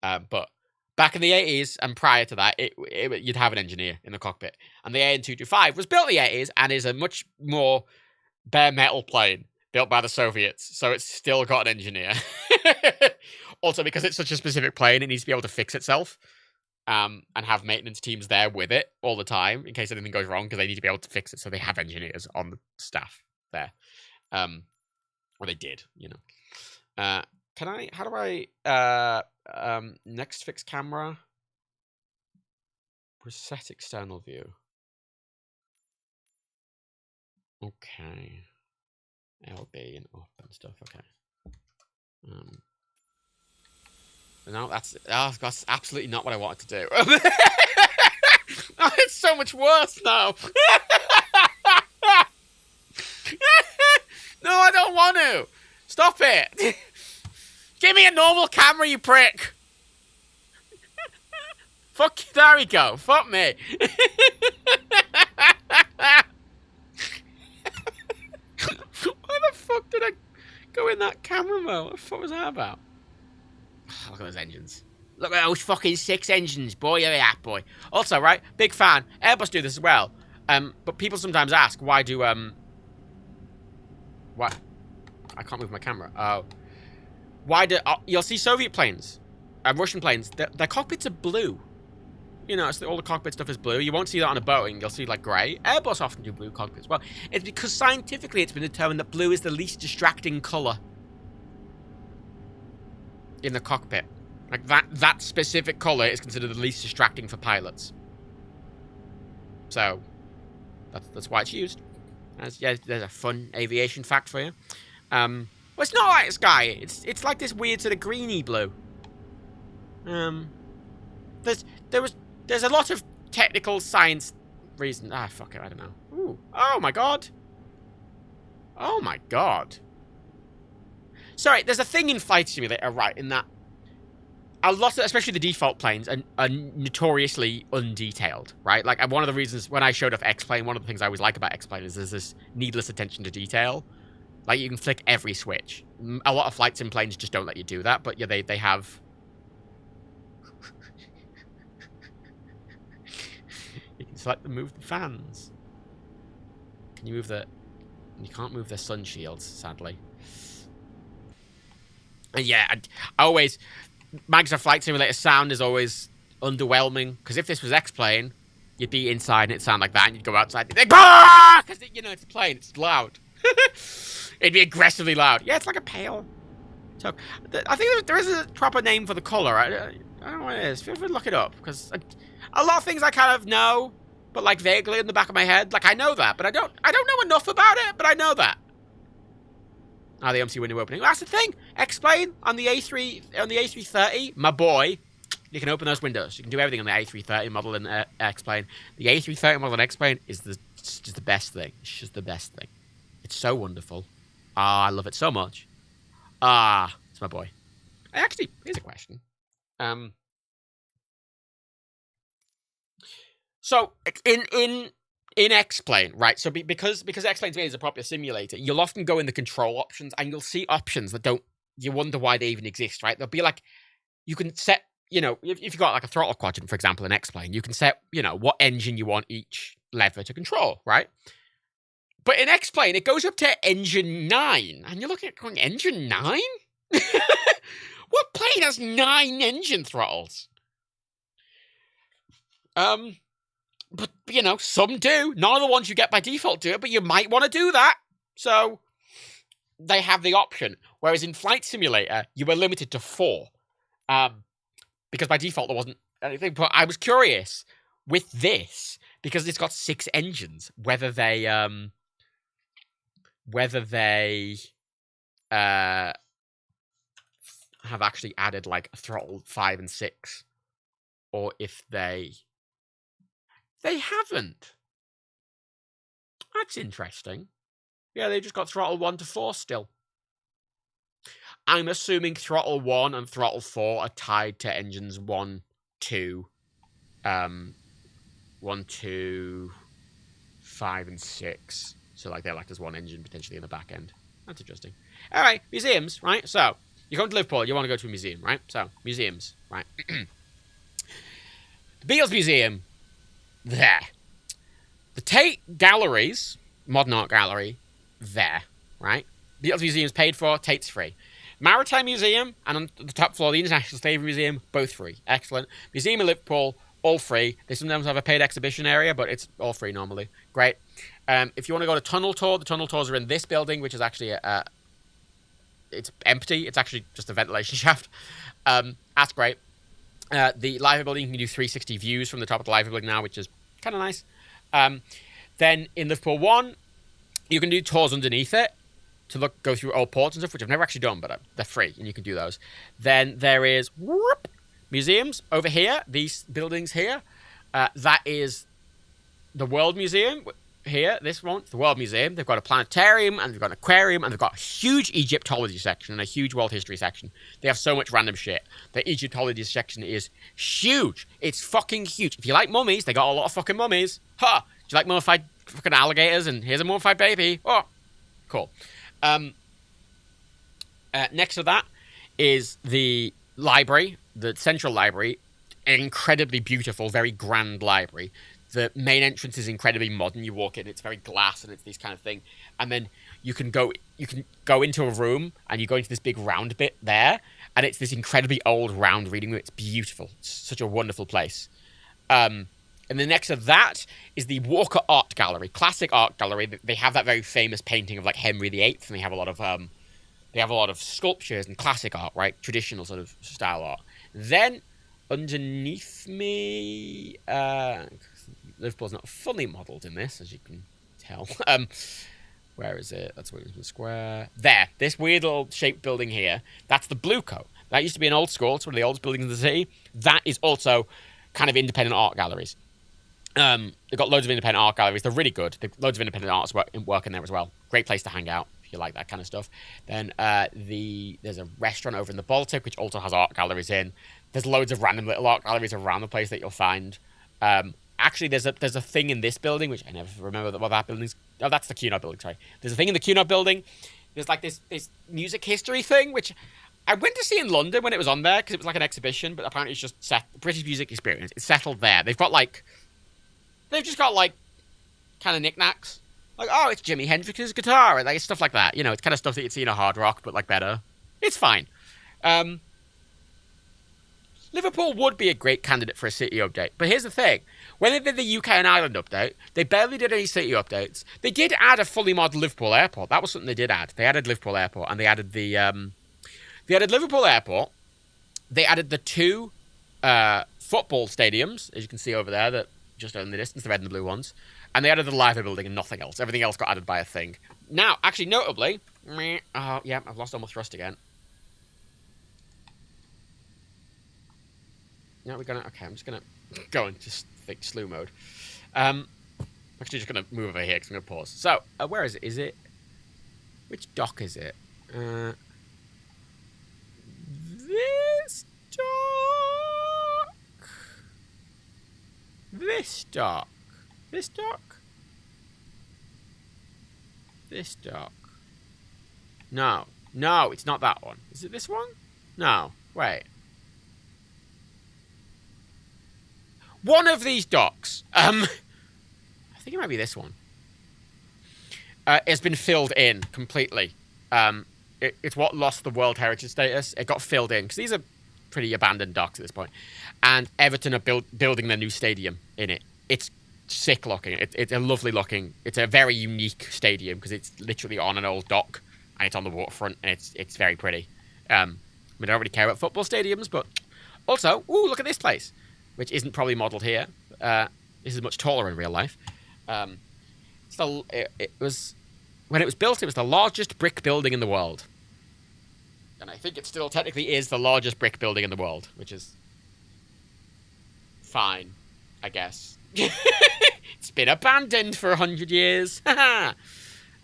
But back in the 80s and prior to that, you'd have an engineer in the cockpit. And the AN-225 was built in the 80s and is a much more bare metal plane. Built by the Soviets, so it's still got an engineer. Also, because it's such a specific plane, it needs to be able to fix itself and have maintenance teams there with it all the time in case anything goes wrong, because they need to be able to fix it, so they have engineers on the staff there. Or they did, you know. How do I, next fix camera? Reset external view. Okay. LB and up and stuff. Okay. No, that's absolutely not what I wanted to do. Oh, it's so much worse now. No, I don't want to. Stop it. Give me a normal camera, you prick. Fuck. There we go. Fuck me. Why the fuck did I go in that camera mode? What the fuck was that about? Oh, look at those engines. Look at those fucking 6 engines, boy. Look at that, boy. Also, right, big fan. Airbus do this as well. But people sometimes ask, why do, what? I can't move my camera. Oh. Why do, you'll see Soviet planes, Russian planes, their cockpits are blue. You know, all the cockpit stuff is blue. You won't see that on a Boeing. You'll see, like, grey. Airbus often do blue cockpits. Well, it's because scientifically it's been determined that blue is the least distracting colour in the cockpit. Like, that specific colour is considered the least distracting for pilots. So, that's why it's used. Yeah, there's a fun aviation fact for you. Well, it's not like sky. It's like this weird sort of greeny blue. There's a lot of technical science reasons. Ah, fuck it, I don't know. Ooh. Oh my god. Oh my god. Sorry, there's a thing in Flight Simulator, right, in that a lot of, especially the default planes, are notoriously undetailed, right? Like, one of the reasons, when I showed off X-Plane, one of the things I always like about X-Plane is there's this needless attention to detail. Like, you can flick every switch. A lot of flight sim planes just don't let you do that, but yeah, they have... You can select and move the fans. Can you move the... You can't move the sun shields, sadly. And yeah, I always... Microsoft Flight Simulator sound is always underwhelming, because if this was X-Plane, you'd be inside and it'd sound like that, and you'd go outside and it'd be like, because, you know, it's a plane, it's loud. It'd be aggressively loud. Yeah, it's like a pale So, I think there is a proper name for the colour. I don't know what it is. Feel free to look it up, because a lot of things I kind of know, but like vaguely in the back of my head. Like I know that, but I don't know enough about it, but I know that. The MC window opening. That's the thing. Explain on the A330, my boy. You can open those windows. You can do everything on the A330 model and X-Plane. The A330 model and X-Plane is just the best thing. It's just the best thing. It's so wonderful. I love it so much. It's my boy. Actually, here's a question. So in X-Plane, right? So because X-Plane to me is a proper simulator, you'll often go in the control options and you'll see options that you wonder why they even exist, right? They'll be like, you can set, if you've got like a throttle quadrant, for example, in X-Plane, you can set, what engine you want each lever to control, right? But in X-Plane, it goes up to engine 9, and you're looking at going, engine 9? What plane has 9 engine throttles? But, some do. None of the ones you get by default do it, but you might want to do that. So, they have the option. Whereas in Flight Simulator, you were limited to 4. Because by default, there wasn't anything. But I was curious, with this, because it's got 6 engines, whether they have actually added, like, a throttle 5 and 6. Or if they haven't. That's interesting. Yeah, they just got throttle 1 to 4 still. I'm assuming throttle 1 and throttle 4 are tied to engines 1, 2, 5 and 6. So, like, they're like there's one engine potentially in the back end. That's interesting. All right, museums, right? So, you come to Liverpool, you want to go to a museum, right? So, museums, right? The Beatles Museum, there. The Tate Galleries, Modern Art Gallery, there, right? Beatles Museum's paid for, Tate's free. Maritime Museum, and on the top floor, the International Slavery Museum, both free. Excellent. Museum in Liverpool, all free. They sometimes have a paid exhibition area, but it's all free normally. Great. If you want to go to Tunnel Tour, the Tunnel Tours are in this building, which is actually, it's empty. It's actually just a ventilation shaft. That's great. The library building, you can do 360 views from the top of the library building now, which is kind of nice. Then in Liverpool 1, you can do tours underneath it to go through old ports and stuff, which I've never actually done, but they're free, and you can do those. Then there is museums over here, these buildings here. That is the World Museum here, this one, the World Museum. They've got a planetarium, and they've got an aquarium, and they've got a huge Egyptology section and a huge world history section. They have so much random shit. The Egyptology section is huge. It's fucking huge. If you like mummies, they got a lot of fucking mummies. Do you like mummified fucking alligators? And here's a mummified baby. Oh, cool. Next to that is the library, the central library. An incredibly beautiful, very grand library. The main entrance is incredibly modern. You walk in, it's very glass, and it's this kind of thing. And then you can go into a room, and you go into this big round bit there, and it's this incredibly old round reading room. It's beautiful. It's such a wonderful place. And then next to that is the Walker Art Gallery, classic art gallery. They have that very famous painting of like Henry VIII, and they have a lot of sculptures and classic art, right? Traditional sort of style art. Then underneath me, Liverpool's not fully modelled in this, as you can tell. Where is it? That's Williamson Square. There. This weird little shaped building here. That's the Blue Coat. That used to be an old school. It's one of the oldest buildings in the city. That is also kind of independent art galleries. They've got loads of independent art galleries. They're really good. They've loads of independent arts work in there as well. Great place to hang out if you like that kind of stuff. Then there's a restaurant over in the Baltic, which also has art galleries in. There's loads of random little art galleries around the place that you'll find. Actually, there's a thing in this building, which I never remember what that building's... Oh, that's the Cunard building, sorry. There's a thing in the Cunard building. There's like this music history thing, which I went to see in London when it was on there, because it was like an exhibition, but apparently it's just British Music Experience. It's settled there. They've just got like kind of knickknacks. Like, oh, it's Jimi Hendrix's guitar, and like stuff like that. It's kind of stuff that you'd see in a hard rock, but like better. It's fine. Liverpool would be a great candidate for a city update. But here's the thing. When they did the UK and Ireland update, they barely did any city updates. They did add a fully modelled Liverpool airport. That was something they did add. They added Liverpool airport, and they added the They added Liverpool Airport. They added the 2 football stadiums, as you can see over there, that just in the distance, the red and the blue ones. And they added the Liver building and nothing else. Everything else got added by a thing. Now, actually, notably... yeah, I've lost all my thrust again. Now we're gonna... Okay, I'm just gonna go and just think slew mode. Actually, just gonna move over here because I'm gonna pause. So, where is it? Is it... Which dock is it? This dock? This dock? This dock? This dock? No. No, it's not that one. Is it this one? No. Wait. One of these docks. I think it might be this one. It's been filled in completely. It's what lost the World Heritage status. It got filled in because these are pretty abandoned docks at this point. And Everton are building their new stadium in it. It's sick looking. It's a lovely looking. It's a very unique stadium because it's literally on an old dock and it's on the waterfront and it's very pretty. I don't really care about football stadiums, but also, ooh, look at this place, which isn't probably modelled here. This is much taller in real life. It was when it was built, it was the largest brick building in the world. And I think it still technically is the largest brick building in the world, which is fine, I guess. It's been abandoned for 100 years. Yeah,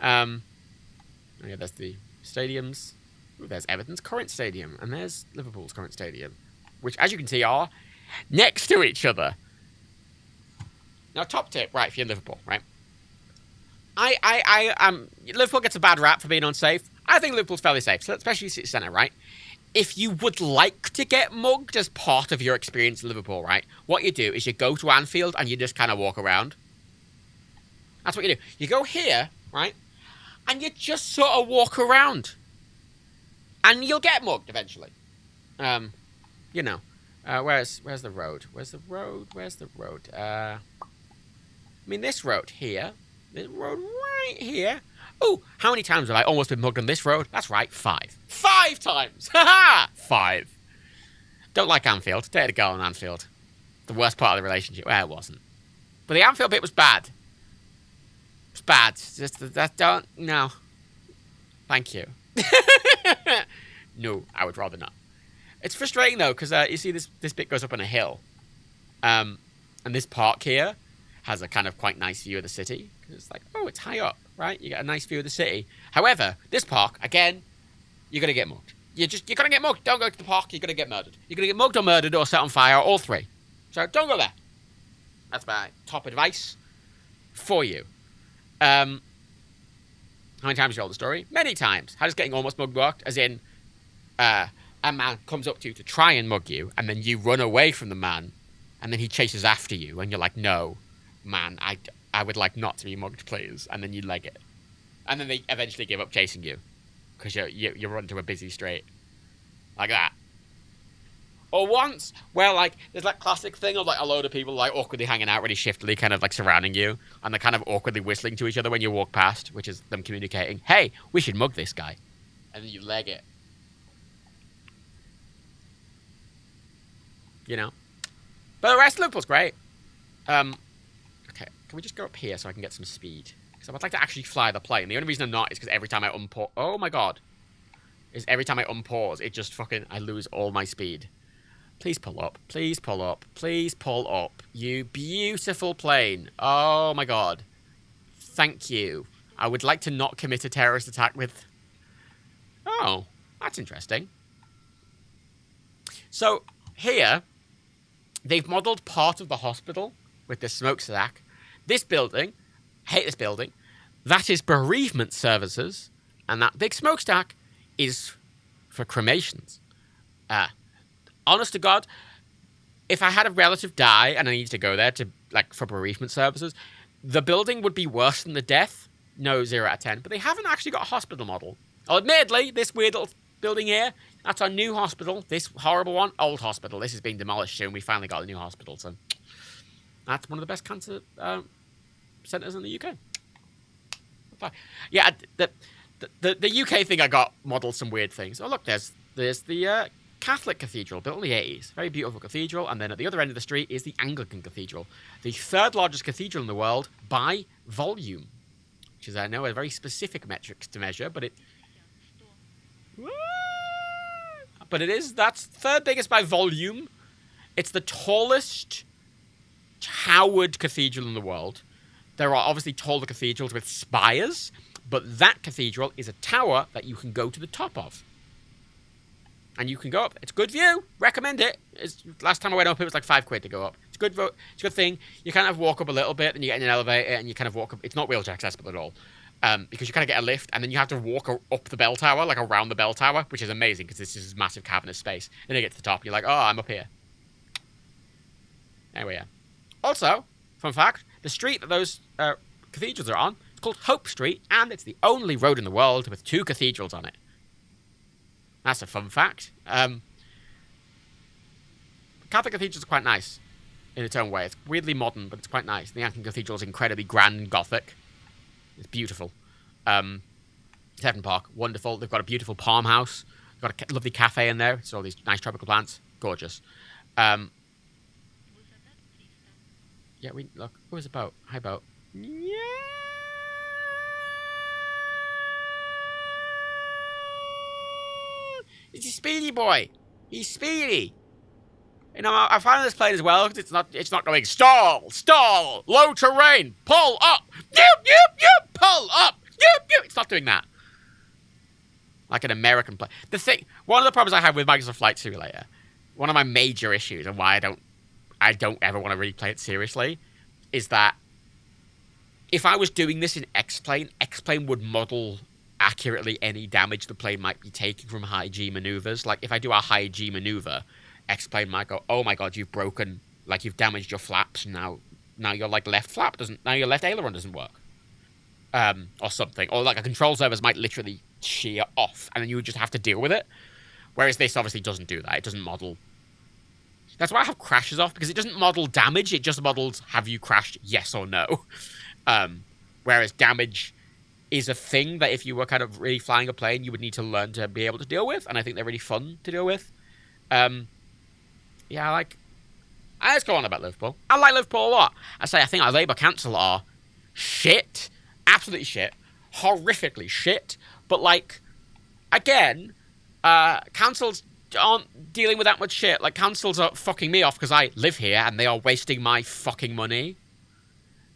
there's the stadiums. Ooh, there's Everton's current stadium, and there's Liverpool's current stadium, which, as you can see, are next to each other. Now, top tip, right, if you're in Liverpool, right? Liverpool gets a bad rap for being unsafe. I think Liverpool's fairly safe, so especially city centre, right? If you would like to get mugged as part of your experience in Liverpool, right? What you do is you go to Anfield and you just kind of walk around. That's what you do. You go here, right? And you just sort of walk around. And you'll get mugged eventually. You know. Where's the road? Where's the road? Where's the road? I mean, this road here. This road right here. Oh, how many times have I almost been mugged on this road? That's right, 5. 5 times! Ha-ha! 5. Don't like Anfield. Dated a girl on Anfield. The worst part of the relationship. Well, it wasn't. But the Anfield bit was bad. It's bad. Just that don't... No. Thank you. No, I would rather not. It's frustrating, though, because you see this bit goes up on a hill. And this park here has a kind of quite nice view of the city. It's like, oh, it's high up, right? You get a nice view of the city. However, this park, again, you're going to get mugged. You're going to get mugged. Don't go to the park. You're going to get murdered. You're going to get mugged or murdered or set on fire, all 3. So don't go there. That's my top advice for you. How many times have you told the story? Many times. How does getting almost mugged work? As in, a man comes up to you to try and mug you, and then you run away from the man, and then he chases after you, and you're like, no, man, I would like not to be mugged, please. And then you leg it. And then they eventually give up chasing you. Because you run to a busy street. Like that. Or once, where, like, there's that classic thing of, like, a load of people, like, awkwardly hanging out really shiftily, kind of, like, surrounding you. And they're kind of awkwardly whistling to each other when you walk past, which is them communicating, hey, we should mug this guy. And then you leg it. You know? But the rest of Liverpool's great. Okay, can we just go up here so I can get some speed? Because I would like to actually fly the plane. The only reason I'm not is because every time I unpause... Oh, my God. Is every time I unpause, it just fucking... I lose all my speed. Please pull up. Please pull up. Please pull up. You beautiful plane. Oh, my God. Thank you. I would like to not commit a terrorist attack with... Oh, that's interesting. So, here, they've modelled part of the hospital with the smokestack. This building, hate this building, that is bereavement services, and that big smokestack is for cremations. Honest to God, if I had a relative die and I needed to go there to for bereavement services, the building would be worse than the death. No, 0 out of 10. But they haven't actually got a hospital model. Oh, admittedly, this weird little building here, that's our new hospital. This horrible one, old hospital. This is being demolished soon. We finally got a new hospital, so that's one of the best cancer centres in the UK. Yeah, the UK thing I got modelled some weird things. Oh, look, there's there's the Catholic Cathedral, built in the 80s. Very beautiful cathedral. And then at the other end of the street is the Anglican Cathedral, the third largest cathedral in the world by volume, which is, I know, a very specific metric to measure, but it is, that's third biggest by volume. It's the tallest towered cathedral in the world. There are obviously taller cathedrals with spires, but that cathedral is a tower that you can go to the top of. And you can go up. It's a good view. Recommend it. Last time I went up, it was like £5 to go up. It's a good thing. You kind of walk up a little bit, then you get in an elevator, and you kind of walk up. It's not wheelchair accessible at all. Because you kind of get a lift, and then you have to walk up the bell tower, like around the bell tower, which is amazing, because this is massive cavernous space. Then you get to the top, and you're like, oh, I'm up here. There we are. Also, fun fact, the street that those cathedrals are on is called Hope Street, and it's the only road in the world with 2 cathedrals on it. That's a fun fact. Catholic cathedrals are quite nice in its own way. It's weirdly modern, but it's quite nice. The Anglican Cathedral is incredibly grand and gothic. It's beautiful. Devon Park, wonderful. They've got a beautiful palm house. They've got a lovely cafe in there. It's all these nice tropical plants. Gorgeous. Yeah, look. Who is a boat? Hi, boat. Yeah. It's a speedy boy. He's speedy. You know, I find this plane as well because it's not going stall, low terrain, pull up, pull up, It's not doing that. Like an American plane. One of the problems I have with Microsoft Flight Simulator, one of my major issues and why I don't ever want to really play it seriously, is that if I was doing this in X-Plane would model accurately any damage the plane might be taking from high G maneuvers. Like, if I do a high G maneuver, X-Plane might go, oh my god, you've broken, like, you've damaged your flaps, now your, like, left flap now your left aileron doesn't work. Or something. Or, like, a control surface might literally shear off, and then you would just have to deal with it. Whereas this obviously doesn't do that. It doesn't model. That's why I have crashes off, because it doesn't model damage, it just models, have you crashed, yes or no. Whereas damage is a thing that if you were kind of really flying a plane, you would need to learn to be able to deal with, and I think they're really fun to deal with. Yeah, let's go on about Liverpool. I like Liverpool a lot. I think our Labour Council are shit. Absolutely shit. Horrifically shit. But, like, again, councils aren't dealing with that much shit. Like, councils are fucking me off because I live here and they are wasting my fucking money.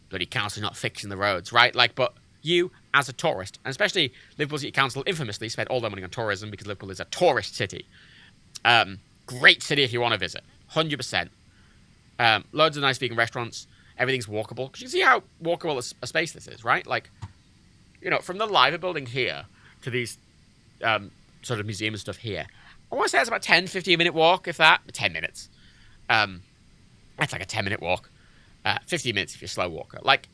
Bloody council's not fixing the roads, right? Like, but you, as a tourist, and especially Liverpool City Council infamously spend all their money on tourism because Liverpool is a tourist city. Great city if you want to visit. 100%. Loads of nice vegan restaurants. Everything's walkable. Because you can see how walkable a space this is, right? Like, you know, from the Liver building here to these sort of museum and stuff here, I want to say it's about 10, 15-minute walk, if that. 10 minutes. That's like a 10-minute walk. 15 minutes if you're a slow walker. Like,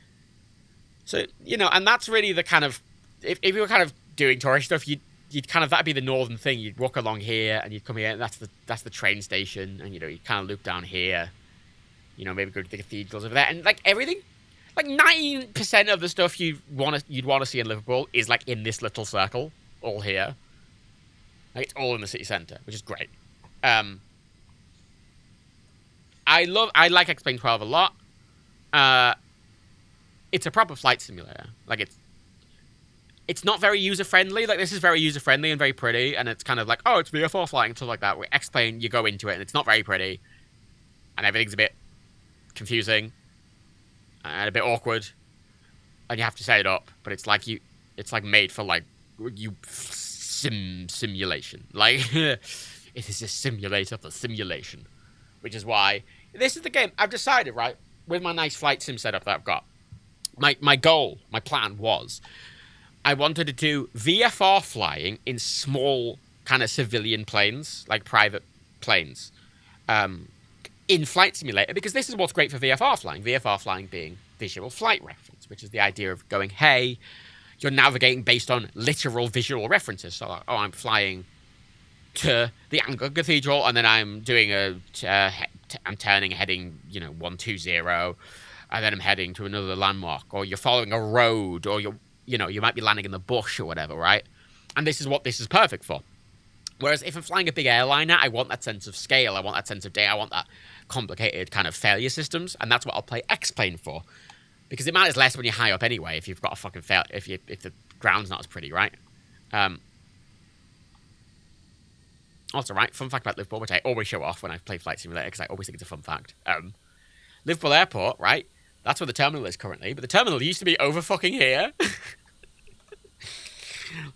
so, you know, and that's really the kind of... If you were kind of doing tourist stuff, you'd kind of, that'd be the northern thing. You'd walk along here and you'd come here and that's the train station, and, you know, you kind of loop down here, you know, maybe go to the cathedrals over there, and like everything, like 90% of the stuff you'd want to see in Liverpool is like in this little circle, all here. Like, it's all in the city centre, which is great. I like X-Plane 12 a lot. It's a proper flight simulator. Like, it's not very user-friendly. Like, this is very user-friendly and very pretty, and it's kind of like, oh, it's VFR flying and stuff like that. With X-Plane, you go into it, and it's not very pretty, and everything's a bit confusing, and a bit awkward, and you have to set it up, but it's like made for, like, simulation. Like, it is a simulator for simulation, which is why this is the game. I've decided, right, with my nice flight sim setup that I've got, my goal, my plan was, I wanted to do VFR flying in small kind of civilian planes, like private planes, in Flight Simulator, because this is what's great for VFR flying. VFR flying being visual flight reference, which is the idea of going, hey, you're navigating based on literal visual references. So, like, oh, I'm flying to the Anglican Cathedral, and then I'm doing I'm turning, heading, 120, and then I'm heading to another landmark, or you're following a road, or you might be landing in the bush or whatever, right? And this is what this is perfect for. Whereas if I'm flying a big airliner, I want that sense of scale. I want that sense of data. I want that complicated kind of failure systems. And that's what I'll play X-Plane for. Because it matters less when you're high up anyway, if you've got a fucking fail, if the ground's not as pretty, right? Also, right, fun fact about Liverpool, which I always show off when I play Flight Simulator, because I always think it's a fun fact. Liverpool Airport, right? That's where the terminal is currently, but the terminal used to be over fucking here.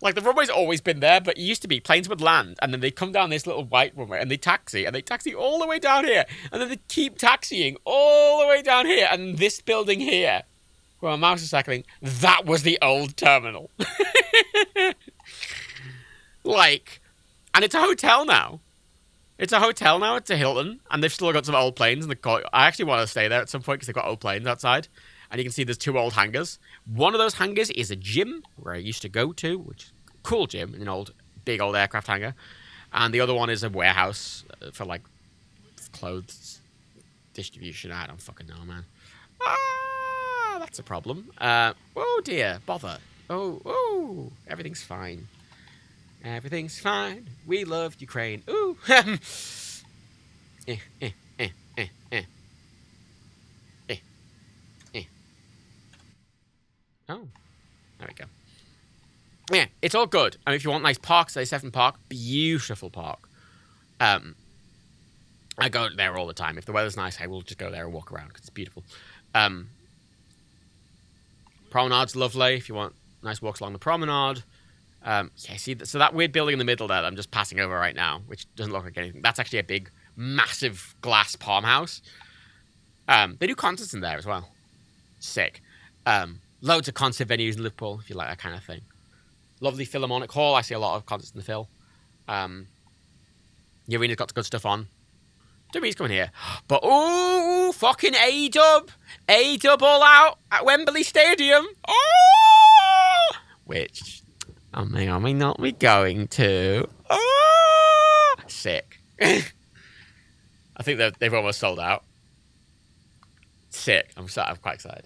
Like, the runway's always been there, but it used to be planes would land, and then they'd come down this little white runway, and they taxi all the way down here, and then they keep taxiing all the way down here, and this building here, where my mouse is cycling, that was the old terminal. Like, and it's a hotel now. It's a hotel now, it's a Hilton, and they've still got some old planes, and I actually want to stay there at some point, because they've got old planes outside. And you can see there's 2 old hangars. One of those hangars is a gym, where I used to go to, which is a cool gym, an big old aircraft hangar. And the other one is a warehouse for, like, clothes distribution. I don't fucking know, man. Ah, that's a problem. Oh, dear, bother. Oh, everything's fine. Everything's fine. We love Ukraine. Ooh. Oh, there we go. Yeah, it's all good. I mean, if you want nice parks, say Sefton Park, beautiful park. I go there all the time. If the weather's nice, I will just go there and walk around because it's beautiful. Promenade's lovely if you want nice walks along the promenade. Yeah, see, so that weird building in the middle there that I'm just passing over right now, which doesn't look like anything, that's actually a big, massive glass farmhouse. They do concerts in there as well. Sick. Loads of concert venues in Liverpool, if you like that kind of thing. Lovely Philharmonic Hall. I see a lot of concerts in the Phil. The arena's got good stuff on. WWE's coming here. But, ooh, fucking A-Dub. A-Dub all out at Wembley Stadium. Oh! Which I may or may not be going to. Oh! Sick. I think they've almost sold out. Sick. I'm quite excited.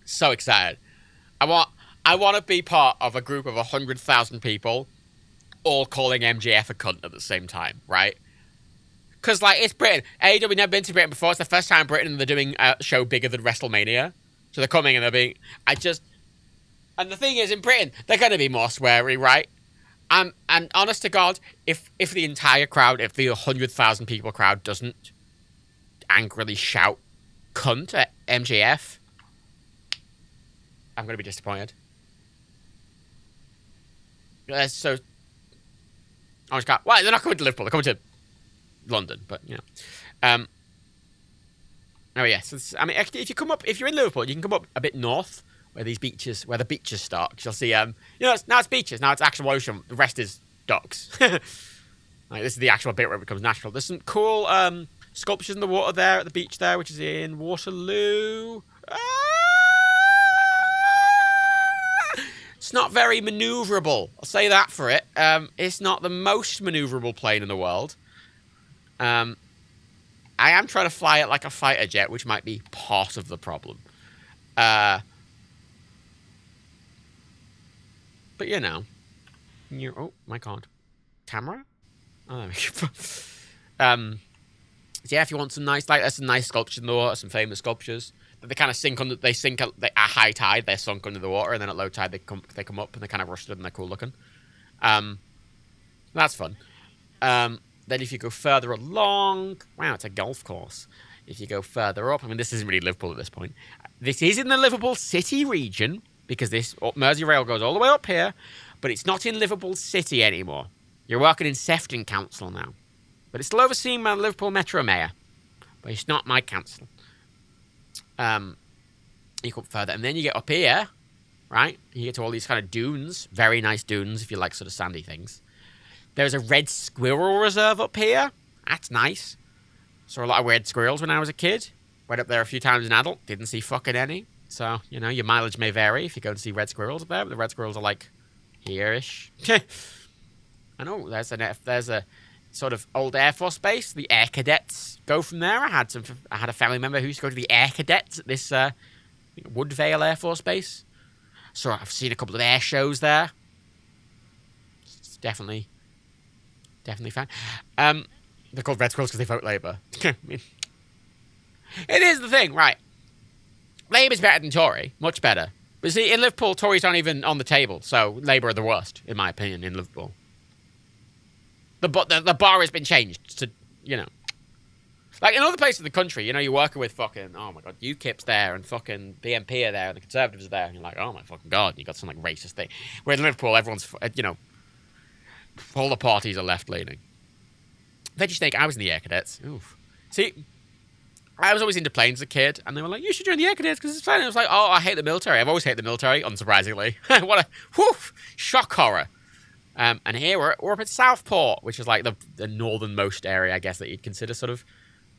So excited. I want to be part of a group of 100,000 people all calling MJF a cunt at the same time, right? Because, like, it's Britain. AEW never been to Britain before. It's the first time in Britain and they're doing a show bigger than WrestleMania. So they're coming and they're being... And the thing is, in Britain, they're going to be more sweary, right? And honest to God, if the entire crowd, if the 100,000 people crowd doesn't angrily shout cunt at MJF, I'm going to be disappointed. So, Orange Cat. Well, they're not coming to Liverpool. They're coming to London, but you know. Oh yeah. So I mean, if you're in Liverpool, you can come up a bit north where the beaches start. You'll see. Now it's beaches. Now it's actual ocean. The rest is docks. Like, this is the actual bit where it becomes natural. There's some cool sculptures in the water there at the beach there, which is in Waterloo. It's not very maneuverable. I'll say that for it. It's not the most maneuverable plane in the world. I am trying to fly it like a fighter jet, which might be part of the problem. But you know. Oh my God. Camera? Oh, there we go. So yeah, if you want some nice, like, there's some nice sculptures in the water, some famous sculptures. They kind of sink under. They sink at high tide. They're sunk under the water, and then at low tide they come up and they're kind of rusted and they're cool looking. That's fun. Then if you go further along, wow, it's a golf course. If you go further up, I mean, this isn't really Liverpool at this point. This is in the Liverpool City region because this Merseyrail goes all the way up here, but it's not in Liverpool City anymore. You're working in Sefton Council now, but it's still overseen by the Liverpool Metro Mayor, but it's not my council. You come further, and then you get up here, right? You get to all these kind of dunes, very nice dunes if you like sort of sandy things. There's a red squirrel reserve up here. That's nice. Saw a lot of red squirrels when I was a kid. Went up there a few times as an adult. Didn't see fucking any. So, you know, your mileage may vary if you go and see red squirrels up there, but the red squirrels are like here-ish. I know there's a sort of old Air Force base. The Air Cadets go from there. I had a family member who used to go to the Air Cadets at this Woodvale Air Force Base. So I've seen a couple of air shows there. It's definitely fine. They're called Red Squirrels because they vote Labour. I mean, it is the thing, right? Labour's better than Tory, much better. But see, in Liverpool, Tories aren't even on the table, so Labour are the worst, in my opinion, in Liverpool. The bar has been changed to, Like, in other places in the country, you're working with fucking, oh my god, UKIP's there, and fucking BNP are there, and the Conservatives are there, and you're like, oh my fucking god, and you got some, like, racist thing. Where in Liverpool, everyone's, all the parties are left-leaning. They just think I was in the Air Cadets. Oof. See, I was always into planes as a kid, and they were like, you should join the Air Cadets because it's fun. And I was like, oh, I hate the military. I've always hated the military, unsurprisingly. What a shock horror. And here we're up at Southport, which is like the northernmost area, I guess, that you'd consider sort of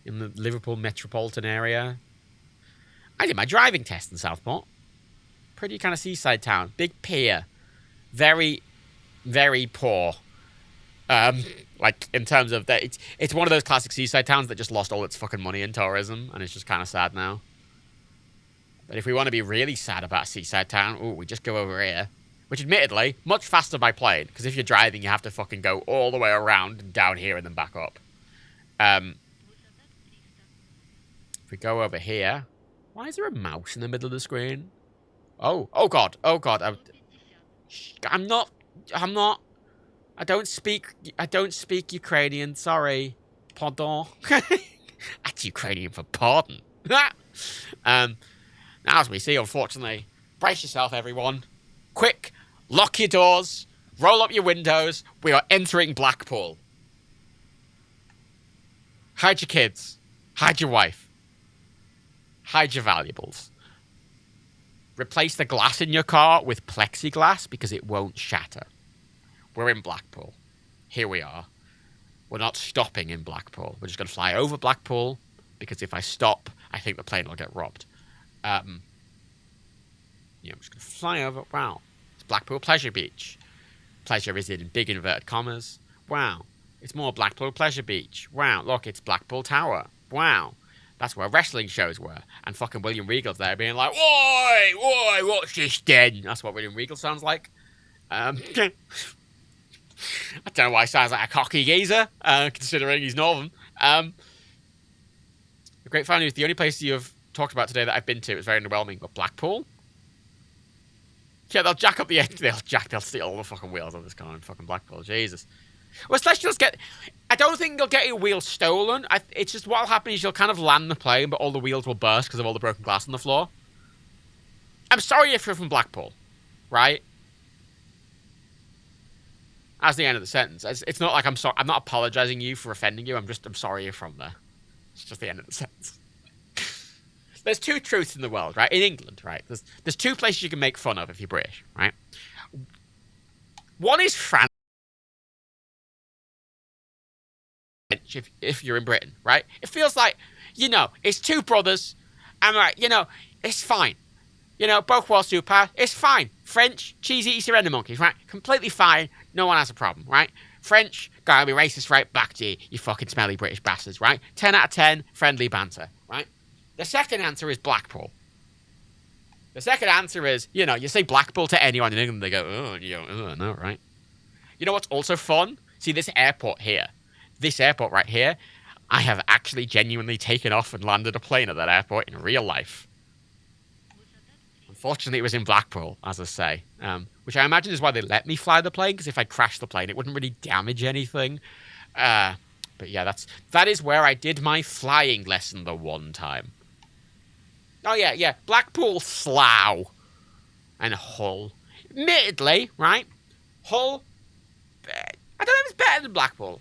in the Liverpool metropolitan area. I did my driving test in Southport. Pretty kind of seaside town. Big pier. Very, very poor. Like, in terms of that, it's one of those classic seaside towns that just lost all its fucking money in tourism, and it's just kind of sad now. But if we want to be really sad about a seaside town, we just go over here. Which, admittedly, much faster by plane, because if you're driving, you have to fucking go all the way around and down here and then back up. If we go over here... Why is there a mouse in the middle of the screen? Oh god. I'm not... I don't speak Ukrainian, sorry. Pardon. That's Ukrainian for pardon. Now, as we see, unfortunately, brace yourself, everyone. Quick, lock your doors, roll up your windows. We are entering Blackpool. Hide your kids. Hide your wife. Hide your valuables. Replace the glass in your car with plexiglass because it won't shatter. We're in Blackpool. Here we are. We're not stopping in Blackpool. We're just going to fly over Blackpool because if I stop, I think the plane will get robbed. I'm just going to fly over. Wow. It's Blackpool Pleasure Beach. Pleasure is in big inverted commas. Wow. It's more Blackpool Pleasure Beach. Wow. Look, it's Blackpool Tower. Wow. That's where wrestling shows were. And fucking William Regal's there being like, Why, what's this then? That's what William Regal sounds like. I don't know why he sounds like a cocky geezer, considering he's northern. The great fun news, the only place you've talked about today that I've been to is very underwhelming, but Blackpool? Yeah, they'll jack up the edge. They'll steal all the fucking wheels on this car in fucking Blackpool. Jesus. Well, Celestials I don't think they'll get your wheels stolen. It's just what'll happen is you'll kind of land the plane, but all the wheels will burst because of all the broken glass on the floor. I'm sorry if you're from Blackpool, right? That's the end of the sentence. It's not like I'm sorry. I'm not apologizing you for offending you. I'm sorry you're from there. It's just the end of the sentence. There's two truths in the world, right? In England, right? There's two places you can make fun of if you're British, right? One is France. If you're in Britain, right? It feels like, it's two brothers, and it's fine. Both world superpowers, it's fine. French, cheesy surrender monkeys, right? Completely fine. No one has a problem, right? French, gotta be racist, right? Back to you fucking smelly British bastards, right? 10 out of 10, friendly banter, right? The second answer is Blackpool. The second answer is, you say Blackpool to anyone in England, they go, no, right? You know what's also fun? See, this airport right here, I have actually genuinely taken off and landed a plane at that airport in real life. Unfortunately, it was in Blackpool, as I say, which I imagine is why they let me fly the plane, because if I crashed the plane, it wouldn't really damage anything. But yeah, that is where I did my flying lesson the one time. Oh, yeah, Blackpool, Slough, and Hull. Admittedly, right, Hull, I don't know if it's better than Blackpool.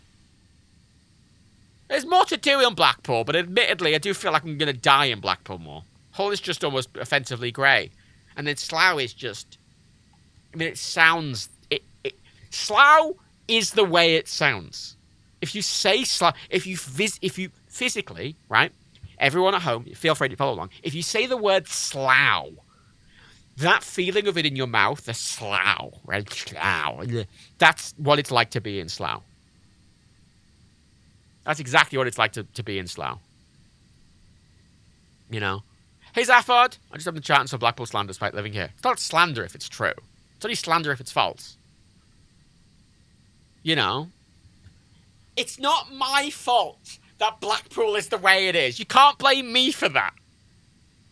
There's more to do in Blackpool, but admittedly, I do feel like I'm going to die in Blackpool more. Hull is just almost offensively grey. And then Slough is just... it sounds... Slough is the way it sounds. If you say Slough... If you physically, right? Everyone at home, feel free to follow along. If you say the word Slough, that feeling of it in your mouth, the Slough, right? Slough. That's what it's like to be in Slough. That's exactly what it's like to be in Slough. Hey, Hey Zaphod, I just opened the chat and saw Blackpool slander despite living here. It's not slander if it's true. It's only slander if it's false. You know? It's not my fault that Blackpool is the way it is. You can't blame me for that.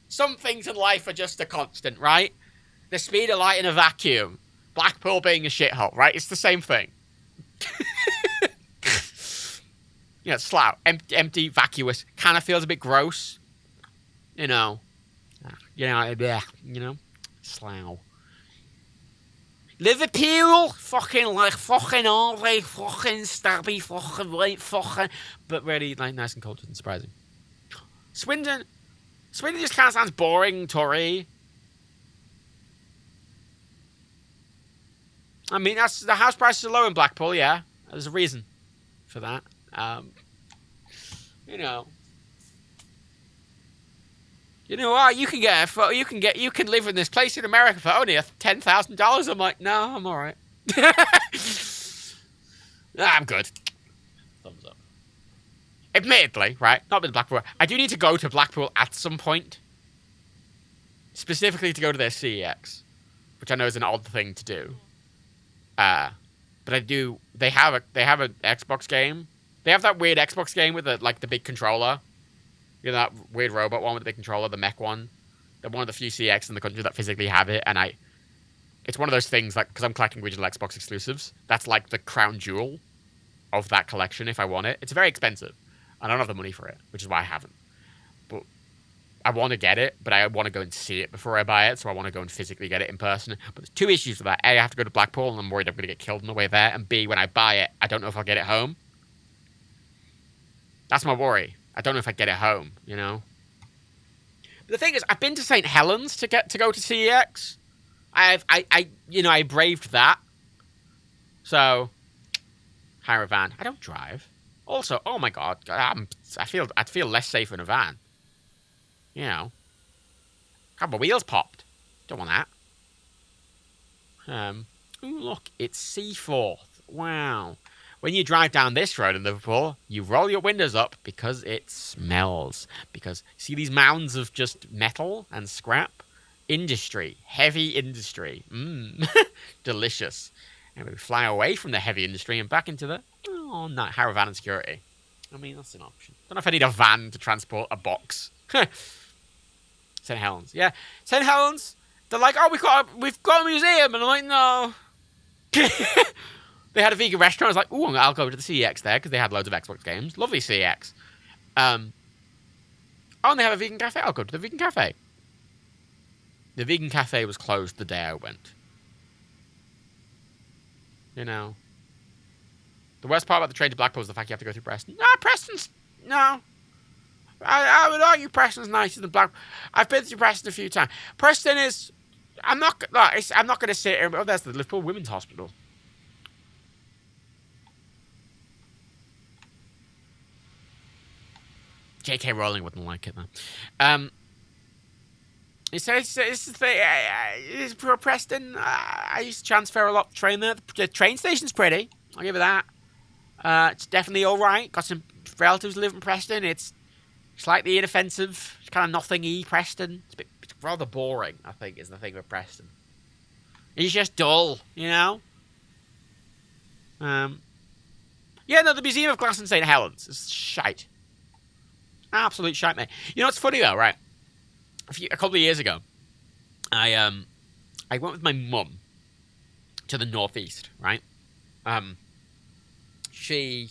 Some things in life are just a constant, right? The speed of light in a vacuum. Blackpool being a shithole, right? It's the same thing. Yeah, slough. Empty, vacuous. Kind of feels a bit gross. You know. Yeah, slough. Liverpool, fucking all right, fucking stabby, fucking right, fucking, but really like nice and cultured and surprising. Swindon just kind of sounds boring, Tory. I mean, that's the house prices are low in Blackpool. Yeah, there's a reason for that. You know. You know what? You can live in this place in America for only $10,000. I'm like, no, I'm all right. I'm good. Thumbs up. Admittedly, right? Not been to Blackpool. I do need to go to Blackpool at some point, specifically to go to their CEX, which I know is an odd thing to do. But I do. They have an Xbox game. They have that weird Xbox game with the big controller. You know, that weird robot one with the big controller, the mech one. They're one of the few CX in the country that physically have it, and it's one of those things, like, because I'm collecting original Xbox exclusives, that's like the crown jewel of that collection if I want it. It's very expensive. I don't have the money for it, which is why I haven't. But I want to get it, but I want to go and see it before I buy it, so I want to go and physically get it in person. But there's two issues with that. A, I have to go to Blackpool, and I'm worried I'm going to get killed on the way there. And B, when I buy it, I don't know if I'll get it home. That's my worry. I don't know if I get it home, you know? But the thing is, I've been to St. Helens to go to CEX. I braved that. So, hire a van. I don't drive. Also, oh my god, I'd feel less safe in a van. You know. God, my wheels popped. Don't want that. Ooh, look, it's Seaforth. Wow. When you drive down this road in Liverpool, you roll your windows up because it smells. Because, see these mounds of just metal and scrap? Industry. Heavy industry. Delicious. And we fly away from the heavy industry and back into the, hire a van and security. I mean, that's an option. Don't know if I need a van to transport a box. St. Helens. Yeah. St. Helens, they're like, oh, we've got a museum. And I'm like, no. They had a vegan restaurant. I was like, ooh, I'll go to the CEX there because they had loads of Xbox games. Lovely CEX. And they have a vegan cafe. I'll go to the vegan cafe. The vegan cafe was closed the day I went. You know. The worst part about the train to Blackpool is the fact you have to go through Preston. No. I would argue Preston's nicer than Blackpool. I've been through Preston a few times. Preston is... I'm not going to sit here... Oh, there's the Liverpool Women's Hospital. J.K. Rowling wouldn't like it, though. It's the thing. It's Preston. I used to transfer a lot of train there. The train station's pretty. I'll give it that. It's definitely all right. Got some relatives who live in Preston. It's slightly inoffensive. It's kind of nothing-y Preston. It's rather boring, I think, is the thing with Preston. It's just dull, you know? Yeah, no, the Museum of Glass in St. Helens is shite. Absolute shite, mate. You know what's funny, though, right? A couple of years ago, I went with my mum to the northeast, right? She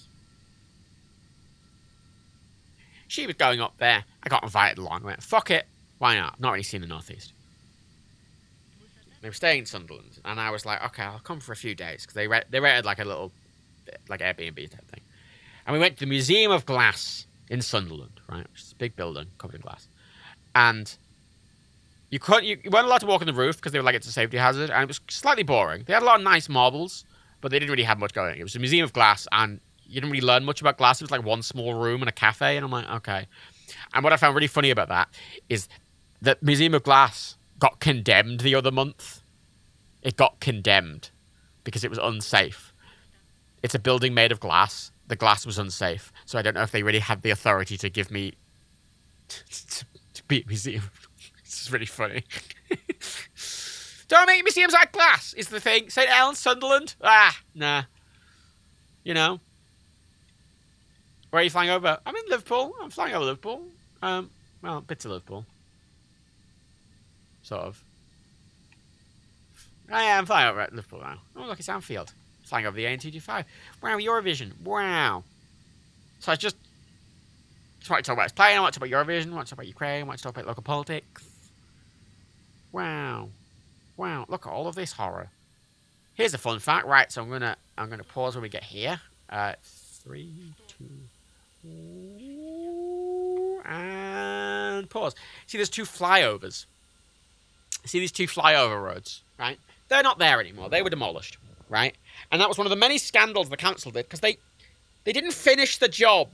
was going up there. I got invited along. I went, fuck it. Why not? I've not really seen the northeast. They were staying in Sunderland, and I was like, okay, I'll come for a few days, because they rented like a little, like Airbnb type thing. And we went to the Museum of Glass in Sunderland, right? Which is a big building covered in glass. And you weren't allowed to walk on the roof because they were like, it's a safety hazard, and it was slightly boring. They had a lot of nice marbles, but they didn't really have much going. It was a museum of glass, and you didn't really learn much about glass. It was like one small room and a cafe, and I'm like, okay. And what I found really funny about that is that Museum of Glass got condemned the other month. It got condemned because it was unsafe. It's a building made of glass. The glass was unsafe, so I don't know if they really had the authority to give me to be a museum. This is really funny. Don't make museums like glass, is the thing. St. Helens, Sunderland? Ah, nah. You know. Where are you flying over? I'm in Liverpool. I'm flying over Liverpool. Well, bits of Liverpool. Sort of. Oh, yeah, I'm flying over at Liverpool now. Oh, look, it's Anfield. Flying over the A225. Wow, Eurovision. Wow. So I just want to talk about this plane. I want to talk about Eurovision. I want to talk about Ukraine. I want to talk about local politics. Wow. Wow, look at all of this horror. Here's a fun fact. Right, so I'm gonna pause when we get here. 3, 2, and pause. See, there's 2 flyovers. See these 2 flyover roads, right? They're not there anymore. They were demolished, right? And that was one of the many scandals the council did, because they didn't finish the job.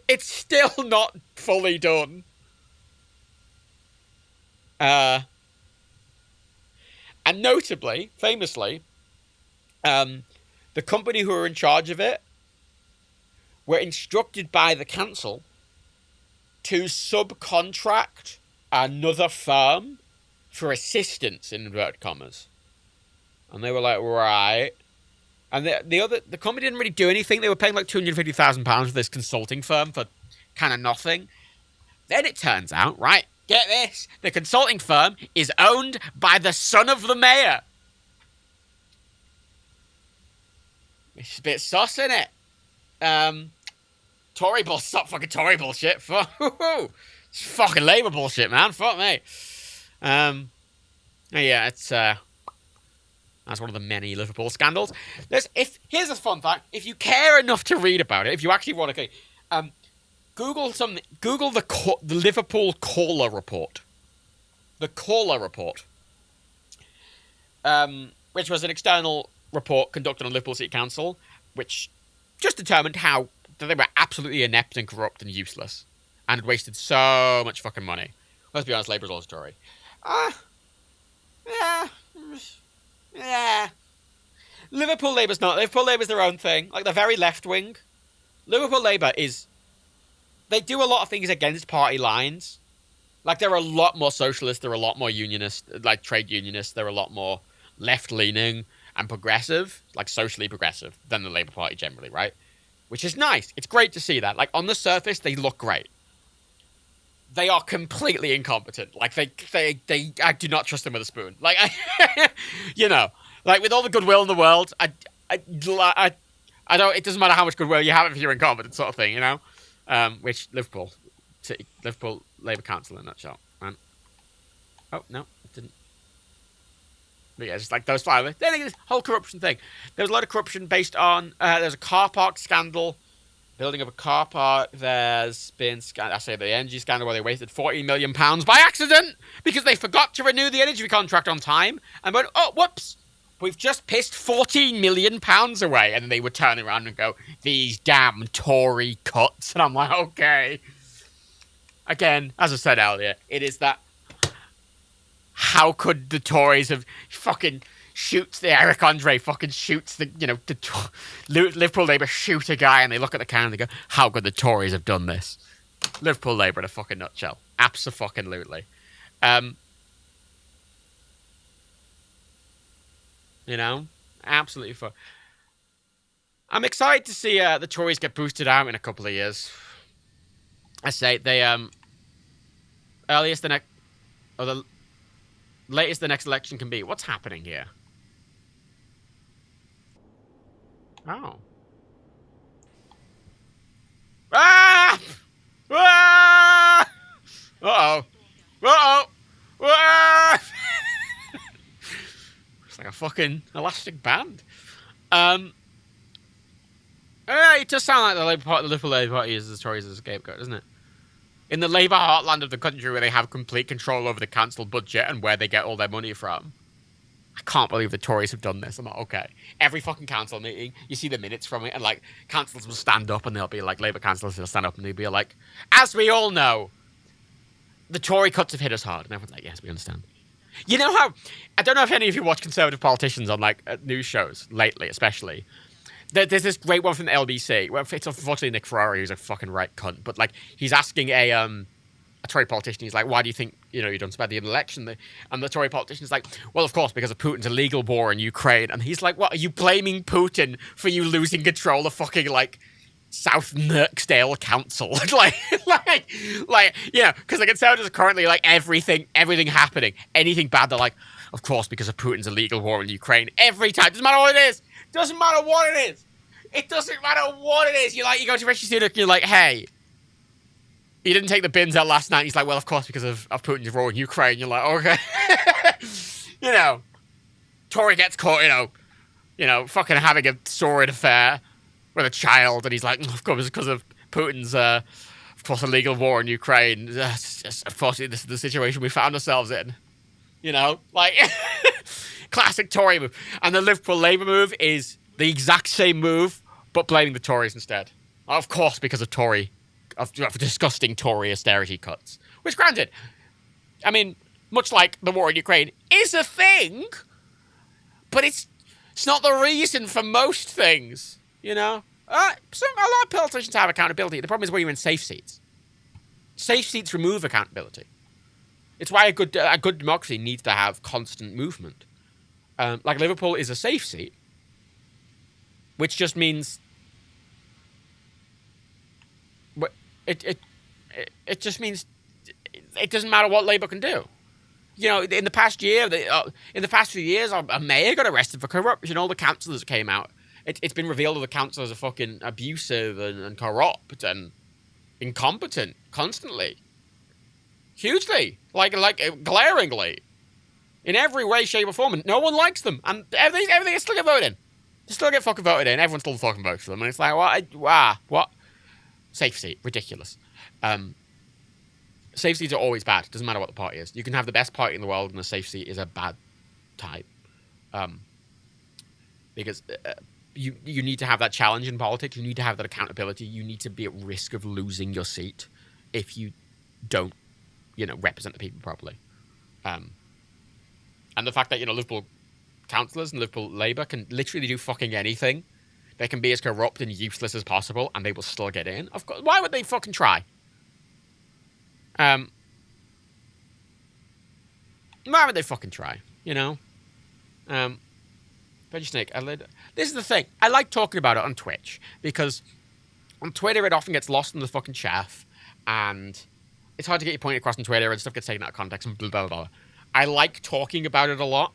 It's still not fully done. And notably, famously, the company who were in charge of it were instructed by the council to subcontract another firm for assistance, in inverted commas. And they were like, right. And the company didn't really do anything. They were paying like £250,000 for this consulting firm for kind of nothing. Then it turns out, right, get this, the consulting firm is owned by the son of the mayor. It's a bit sus, isn't it? Tory bullshit. Stop fucking Tory bullshit. It's fucking Labour bullshit, man. Fuck me. Yeah, it's that's one of the many Liverpool scandals. Here's a fun fact. If you care enough to read about it, if you actually want to, Google the Liverpool Caller Report. The Caller Report, which was an external report conducted on Liverpool City Council, which just determined how they were absolutely inept and corrupt and useless, and had wasted so much fucking money. Let's be honest, Labour's all story. Yeah. Liverpool Labour's not. Liverpool Labour's their own thing. Like, they're very left wing. Liverpool Labour is. They do a lot of things against party lines. Like, they're a lot more socialist. They're a lot more unionist, like trade unionist. They're a lot more left leaning and progressive, like socially progressive, than the Labour Party generally, right? Which is nice. It's great to see that. Like, on the surface, they look great. They are completely incompetent. Like, I do not trust them with a spoon. Like, you know, like, with all the goodwill in the world, I don't, it doesn't matter how much goodwill you have if you're incompetent, sort of thing, you know? Which Liverpool Labour Council in a nutshell, man. Oh, no, it didn't. But yeah, just like those 5. Then this whole corruption thing. There was a lot of corruption based on, there's a car park scandal. Building of a car park. There's been, the energy scandal where they wasted £14 million by accident because they forgot to renew the energy contract on time and went, oh, whoops, we've just pissed £14 million away. And then they would turn around and go, these damn Tory cuts. And I'm like, okay. Again, as I said earlier, it is that, how could the Tories have fucking shoots the Eric Andre fucking shoots the, you know, the Liverpool Labour shoot a guy and they look at the camera and they go, how could the Tories have done this? Liverpool Labour in a fucking nutshell. Abso-fucking-lutely. You know? Absolutely fun. I'm excited to see the Tories get boosted out in a couple of years. I say they the latest the next election can be. What's happening here? Oh. Ah! Ah! Uh-oh. Uh-oh. Ah! It's like a fucking elastic band. It does sound like the Liverpool Labour Party uses the Tories as a scapegoat, doesn't it? In the Labour heartland of the country where they have complete control over the council budget and where they get all their money from. I can't believe the Tories have done this. I'm like, okay. Every fucking council meeting, you see the minutes from it, and, like, councillors will stand up, and they'll be like, Labour councillors will stand up, and they'll be like, as we all know, the Tory cuts have hit us hard. And everyone's like, yes, we understand. You know how, I don't know if any of you watch Conservative politicians on, like, news shows, lately, especially. There's this great one from the LBC. Well, it's unfortunately Nick Ferrari, who's a fucking right cunt, but, like, he's asking a a Tory politician. He's like, why do you think, you done so bad in the election? And the Tory politician's like, well, of course, because of Putin's illegal war in Ukraine. And he's like, what, are you blaming Putin for you losing control of fucking, like, South Nirksdale Council? Because it sounds as currently, like, everything happening, anything bad, they're like, of course, because of Putin's illegal war in Ukraine. Every time. Doesn't matter what it is. Doesn't matter what it is. It doesn't matter what it is. You go to Rishi Sunak and you're like, hey, you didn't take the bins out last night. And he's like, well, of course, because of Putin's war in Ukraine. You're like, okay. Tory gets caught, fucking having a sordid affair with a child. And he's like, of course, because of Putin's, of course, illegal war in Ukraine. Of course, this is the situation we found ourselves in. Classic Tory move. And the Liverpool Labour move is the exact same move, but blaming the Tories instead. Of course, because of disgusting Tory austerity cuts. Which, granted, I mean, much like the war in Ukraine, is a thing, but it's not the reason for most things, A lot of politicians have accountability. The problem is where you're in safe seats. Safe seats remove accountability. It's why a good democracy needs to have constant movement. Like Liverpool is a safe seat, which just means it just means it doesn't matter what Labour can do. In the past year, in the past few years, a mayor got arrested for corruption. All the councillors came out. It's been revealed that the councillors are fucking abusive and corrupt and incompetent constantly, hugely, like glaringly, in every way, shape, or form. And no one likes them, and everything still get voted in. They still get fucking voted in. Everyone still fucking votes for them, and it's like, what? Safe seat, ridiculous. Safe seats are always bad. Doesn't matter what the party is. You can have the best party in the world, and a safe seat is a bad type. Because you need to have that challenge in politics. You need to have that accountability. You need to be at risk of losing your seat if you don't, represent the people properly. And the fact that Liverpool councillors and Liverpool Labour can literally do fucking anything. They can be as corrupt and useless as possible, and they will still get in. Of course, why would they fucking try? Why would they fucking try? Veggie Snake. This is the thing. I like talking about it on Twitch because on Twitter it often gets lost in the fucking chaff, and it's hard to get your point across on Twitter, and stuff gets taken out of context and blah blah blah. I like talking about it a lot.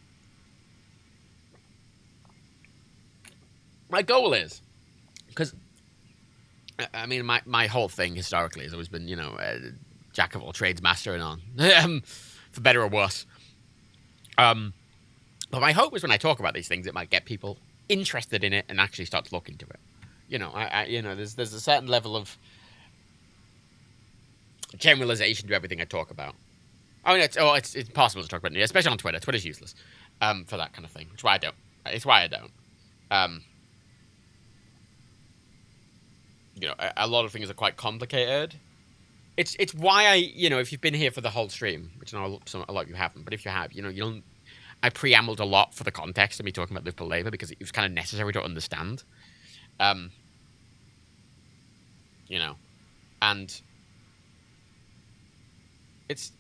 My goal is, because, I mean, my whole thing historically has always been, jack of all trades, master and on, for better or worse. But my hope is when I talk about these things, it might get people interested in it and actually start to look into it. There's a certain level of generalization to everything I talk about. I mean, it's impossible to talk about it, especially on Twitter. Twitter's useless for that kind of thing. It's why I don't. A lot of things are quite complicated. It's why I, if you've been here for the whole stream, which I know a lot of you haven't, but if you have, I preambled a lot for the context of me talking about Liverpool Labour because it was kind of necessary to understand. And it's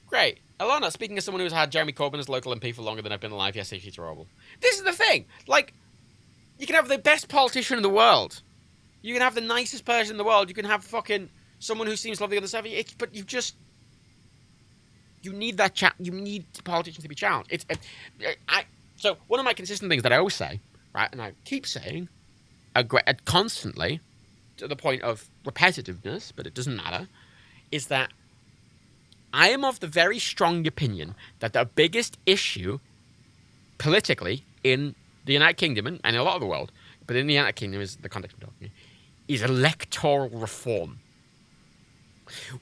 great. Alana, speaking as someone who's had Jeremy Corbyn as local MP for longer than I've been alive, yes, he's horrible. This is the thing. Like, you can have the best politician in the world. You can have the nicest person in the world. You can have fucking someone who seems lovely on the surface. But you need that you need politicians to be challenged. So one of my consistent things that I always say, right, and I keep saying, constantly, to the point of repetitiveness, but it doesn't matter, is that I am of the very strong opinion that the biggest issue politically in the United Kingdom and a lot of the world, but in the United Kingdom is the context I'm talking, is electoral reform.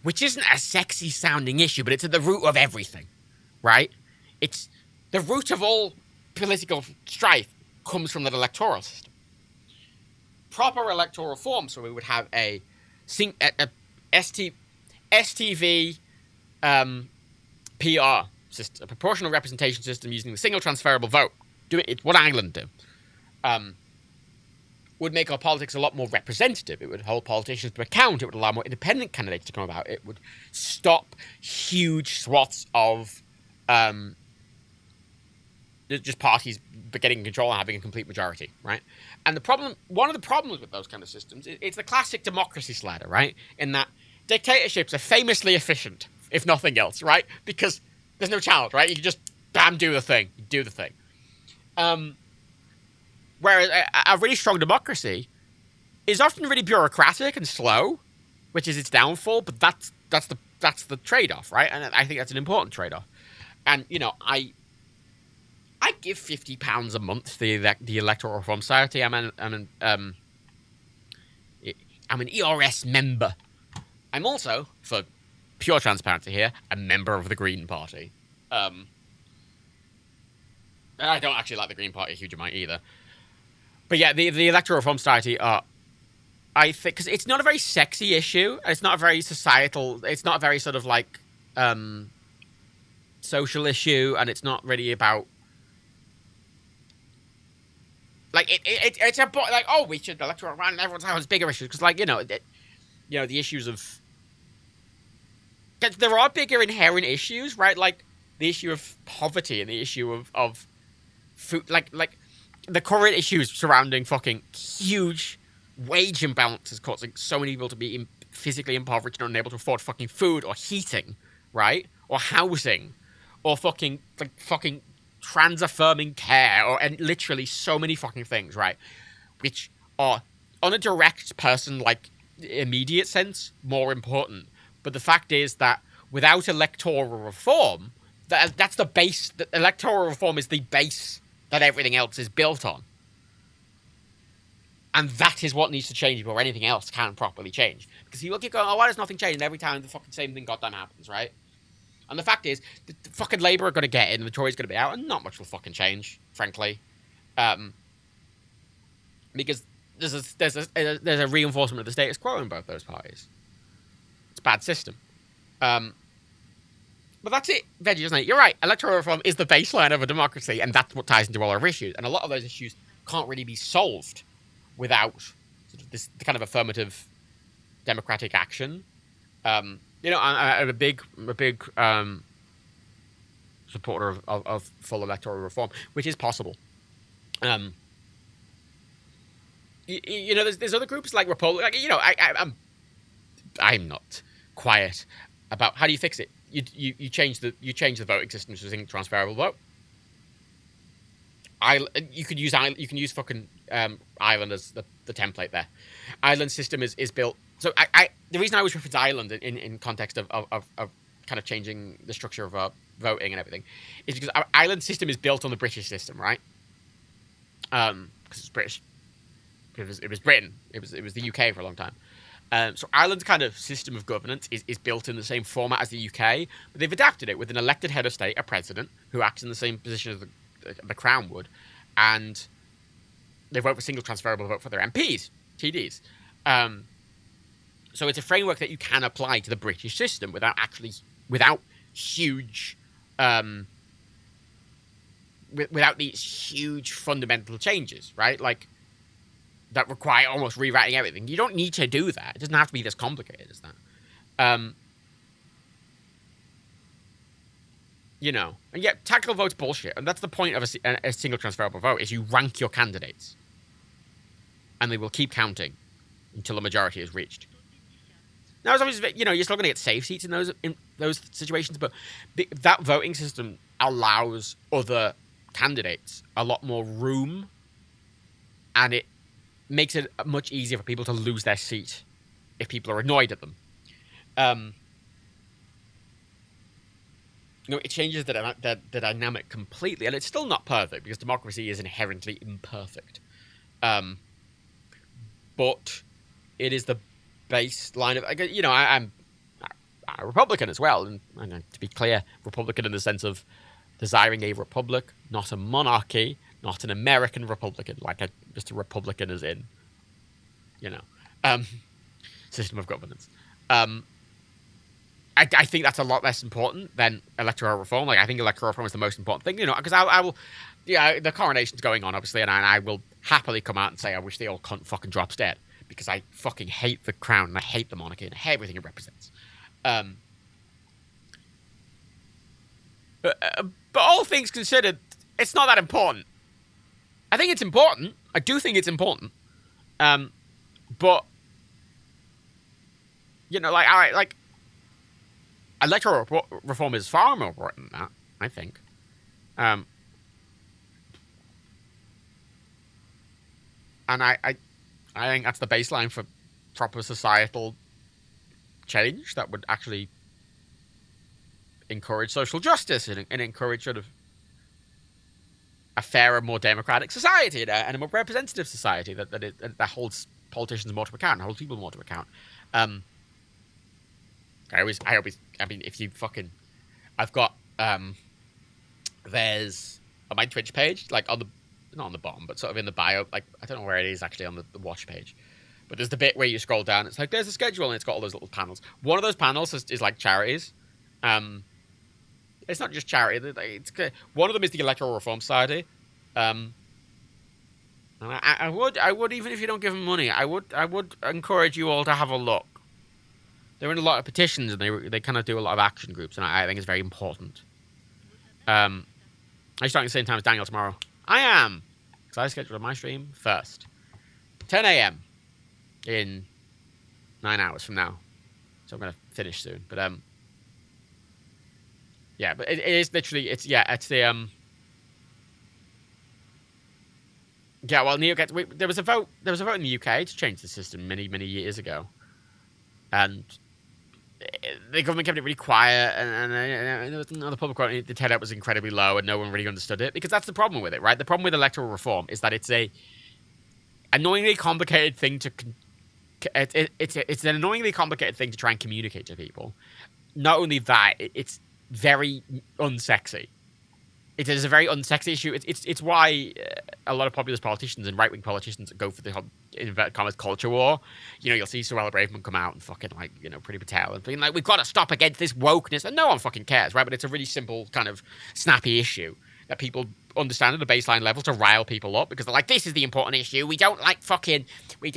Which isn't a sexy sounding issue, but it's at the root of everything, right? It's the root of all political strife comes from the electoral system. Proper electoral reform, so we would have a STV PR system, a proportional representation system using the single transferable vote. It's what Ireland do. would make our politics a lot more representative. It would hold politicians to account. It would allow more independent candidates to come about. It would stop huge swaths of just parties getting control and having a complete majority, right? And one of the problems with those kind of systems, it's the classic democracy slider, right? In that dictatorships are famously efficient, if nothing else, right? Because there's no challenge, right? You can just, bam, do the thing. You do the thing. Whereas a really strong democracy is often really bureaucratic and slow, which is its downfall, but that's the trade-off, right? And I think that's an important trade-off. And, you know, I give £50 a month to the Electoral Reform Society. I'm an ERS member. I'm also, for pure transparency here, a member of the Green Party. I don't actually like the Green Party a huge amount either. But yeah, the Electoral Reform Society are, I think, because it's not a very sexy issue. It's not a very societal. It's not a very sort of like social issue, and it's not really about like it's about like, oh, we should electoral run and everyone's having bigger issues because, like, you know, the issues of there are bigger inherent issues, right? Like the issue of poverty and the issue of food, like the current issues surrounding fucking huge wage imbalances causing so many people to be physically impoverished and unable to afford fucking food or heating, right? Or housing, or fucking trans affirming care, and literally so many fucking things, right? Which are, on a direct person, like, immediate sense, more important. But the fact is that without electoral reform, that's the base. Electoral reform is the base that everything else is built on. And that is what needs to change before anything else can properly change. Because you keep going, oh, why does nothing change? And every time the fucking same thing goddamn happens, right? And the fact is, the fucking Labour are going to get in, and the Tories are going to be out, and not much will fucking change, frankly. Because there's a reinforcement of the status quo in both those parties. It's a bad system. But that's it, Veggie, isn't it? You're right. Electoral reform is the baseline of a democracy, and that's what ties into all our issues. And a lot of those issues can't really be solved without sort of this kind of affirmative democratic action. You know, I'm a big supporter of full electoral reform, which is possible. You know, there's other groups like Republic. Like, you know, I'm not quiet about how do you fix it. You change the voting system to a single transferable vote. You can use fucking Ireland as the template there. Ireland's system is built. So the reason I always reference Ireland in context of kind of changing the structure of voting and everything is because our Ireland system is built on the British system, right? Because it's British. It was Britain. It was the UK for a long time. So Ireland's kind of system of governance is built in the same format as the UK, but they've adapted it with an elected head of state, a president, who acts in the same position as the Crown would, and they vote for single transferable vote for their MPs, TDs. So it's a framework that you can apply to the British system without huge, without these huge fundamental changes, right? Like, that require almost rewriting everything. You don't need to do that. It doesn't have to be this complicated as that. You know, and yet tactical vote's bullshit, and that's the point of a single transferable vote: is you rank your candidates, and they will keep counting until a majority is reached. Now, it's obviously, you know, you're still going to get safe seats in those situations, but that voting system allows other candidates a lot more room, and it makes it much easier for people to lose their seat if people are annoyed at them. You know, it changes the dynamic completely, and it's still not perfect because democracy is inherently imperfect. But it is the baseline of, you know, I'm a Republican as well, and to be clear, Republican in the sense of desiring a republic, not a monarchy, not an American Republican, like just a Republican as in, you know, system of governance. I think that's a lot less important than electoral reform. Like, I think electoral reform is the most important thing, you know, because I will, yeah, the coronation's going on, obviously, and I will happily come out and say I wish the old cunt fucking drops dead, because I fucking hate the crown and I hate the monarchy and I hate everything it represents. But all things considered, it's not that important. I think it's important. I do think it's important. But you know, like, all right, like, electoral reform is far more important than that, I think. And I think that's the baseline for proper societal change that would actually encourage social justice and encourage sort of a fairer, more democratic society and a more representative society that holds politicians more to account, holds people more to account. I mean, if you fucking, I've got, there's on my Twitch page, like on the, not on the bottom, but sort of in the bio, like, I don't know where it is actually on the watch page, but there's the bit where you scroll down, it's like, there's a schedule, and it's got all those little panels. One of those panels is like charities. It's not just charity, one of them is the Electoral Reform Society. And I would, even if you don't give them money, I would encourage you all to have a look. They're in a lot of petitions, and they kind of do a lot of action groups, and I think it's very important. Are you starting at the same time as Daniel tomorrow? I am, because I scheduled my stream first. 10 a.m. in 9 hours from now. So I'm going to finish soon. But, yeah, but it is literally, it's the, yeah, well, there was a vote in the UK to change the system many, many years ago. And the government kept it really quiet, and the public quality, the turnout was incredibly low, and no one really understood it, because that's the problem with it, right? The problem with electoral reform is that it's a annoyingly complicated thing to it's an annoyingly complicated thing to try and communicate to people. Not only that, it's very unsexy. It is a very unsexy issue. It's why a lot of populist politicians and right-wing politicians go for the inverted commas culture war. You know, you'll see Suella Braverman come out and fucking, like, you know, Priti Patel and being like, we've got to stop against this wokeness, and no one fucking cares, right? But it's a really simple kind of snappy issue that people understand at a baseline level to rile people up, because they're like, this is the important issue. We don't like women we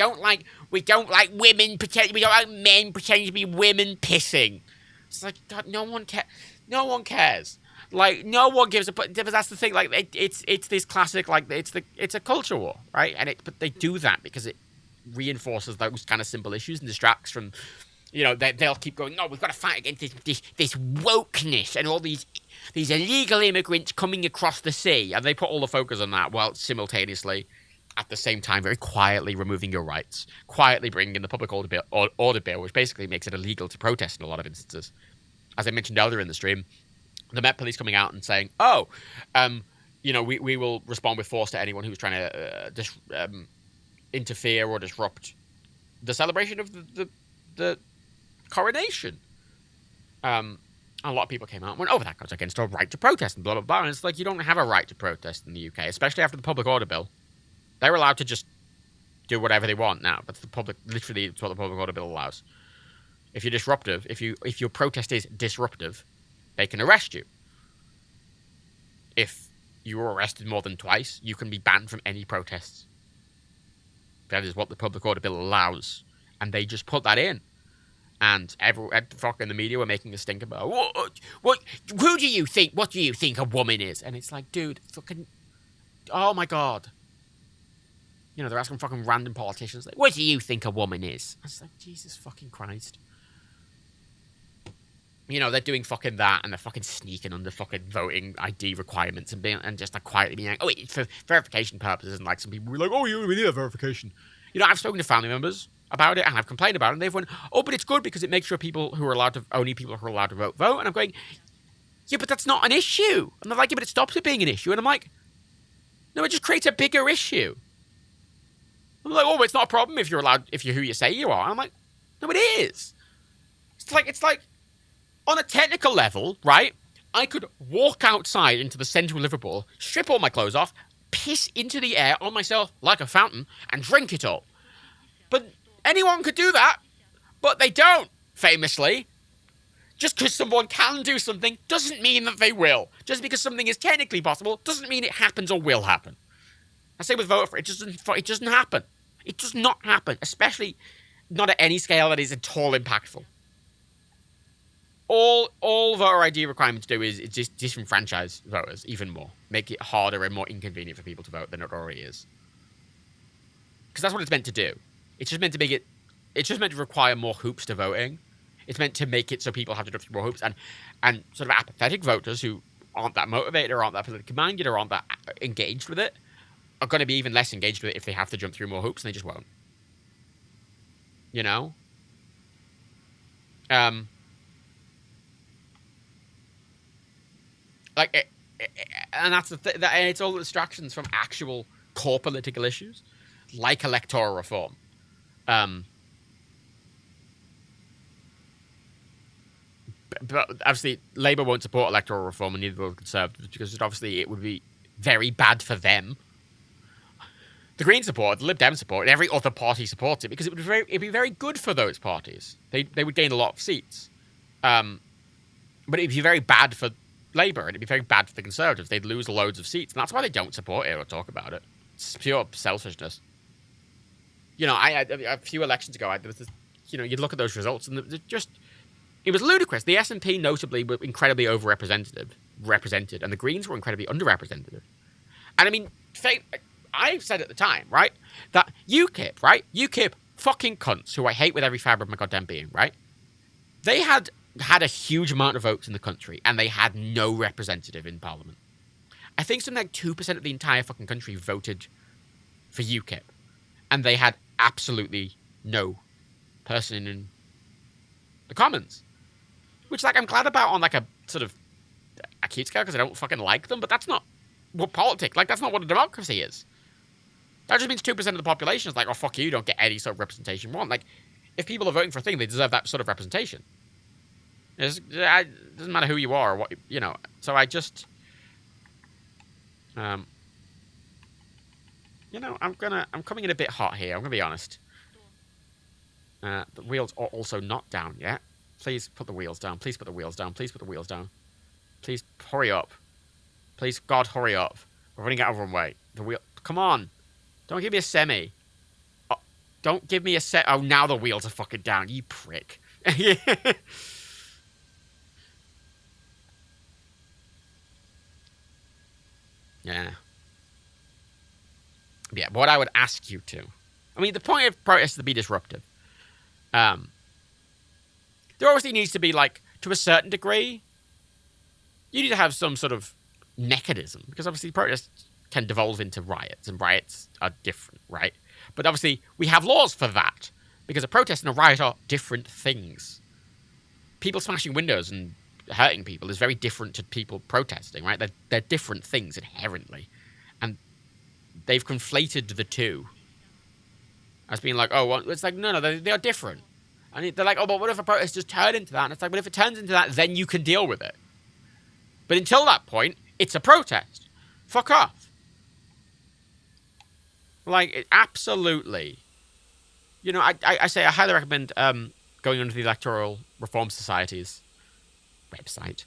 don't like men pretending to be women pissing. It's like, God, no one cares. Like, no one gives a... But that's the thing. Like, it's this classic, like, it's a culture war, right? But they do that because it reinforces those kind of simple issues and distracts from, you know, they'll keep going, no, we've got to fight against this wokeness and all these illegal immigrants coming across the sea. And they put all the focus on that, while simultaneously, at the same time, very quietly removing your rights, quietly bringing in the public order bill, which basically makes it illegal to protest in a lot of instances. As I mentioned earlier in the stream, the Met Police coming out and saying, you know, we will respond with force to anyone who's trying to interfere or disrupt the celebration of the coronation. A lot of people came out and went, that goes against our right to protest and blah, blah, blah. And it's like, you don't have a right to protest in the UK, especially after the public order bill. They're allowed to just do whatever they want now. That's literally it's what the public order bill allows. If you're disruptive, if your protest is disruptive, they can arrest you. If you were arrested more than twice, you can be banned from any protests. That is what the public order bill allows. And they just put that in. And fucking the media were making a stink about, what do you think a woman is? And it's like, dude, fucking, oh my God. You know, they're asking fucking random politicians, like, what do you think a woman is? I was like, Jesus fucking Christ. You know, they're doing fucking that, and they're fucking sneaking under fucking voting ID requirements and just like quietly being like, oh, it's for verification purposes, and like some people were like, oh, we need a verification. You know, I've spoken to family members about it, and I've complained about it, and they've went, oh, but it's good because it makes sure only people who are allowed to vote. And I'm going, yeah, but that's not an issue. And they're like, yeah, but it stops it being an issue. And I'm like, no, it just creates a bigger issue. I'm like, oh, it's not a problem if you're who you say you are. And I'm like, no, it is. It's like, on a technical level, right, I could walk outside into the centre of Liverpool, strip all my clothes off, piss into the air on myself like a fountain, and drink it all. But anyone could do that, but they don't, famously. Just because someone can do something doesn't mean that they will. Just because something is technically possible doesn't mean it happens or will happen. I say with voter for it doesn't happen. It does not happen, especially not at any scale that is at all impactful. All voter ID requirements do is just disenfranchise voters even more, make it harder and more inconvenient for people to vote than it already is. Because that's what it's meant to do. It's just meant to make it. It's just meant to require more hoops to voting. It's meant to make it so people have to jump through more hoops, and sort of apathetic voters who aren't that motivated or aren't that politically minded or aren't that engaged with it are going to be even less engaged with it if they have to jump through more hoops, and they just won't. You know? And that's it's all distractions from actual core political issues, like electoral reform. But obviously, Labour won't support electoral reform, and neither will Conservatives, because obviously it would be very bad for them. The Greens support it, the Lib Dem support it, every other party supports it, because it'd be very good for those parties. They would gain a lot of seats. But it'd be very bad for Labour, and it'd be very bad for the Conservatives. They'd lose loads of seats, and that's why they don't support it or talk about it. It's pure selfishness. You know, a few elections ago, there was this, you'd look at those results, and it was ludicrous. The SNP notably were incredibly represented, and the Greens were incredibly underrepresented. And I mean, I said at the time, right, that UKIP, right, UKIP fucking cunts who I hate with every fibre of my goddamn being, right, they had a huge amount of votes in the country, and they had no representative in Parliament. I think something like 2% of the entire fucking country voted for UKIP, and they had absolutely no person in the Commons. Which, like, I'm glad about on, like, a sort of acute scale, because I don't fucking like them, but that's not what politics, like, that's not what a democracy is. That just means 2% of the population is like, oh, fuck you don't get any sort of representation you want. Like, if people are voting for a thing, they deserve that sort of representation. It doesn't matter who you are or what, so I just, I'm coming in a bit hot here, I'm gonna be honest. The wheels are also not down yet. Please put the wheels down. Please put the wheels down. Please put the wheels down. Please hurry up. Please, God, hurry up. We're running out of runway. Come on. Don't give me a semi. Oh, don't give me a set. Oh, now the wheels are fucking down. You prick. Yeah. Yeah, what I would ask you to. I mean, the point of protest is to be disruptive. There obviously needs to be, like, to a certain degree, you need to have some sort of mechanism, because obviously protests can devolve into riots, and riots are different, right? But obviously, we have laws for that, because a protest and a riot are different things. People smashing windows and hurting people is very different to people protesting, right? They're different things inherently. And they've conflated the two as being like, oh, well, it's like, no, they are different. And they're like, oh, but what if a protest just turned into that? And it's like, but if it turns into that, then you can deal with it. But until that point, it's a protest. Fuck off. Like, absolutely. I say I highly recommend going onto the Electoral Reform Society's website.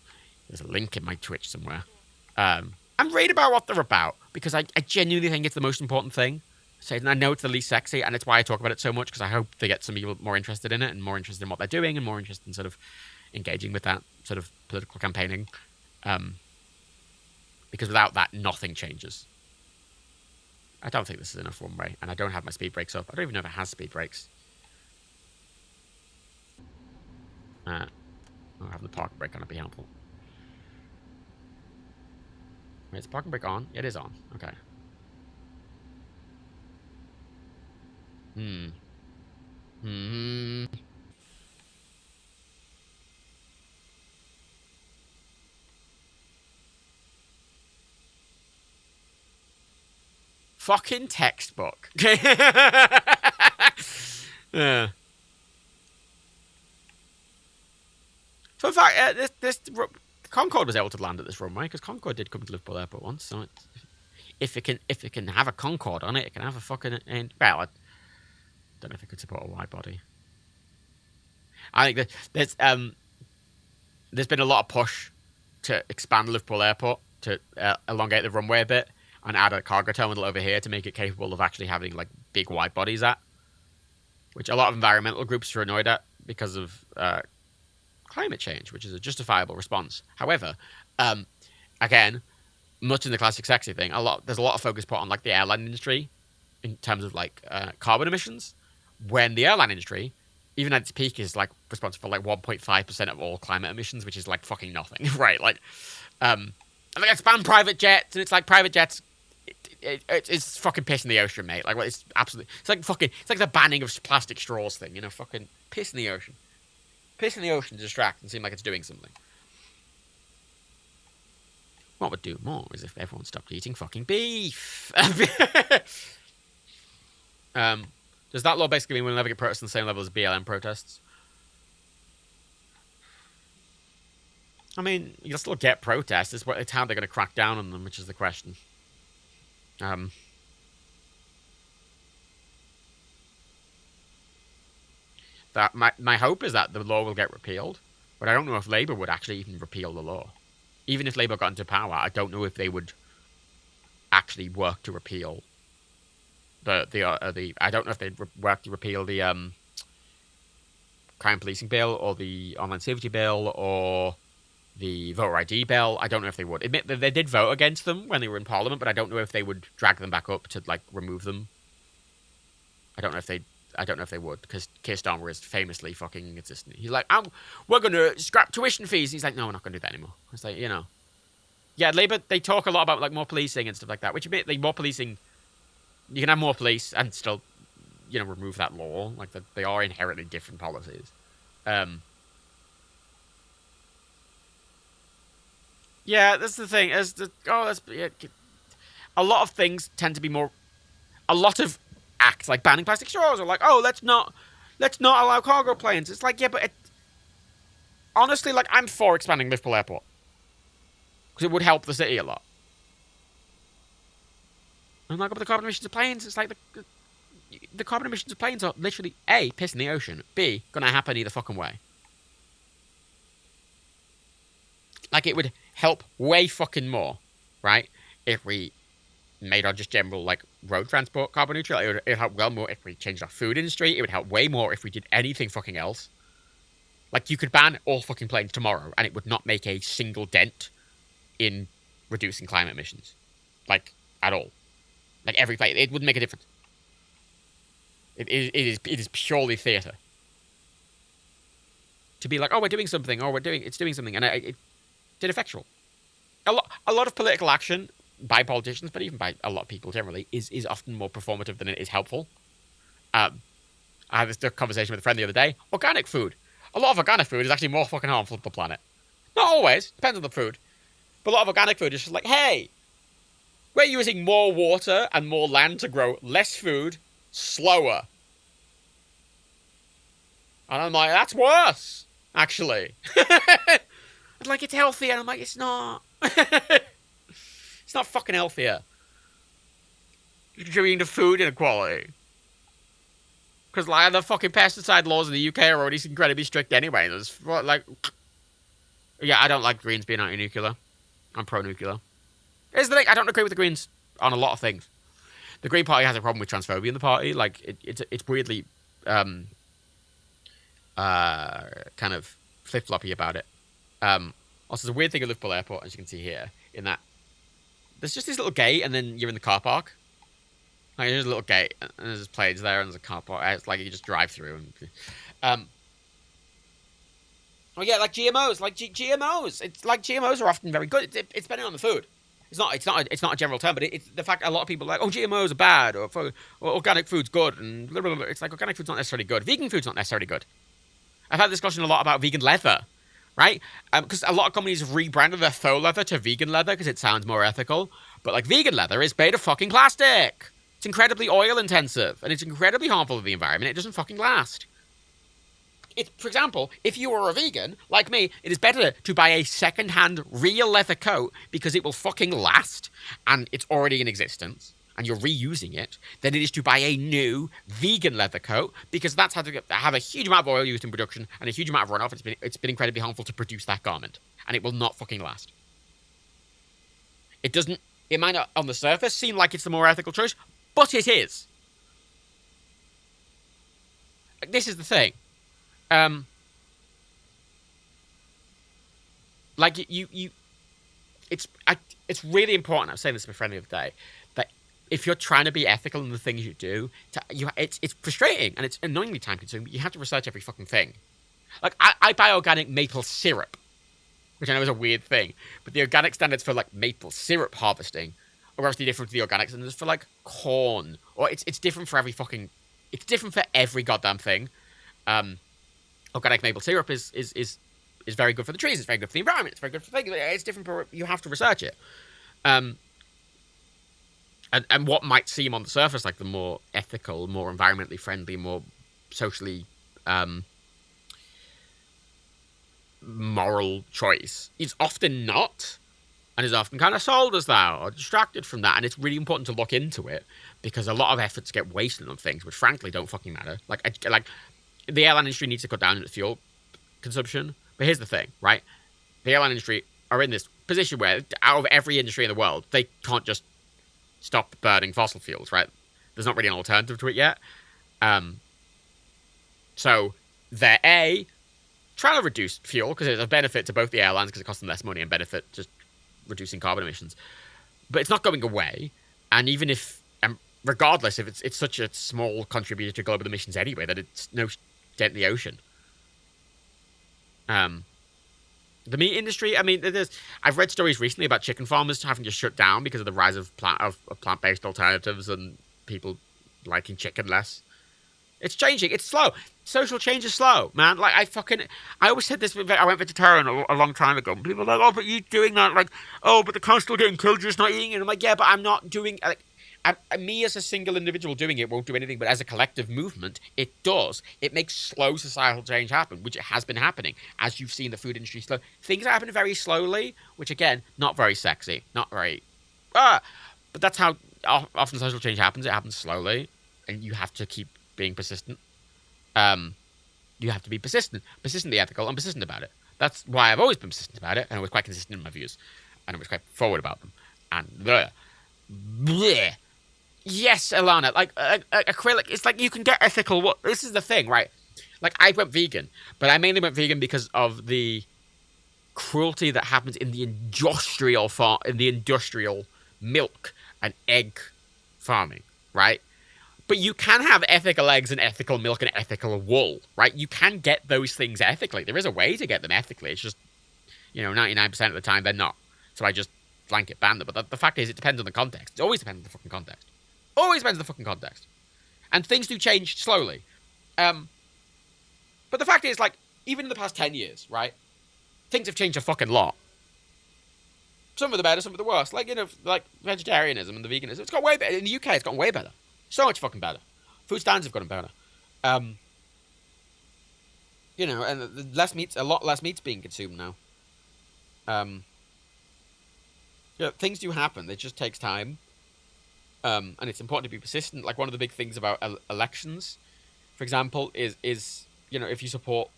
There's a link in my Twitch somewhere. And read about what they're about, because I genuinely think it's the most important thing. And I know it's the least sexy, and it's why I talk about it so much, because I hope they get some people more interested in it, and more interested in what they're doing, and more interested in sort of engaging with that sort of political campaigning. Because without that, nothing changes. I don't think this is enough runway, and I don't have my speed brakes up. I don't even know if it has speed brakes. Having the parking brake on would be helpful. Wait, is the parking brake on? It is on. Okay. Fucking textbook. Yeah. So in fact, this Concorde was able to land at this runway, because Concorde did come to Liverpool Airport once. So if it can have a Concorde on it, it can have a fucking well, I don't know if it could support a wide body. I think that there's been a lot of push to expand Liverpool Airport to elongate the runway a bit. and add a cargo terminal over here to make it capable of actually having like big wide bodies at, which a lot of environmental groups are annoyed at because of climate change, which is a justifiable response. However, again, much in the classic sexy thing, there's a lot of focus put on like the airline industry in terms of like carbon emissions, when the airline industry, even at its peak, is like responsible for like 1.5% of all climate emissions, which is like fucking nothing, right? Like, and like it's banned private jets, and it's like private jets, it's fucking piss in the ocean, mate. Like, it's absolutely, it's like the banning of plastic straws thing, you know, fucking piss in the ocean. Piss in the ocean to distract and seem like it's doing something. What would do more is if everyone stopped eating fucking beef. Does that law basically mean we'll never get protests on the same level as BLM protests? I mean, you'll still get protests. It's how they're going to crack down on them, which is the question. That my hope is that the law will get repealed, but I don't know if Labour would actually even repeal the law. Even if Labour got into power, I don't know if they would actually work to repeal the I don't know if they'd work to repeal the crime policing bill or the online safety bill or the voter ID bill. I don't know if they would. Admit that they did vote against them when they were in Parliament, but I don't know if they would drag them back up to like remove them. I don't know if they would, because Keir Starmer is famously fucking insistent. He's like, we're going to scrap tuition fees. He's like, no, we're not going to do that anymore. It's like, you know. Yeah, Labour, they talk a lot about like more policing and stuff like that, which admit like more policing, you can have more police and still, you know, remove that law. Like, they are inherently different policies. Yeah, that's the thing. A lot of things tend to be more, a lot of acts like banning plastic straws or like, oh, let's not allow cargo planes. It's like, yeah, but honestly, like, I'm for expanding Liverpool Airport because it would help the city a lot. And like, but the carbon emissions of planes, it's like the carbon emissions of planes are literally A, piss in the ocean, B, gonna happen either fucking way. Like, it would help way fucking more, right, if we made our just general, like, road transport carbon neutral. It would help well more if we changed our food industry. It would help way more if we did anything fucking else. Like, you could ban all fucking planes tomorrow, and it would not make a single dent in reducing climate emissions. Like, at all. Like, every plane. It wouldn't make a difference. It is purely theatre. To be like, oh, we're doing something, or it's doing something, and it's ineffectual. A lot of political action by politicians, but even by a lot of people generally, is often more performative than it is helpful. I had this conversation with a friend the other day. Organic food. A lot of organic food is actually more fucking harmful to the planet. Not always. Depends on the food. But a lot of organic food is just like, hey, we're using more water and more land to grow less food, slower. And I'm like, that's worse, actually. And like, it's healthier. And I'm like, it's not. It's not fucking healthier. You're contributing to food inequality. Because like, the fucking pesticide laws in the UK are already incredibly strict anyway. There's like, yeah, I don't like Greens being anti-nuclear. I'm pro-nuclear. Here's the thing, I don't agree with the Greens on a lot of things. The Green Party has a problem with transphobia in the party. Like, it's weirdly kind of flip-floppy about it. Also, there's a weird thing at Liverpool Airport, as you can see here, in that there's just this little gate, and then you're in the car park. Like, there's a little gate, and there's planes there, and there's a car park. It's like you just drive through. And oh yeah, like GMOs, GMOs. It's like GMOs are often very good. It's depending on the food. It's not a general term, but it's the fact a lot of people are like, oh, GMOs are bad, or organic food's good, and blah, blah, blah. It's like organic food's not necessarily good. Vegan food's not necessarily good. I've had this discussion a lot about vegan leather, right? Because a lot of companies have rebranded their faux leather to vegan leather because it sounds more ethical. But like, vegan leather is made of fucking plastic. It's incredibly oil intensive, and it's incredibly harmful to the environment. It doesn't fucking last. For example, if you are a vegan, like me, it is better to buy a second-hand real leather coat because it will fucking last, and it's already in existence, and you're reusing it, than it is to buy a new vegan leather coat, because that's had to have a huge amount of oil used in production and a huge amount of runoff. It's been incredibly harmful to produce that garment, and it will not fucking last. It It might not, on the surface, seem like it's the more ethical choice, but it is. This is the thing. Like it's really important. I was saying this to my friend the other day, that if you're trying to be ethical in the things you do, it's frustrating and it's annoyingly time consuming. But you have to research every fucking thing. Like I buy organic maple syrup, which I know is a weird thing, but the organic standards for like maple syrup harvesting are obviously different to the organic standards for like corn, or it's different for it's different for every goddamn thing. Organic maple syrup is very good for the trees. It's very good for the environment. It's very good for things. It's different. You have to research it. And what might seem on the surface like the more ethical, more environmentally friendly, more socially moral choice is often not, and is often kind of sold as that or distracted from that. And it's really important to look into it because a lot of efforts get wasted on things which frankly don't fucking matter. Like the airline industry needs to cut down its fuel consumption. But here's the thing, right? The airline industry are in this position where, out of every industry in the world, they can't just stop burning fossil fuels, right? There's not really an alternative to it yet. So they're trying to reduce fuel because it's a benefit to both the airlines because it costs them less money and benefit just reducing carbon emissions. But it's not going away. And even if, regardless, if it's such a small contributor to global emissions anyway, that it's no dent in the ocean. The meat industry, I mean, I've read stories recently about chicken farmers having to shut down because of the rise of plant-based alternatives and people liking chicken less. It's changing. It's slow. Social change is slow, man. Like, I always said this, I went vegetarian a long time ago. And people are like, oh, but you doing that, like, oh, but the cow's still getting killed, you're just not eating it. And I'm like, yeah, but I'm not doing, like, me as a single individual doing it won't do anything, but as a collective movement, it does. It makes slow societal change happen, which it has been happening. As you've seen the food industry slow. Things happen very slowly, which, again, not very sexy. Not very... But that's how often social change happens. It happens slowly, and you have to keep being persistent. You have to be persistently ethical, and persistent about it. That's why I've always been persistent about it, and I was quite consistent in my views, and I was quite forward about them. And bleh. Yes, Alana, like acrylic, it's like you can get ethical. This is the thing, right? Like, I went vegan, but I mainly went vegan because of the cruelty that happens in the industrial milk and egg farming, right? But you can have ethical eggs and ethical milk and ethical wool, right? You can get those things ethically. There is a way to get them ethically. It's just, 99% of the time they're not. So I just blanket ban them. But the fact is, it depends on the context. It always depends on the fucking context. Always depends on the fucking context. And things do change slowly. But the fact is, like, even in the past 10 years, right? Things have changed a fucking lot. Some of the better, some of the worse. Like, like vegetarianism and the veganism. It's got way better. In the UK, it's gotten way better. So much fucking better. Food standards have gotten better. And a lot less meat's being consumed now. Things do happen. It just takes time. And it's important to be persistent. Like, one of the big things about elections, for example, is if you support,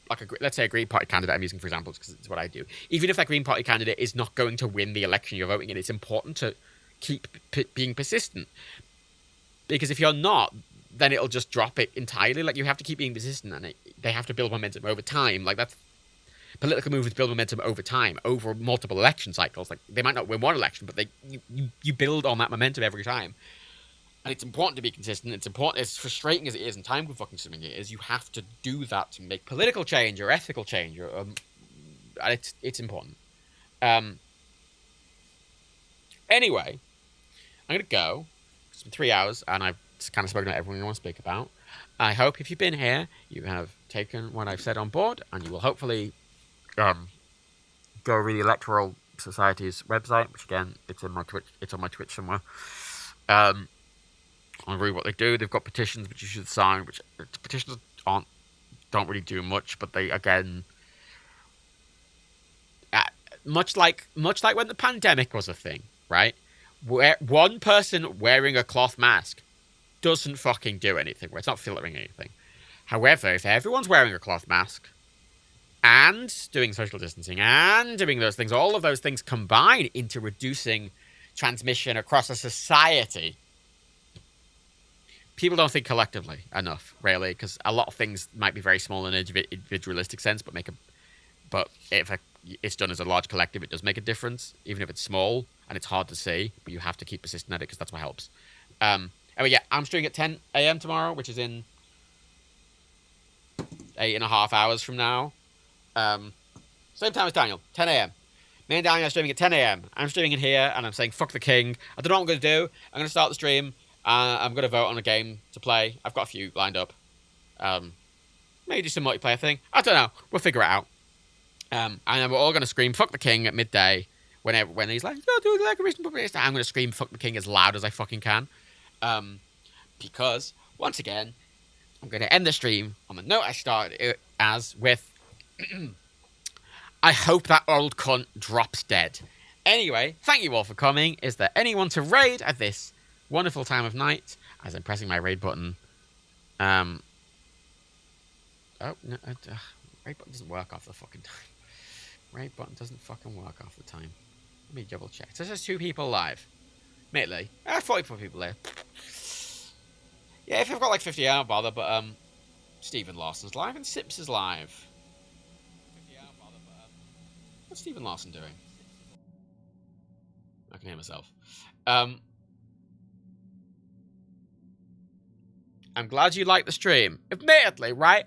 like, let's say a Green Party candidate, I'm using for example because it's what I do. Even if that Green Party candidate is not going to win the election you're voting in, it's important to keep being persistent. Because if you're not, then it'll just drop it entirely. Like, you have to keep being persistent, and they have to build momentum over time. Like, that's... Political movements build momentum over time, over multiple election cycles. Like, they might not win one election, but you build on that momentum every time. And it's important to be consistent. It's important, as frustrating as it is and time fucking consuming it is, you have to do that to make political change or ethical change. And it's important. Anyway, I'm going to go. It's been 3 hours, and I've kind of spoken about everything I want to speak about. I hope if you've been here, you have taken what I've said on board, and you will hopefully go read the Electoral Society's website, which, again, it's on my Twitch somewhere. I'll read what they do. They've got petitions which you should sign, which petitions don't really do much, but they, again, much like when the pandemic was a thing, right? Where one person wearing a cloth mask doesn't fucking do anything. It's not filtering anything. However, if everyone's wearing a cloth mask and doing social distancing and doing those things, all of those things combine into reducing transmission across a society. People don't think collectively enough, really, because a lot of things might be very small in an individualistic sense, but if it's done as a large collective, it does make a difference, even if it's small and it's hard to see. But you have to keep persisting at it because that's what helps. Anyway, yeah, I'm streaming at 10 a.m. tomorrow, which is in 8.5 hours from now. Same time as Daniel, 10 a.m. Me and Daniel are streaming at 10 a.m. I'm streaming in here, and I'm saying fuck the king. I don't know what I'm going to do. I'm going to start the stream. I'm going to vote on a game to play. I've got a few lined up. Maybe do some multiplayer thing. I don't know. We'll figure it out. And then we're all going to scream "fuck the king" at midday when he's like, "Yo, do like a recent public." I'm going to scream "fuck the king" as loud as I fucking can. Because once again, I'm going to end the stream on the note I started it as with. I hope that old cunt drops dead. Anyway, thank you all for coming. Is there anyone to raid at this wonderful time of night? As I'm pressing my raid button. Oh no, raid button doesn't work off the fucking time. Raid button doesn't fucking work off the time. Let me double check. So there's 2 people live. Admittedly, 44 people there. Yeah, if I've got like 50, I don't bother. But Stephen Lawson's live and Sips is live. What's Stephen Lawson doing? I can hear myself. I'm glad you like the stream. Admittedly, right?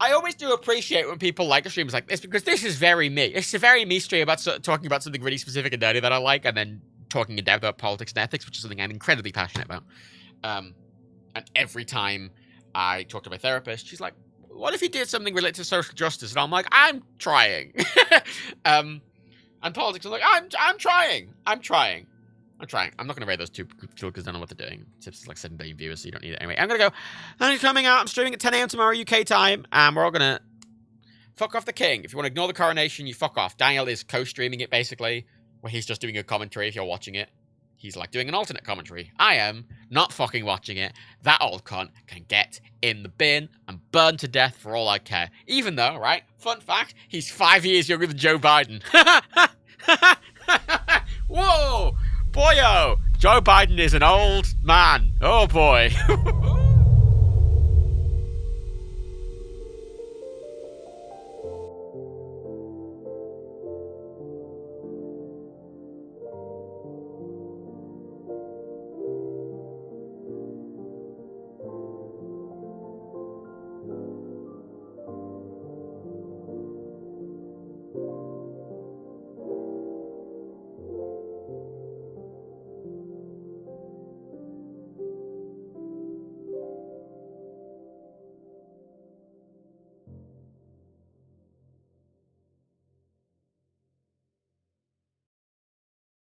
I always do appreciate when people like a stream like this, because this is very me. It's a very me stream about talking about something really specific and nerdy that I like, and then talking in depth about politics and ethics, which is something I'm incredibly passionate about. And every time I talk to my therapist, she's like, what if you did something related to social justice? And I'm like, I'm trying. And politics, I'm like, I'm trying. I'm not going to raid those 2 because I don't know what they're doing. Tips is like 7 billion viewers, so you don't need it. Anyway, I'm going to go. Thanks for coming out. I'm streaming at 10 a.m. tomorrow, UK time. And we're all going to fuck off the king. If you want to ignore the coronation, you fuck off. Daniel is co-streaming it, basically, where he's just doing a commentary if you're watching it. He's like doing an alternate commentary. I am not fucking watching it. That old cunt can get in the bin and burn to death for all I care. Even though, right, fun fact, he's 5 years younger than Joe Biden. Whoa! Boyo! Joe Biden is an old man. Oh boy.